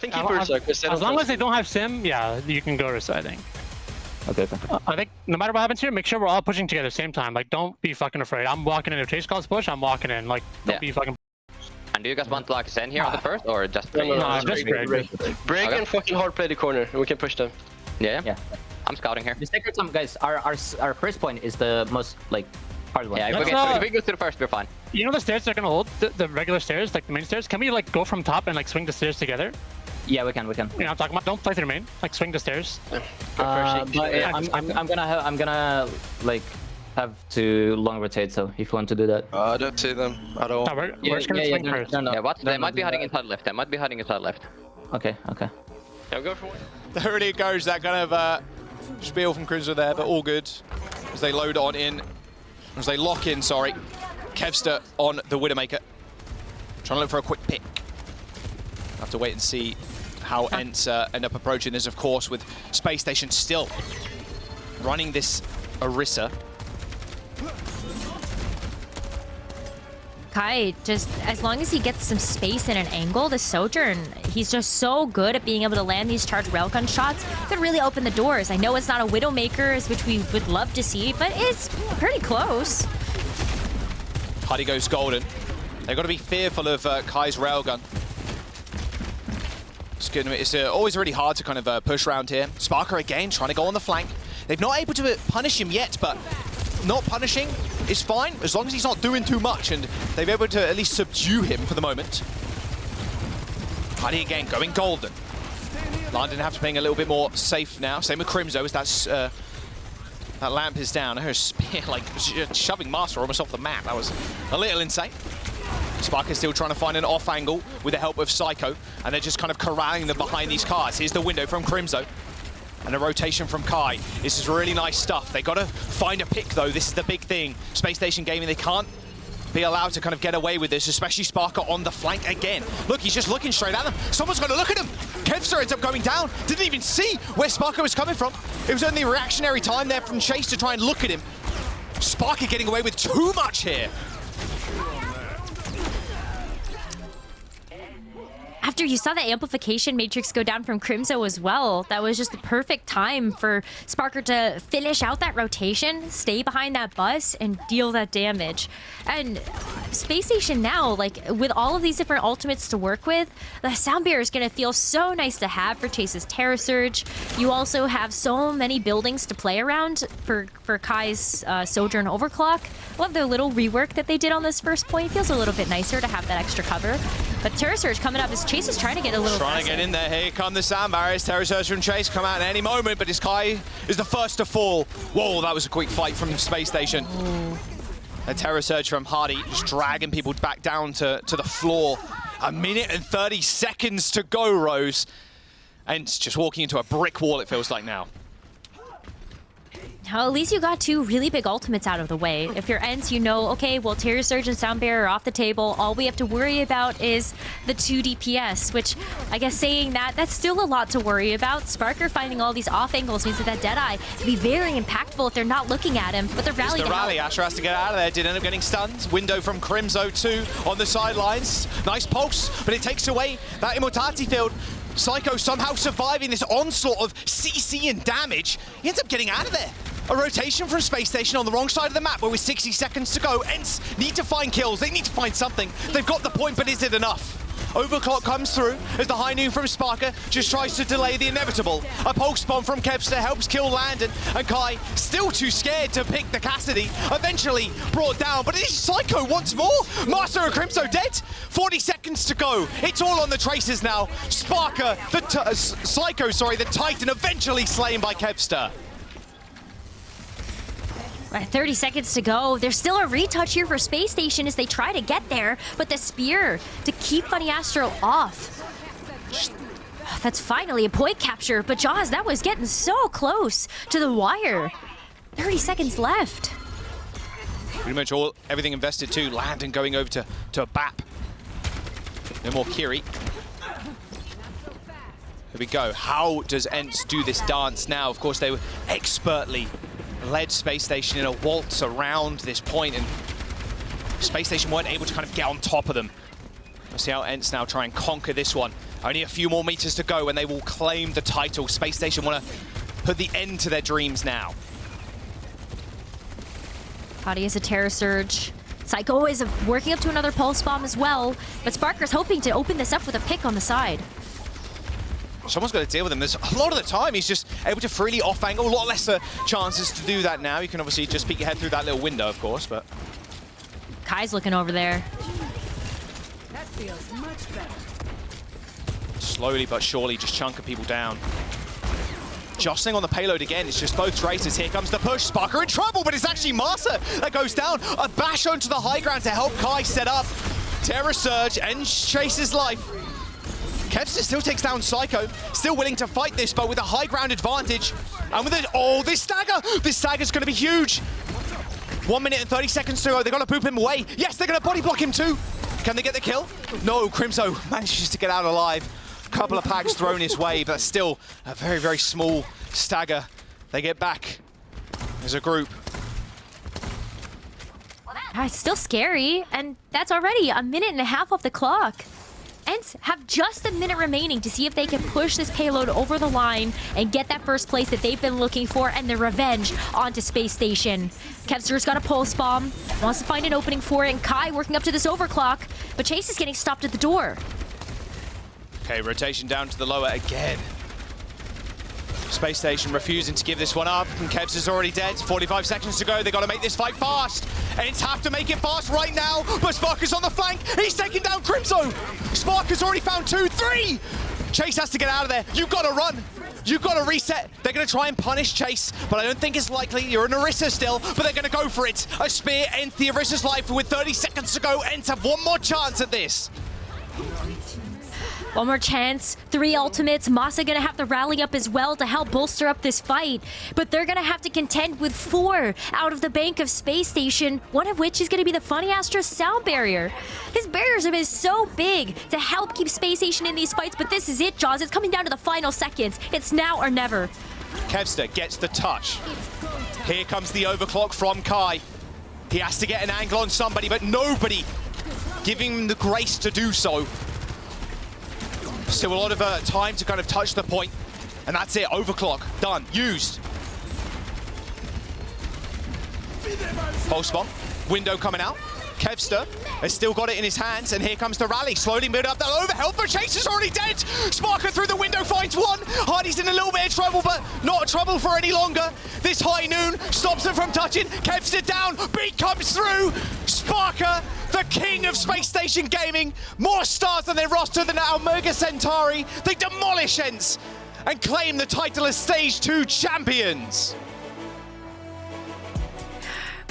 think as long as they don't have sim, yeah, you can go Rissa, I think. Okay. I think no matter what happens here, make sure we're all pushing together at the same time. Like, don't be fucking afraid. I'm walking in. If Chase calls push, I'm walking in. Like, don't be fucking... And do you guys want to like send here on the first, or just Brig? No, just Brig. Brig and fucking hard play the corner, and we can push them. Yeah. I'm scouting here. The secret time, guys, our first point is the most, like, hard one. Yeah, if we go to the first, we're fine. You know the stairs they're gonna hold? The regular stairs, like the main stairs? Can we, like, go from top and, like, swing the stairs together? Yeah, we can. You know what I'm talking about? Don't play through main. Like, swing the stairs. I'm gonna like have to long rotate. So if you want to do that, I don't see them at all. No, we're just gonna swing first. Yeah, what? They might be hiding inside left. Okay. Yeah, go for it. There it goes. That kind of spiel from Cruiser there, but all good as they load on in, as they lock in. Sorry, Kevster on the Widowmaker, trying to look for a quick pick. Have to wait and see how ENCE end up approaching this, of course, with Space Station still running this Orisa. Kai, just as long as he gets some space and an angle, the Sojourn, he's just so good at being able to land these charged railgun shots. Could really open the doors. I know it's not a Widowmaker, which we would love to see, but it's pretty close. Hardy goes golden. They've got to be fearful of Kai's railgun. It's always really hard to kind of push around here. Sparker again trying to go on the flank. They've not able to punish him yet, but not punishing is fine as long as he's not doing too much, and they've been able to at least subdue him for the moment. Hardy again going golden. London have to playing a little bit more safe now. Same with Crimzo as that lamp is down. Her spear like shoving Master almost off the map. That was a little insane. Sparker's still trying to find an off angle with the help of Psycho, and they're just kind of corralling them behind these cars. Here's the window from Crimzo. And a rotation from Kai. This is really nice stuff. They got to find a pick, though. This is the big thing. Space Station Gaming, they can't be allowed to kind of get away with this, especially Sparker on the flank again. Look, he's just looking straight at them. Someone's got to look at him. Kevster ends up going down. Didn't even see where Sparker was coming from. It was only a reactionary time there from Chase to try and look at him. Sparker getting away with too much here. After you saw the amplification matrix go down from Crimzo as well, that was just the perfect time for Sparker to finish out that rotation, stay behind that bus, and deal that damage. And Space Station now, like, with all of these different ultimates to work with, the sound barrier is going to feel so nice to have for Chase's Terror Surge. You also have so many buildings to play around for Kai's Sojourn Overclock. Love the little rework that they did on this first point. Feels a little bit nicer to have that extra cover. But Terror Surge coming up as Chase is is trying to get a little Trying to get in there. Here come the sound barriers. Terror Surge from Chase come out at any moment, but Sky is the first to fall. Whoa, that was a quick fight from Space Station. A Terror Surge from Hardy, just dragging people back down to the floor. 1 minute and 30 seconds to go, Rose. And just walking into a brick wall, it feels like now. Well, at least you got 2 really big ultimates out of the way. If you're ENCE, you know, okay, well, Terror Surge and Sound Barrier are off the table. All we have to worry about is the 2 DPS, which I guess saying that, that's still a lot to worry about. Sparker finding all these off angles means that Deadeye can be very impactful if they're not looking at him, but the rally The rally, Asher has to get out of there, did end up getting stunned. Window from Crimzo too on the sidelines. Nice pulse, but it takes away that immortality field. Psycho somehow surviving this onslaught of CC and damage. He ends up getting out of there. A rotation from Space Station on the wrong side of the map, where with 60 seconds to go, ENCE need to find kills. They need to find something. They've got the point, but is it enough? Overclock comes through as the high noon from Sparker just tries to delay the inevitable. A pulse bomb from Kevster helps kill Landon, and Kai, still too scared to pick the Cassidy, eventually brought down, but it is Psycho once more. Master and Crimzo dead. 40 seconds to go. It's all on the traces now. Sparker, Psycho, the Titan, eventually slain by Kevster. 30 seconds to go. There's still a retouch here for Space Station as they try to get there, but the spear to keep Funny Astro off. That's finally a point capture, but Jaws, that was getting so close to the wire. 30 seconds left. Pretty much everything invested too. Landon going over to BAP. No more Kiri. Here we go. How does ENCE do this dance now? Of course, they were expertly led Space Station in a waltz around this point, and Space Station weren't able to kind of get on top of them. We'll see how ENCE now try and conquer this one. Only a few more meters to go and they will claim the title. Space Station want to put the end to their dreams now. Hardy is a Terror Surge. Psycho is working up to another Pulse Bomb as well, but Sparker's hoping to open this up with a pick on the side. Someone's got to deal with him. There's a lot of the time he's just able to freely off-angle. A lot lesser chances to do that now. You can obviously just peek your head through that little window, of course, but... Kai's looking over there. That feels much better. Slowly but surely just chunking people down. Jostling on the payload again. It's just both traces. Here comes the push. Sparker in trouble, but it's actually Masa that goes down. A bash onto the high ground to help Kai set up. Terror Surge ends Chase's life. Kevster still takes down Psycho, still willing to fight this, but with a high ground advantage. And with it, oh, this stagger's going to be huge. 1 minute and 30 seconds to go. They're going to boop him away. Yes, they're going to body block him too. Can they get the kill? No, Crimzo manages to get out alive. A couple of packs thrown his way, but still a very, very small stagger. They get back as a group. It's still scary, and that's already a minute and a half off the clock. ENCE have just a minute remaining to see if they can push this payload over the line and get that first place that they've been looking for and their revenge onto Space Station. Kevster's got a Pulse Bomb, wants to find an opening for it, and Kai working up to this overclock, but Chase is getting stopped at the door. Okay, rotation down to the lower again. Space Station refusing to give this one up, and Kevs is already dead. 45 seconds to go. They got to make this fight fast. ENCE have to make it fast right now, but Sparker's on the flank. He's taking down Crimzo. Sparker's already found 2, 3. Chase has to get out of there. You've got to run. You've got to reset. They're going to try and punish Chase, but I don't think it's likely. You're an Orisa still, but they're going to go for it. A spear ends the Orisa's life with 30 seconds to go. ENCE have one more chance at this. One more chance, 3 ultimates. Masa gonna have to rally up as well to help bolster up this fight. But they're gonna have to contend with 4 out of the bank of Space Station, one of which is gonna be the Funny Astro sound barrier. His barriers is so big to help keep Space Station in these fights, but this is it, Jaws. It's coming down to the final seconds. It's now or never. Kevster gets the touch. Here comes the overclock from Kai. He has to get an angle on somebody, but nobody giving him the grace to do so. Still a lot of time to kind of touch the point, and that's it. Overclock done, used. Pulse bomb, window coming out. Kevster has still got it in his hands, and here comes the rally. Slowly build up that overhealth, but Chase is already dead. Sparker through the window finds one. Hardy's in a little bit of trouble, but not trouble for any longer. This high noon stops him from touching. Kevster down, beat comes through. Sparker the king of Space Station Gaming, more stars on their roster than Omega Centauri. They demolish ENCE and claim the title as Stage 2 champions.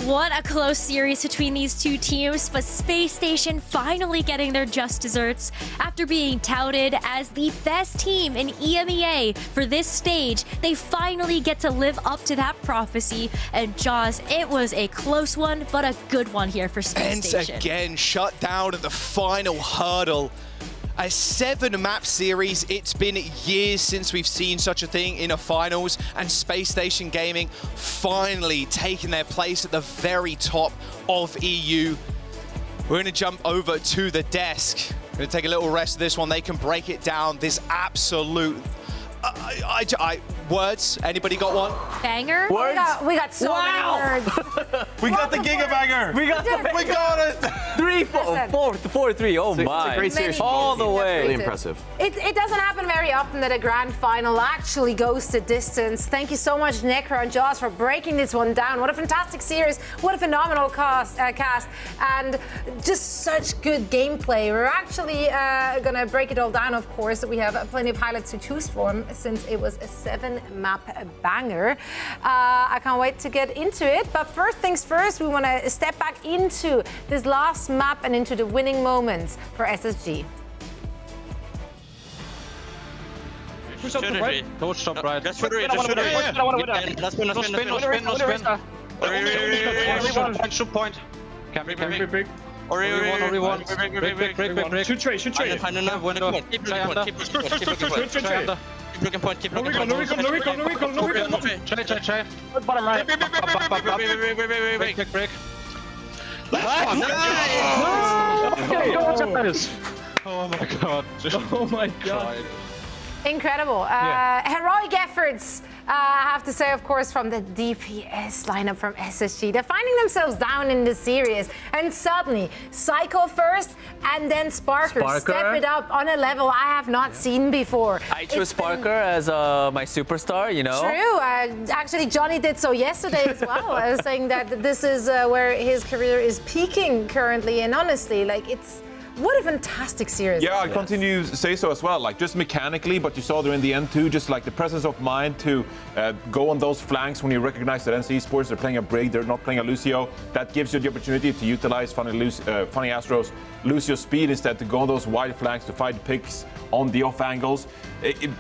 What a close series between these two teams, but Space Station finally getting their just desserts. After being touted as the best team in EMEA for this stage, they finally get to live up to that prophecy. And Jaws, it was a close one, but a good one here for Space Station. ENCE again shut down at the final hurdle. A 7-map series, it's been years since we've seen such a thing in a finals, and Space Station Gaming finally taking their place at the very top of EU. We're gonna jump over to the desk. We're gonna take a little rest of this one. They can break it down. This absolute, words, anybody got one? Banger? We got so many words. We got the gigabanger. We got it. 4-3. Oh my! It's a great series. All the way. Really impressive. It doesn't happen very often that a grand final actually goes the distance. Thank you so much, Necro and Jaws, for breaking this one down. What a fantastic series. What a phenomenal cast. And just such good gameplay. We're actually going to break it all down, of course. We have plenty of highlights to choose from since it was a 7-map banger. I can't wait to get into it. But first things first, we want to step back into this last map and into the winning moments for SSG. Push up the right. Don't stop right. Just shoot it. Let's spin. Shoot point. Break. Ori one. Break. Shoot trade. Keep looking point. No recall. Try. Bottom right. Break. Oh my god. Incredible. Heroic efforts, I have to say, of course, from the DPS lineup from SSG. They're finding themselves down in the series, and suddenly Psycho first and then Sparker step it up on a level I have not seen before. I chose Sparker as my superstar, you know? True. Actually, Johnny did so yesterday as well, saying that this is where his career is peaking currently, and honestly, like, what a fantastic series. Yeah, I continue to say so as well. Like, just mechanically, but you saw there in the end too, just like the presence of mind to go on those flanks when you recognize that ENCE Esports, they're playing a Brig, they're not playing a Lucio. That gives you the opportunity to utilize Funny Astro's Lucio's speed instead to go on those wide flanks to fight picks on the off angles.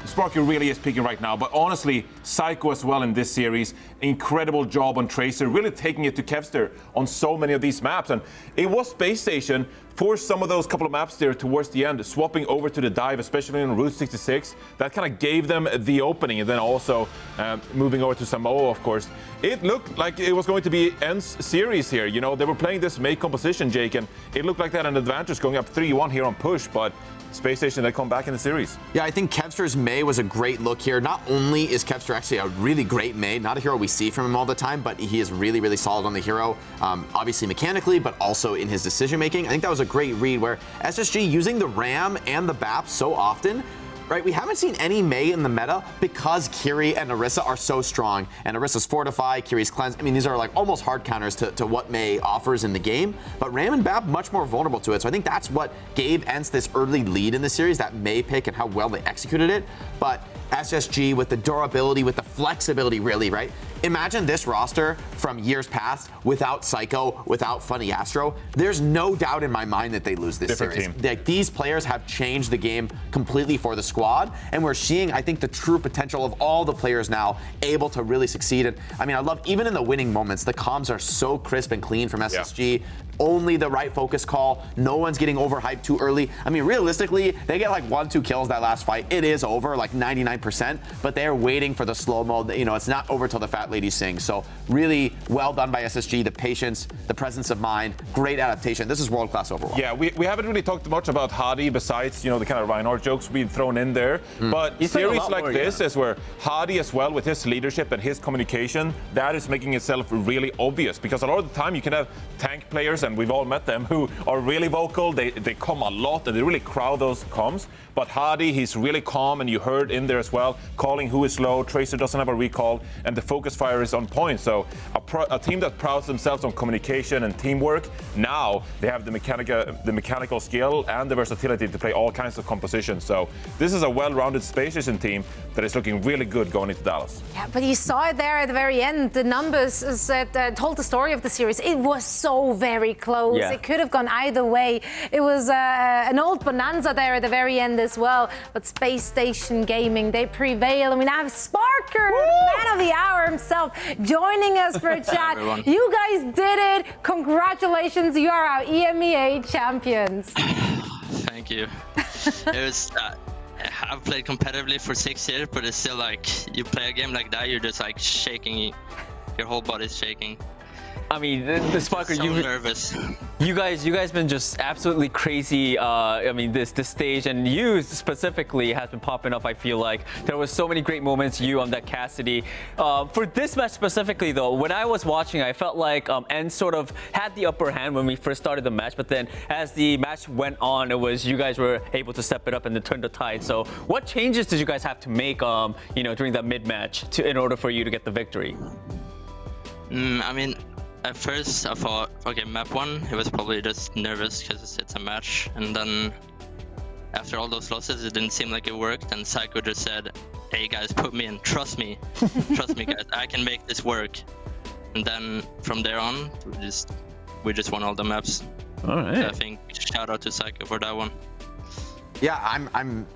Sparky really is peaking right now, but honestly, Psycho as well in this series, incredible job on Tracer, really taking it to Kevster on so many of these maps. And it was Space Station for some of those couple of maps there towards the end, swapping over to the dive, especially on Route 66. That kind of gave them the opening, and then also moving over to Samoa, of course. It looked like it was going to be ENCE series here. You know, they were playing this May composition, Jake, and it looked like they had an advantage going up 3-1 here on push, but Space Station, they come back in the series. Yeah, I think Kevster's May was a great look here. Not only is Kevster actually a really great May, not a hero we see from him all the time, but he is really, really solid on the hero, obviously mechanically, but also in his decision making. I think that was a great read where SSG using the Ram and the BAP so often, right? We haven't seen any May in the meta because Kiri and Orisa are so strong. And Orisa's Fortify, Kiri's Cleanse. I mean, these are like almost hard counters to what May offers in the game. But Ram and BAP much more vulnerable to it. So I think that's what gave ENCE this early lead in the series, that May pick and how well they executed it. But SSG with the durability, with the flexibility, really, right? Imagine this roster from years past without Psycho, without Funny Astro. There's no doubt in my mind that they lose this series. Like, these players have changed the game completely for the squad, and we're seeing, I think, the true potential of all the players now able to really succeed. And I mean, I love, even in the winning moments, the comms are so crisp and clean from SSG. Yeah. Only the right focus call. No one's getting overhyped too early. I mean, realistically, they get like 1-2 kills that last fight. It is over, like 99%, but they're waiting for the slow-mo. You know, it's not over till the fat lady sings. So really well done by SSG, the patience, the presence of mind, great adaptation. This is world-class Overwatch. Yeah, we haven't really talked much about Hadi besides, you know, the kind of Reinhardt jokes being thrown in there. But series like this is where Hadi as well, with his leadership and his communication, that is making itself really obvious, because a lot of the time you can have tank players, and we've all met them, who are really vocal, they come a lot and they really crowd those comms. But Hadi, he's really calm, and you heard in there as well, calling who is low, Tracer doesn't have a recall, and the focus Spitfire is on point. So a team that prides themselves on communication and teamwork, now they have the mechanical skill and the versatility to play all kinds of compositions. So this is a well-rounded Spacestation team that is looking really good going into Dallas. Yeah, but you saw it there at the very end. The numbers told the story of the series. It was so very close. Yeah. It could have gone either way. It was an old bonanza there at the very end as well. But Spacestation Gaming, they prevail. And we now have Sparker, the man of the hour himself, joining us for a chat. You guys did it. Congratulations. You are our EMEA champions. Thank you. It was... I've played competitively for 6 years, but it's still like, you play a game like that, you're just like shaking, your whole body's shaking. I mean, the Sparker, so nervous. You guys been just absolutely crazy. I mean, this stage, and you specifically has been popping up. I feel like there was so many great moments. You on that Cassidy. For this match specifically, though, when I was watching, I felt like ENCE sort of had the upper hand when we first started the match. But then, as the match went on, it was you guys were able to step it up and then turn the tide. So, what changes did you guys have to make, during that mid-match in order for you to get the victory? I mean. At first, I thought, okay, map 1, it was probably just nervous because it's a match. And then after all those losses, it didn't seem like it worked. And Psycho just said, hey guys, put me in, trust me. Trust me guys, I can make this work. And then from there on, we just won all the maps. All right. So I think shout out to Psycho for that one. Yeah,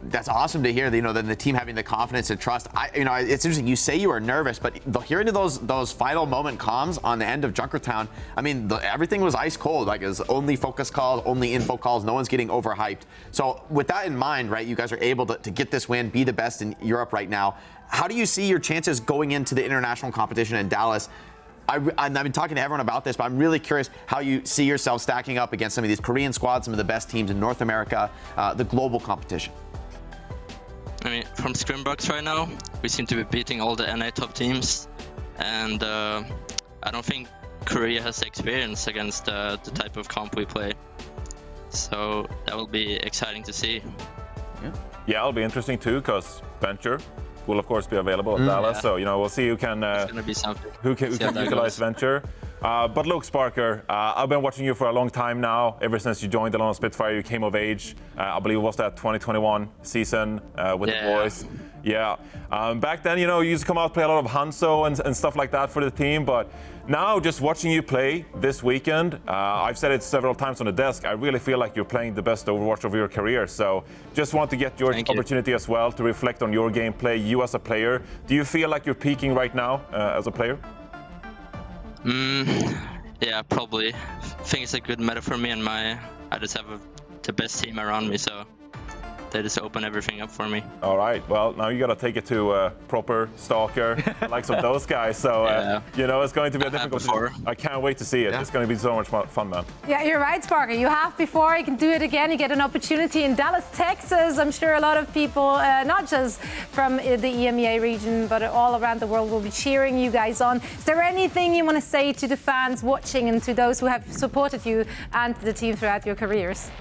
that's awesome to hear. The team having the confidence and trust. It's interesting. You say you were nervous, but hearing those final moment comms on the end of Junkertown, I mean, everything was ice cold. Like, it was only focus calls, only info calls. No one's getting overhyped. So with that in mind, right, you guys are able to get this win, be the best in Europe right now. How do you see your chances going into the international competition in Dallas? I've been talking to everyone about this, but I'm really curious how you see yourself stacking up against some of these Korean squads, some of the best teams in North America, the global competition. I mean, from Scrimbox right now, we seem to be beating all the NA top teams, and I don't think Korea has experience against the type of comp we play. So that will be exciting to see. Yeah, it'll be interesting too, because Venture will of course be available at Dallas, yeah. so we'll see who can utilize Venture. But look, Sparker, I've been watching you for a long time now. Ever since you joined the London Spitfire, you came of age. I believe it was that 2021 season with the boys. Yeah. Back then, you used to come out, play a lot of Hanzo and stuff like that for the team. But now, just watching you play this weekend, I've said it several times on the desk, I really feel like you're playing the best Overwatch of your career. So just want to get your opportunity as well to reflect on your gameplay, you as a player. Do you feel like you're peaking right now as a player? Yeah, probably. I think it's a good meta for me, and I just have the best team around me, so they just open everything up for me. All right. Well, now you got to take it to proper Stalker, likes of those guys. So, it's going to be a difficult. I can't wait to see it. Yeah. It's going to be so much fun, man. Yeah, you're right, Sparker. You have before. You can do it again. You get an opportunity in Dallas, Texas. I'm sure a lot of people, not just from the EMEA region, but all around the world will be cheering you guys on. Is there anything you want to say to the fans watching and to those who have supported you and the team throughout your careers?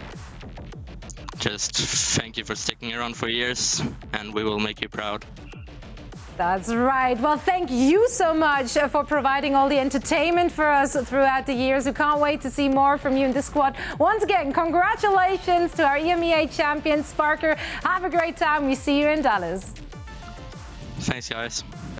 Just thank you for sticking around for years, and we will make you proud. That's right. Well, thank you so much for providing all the entertainment for us throughout the years. We can't wait to see more from you in the squad. Once again, congratulations to our EMEA champion, Sparker. Have a great time. We see you in Dallas. Thanks, guys.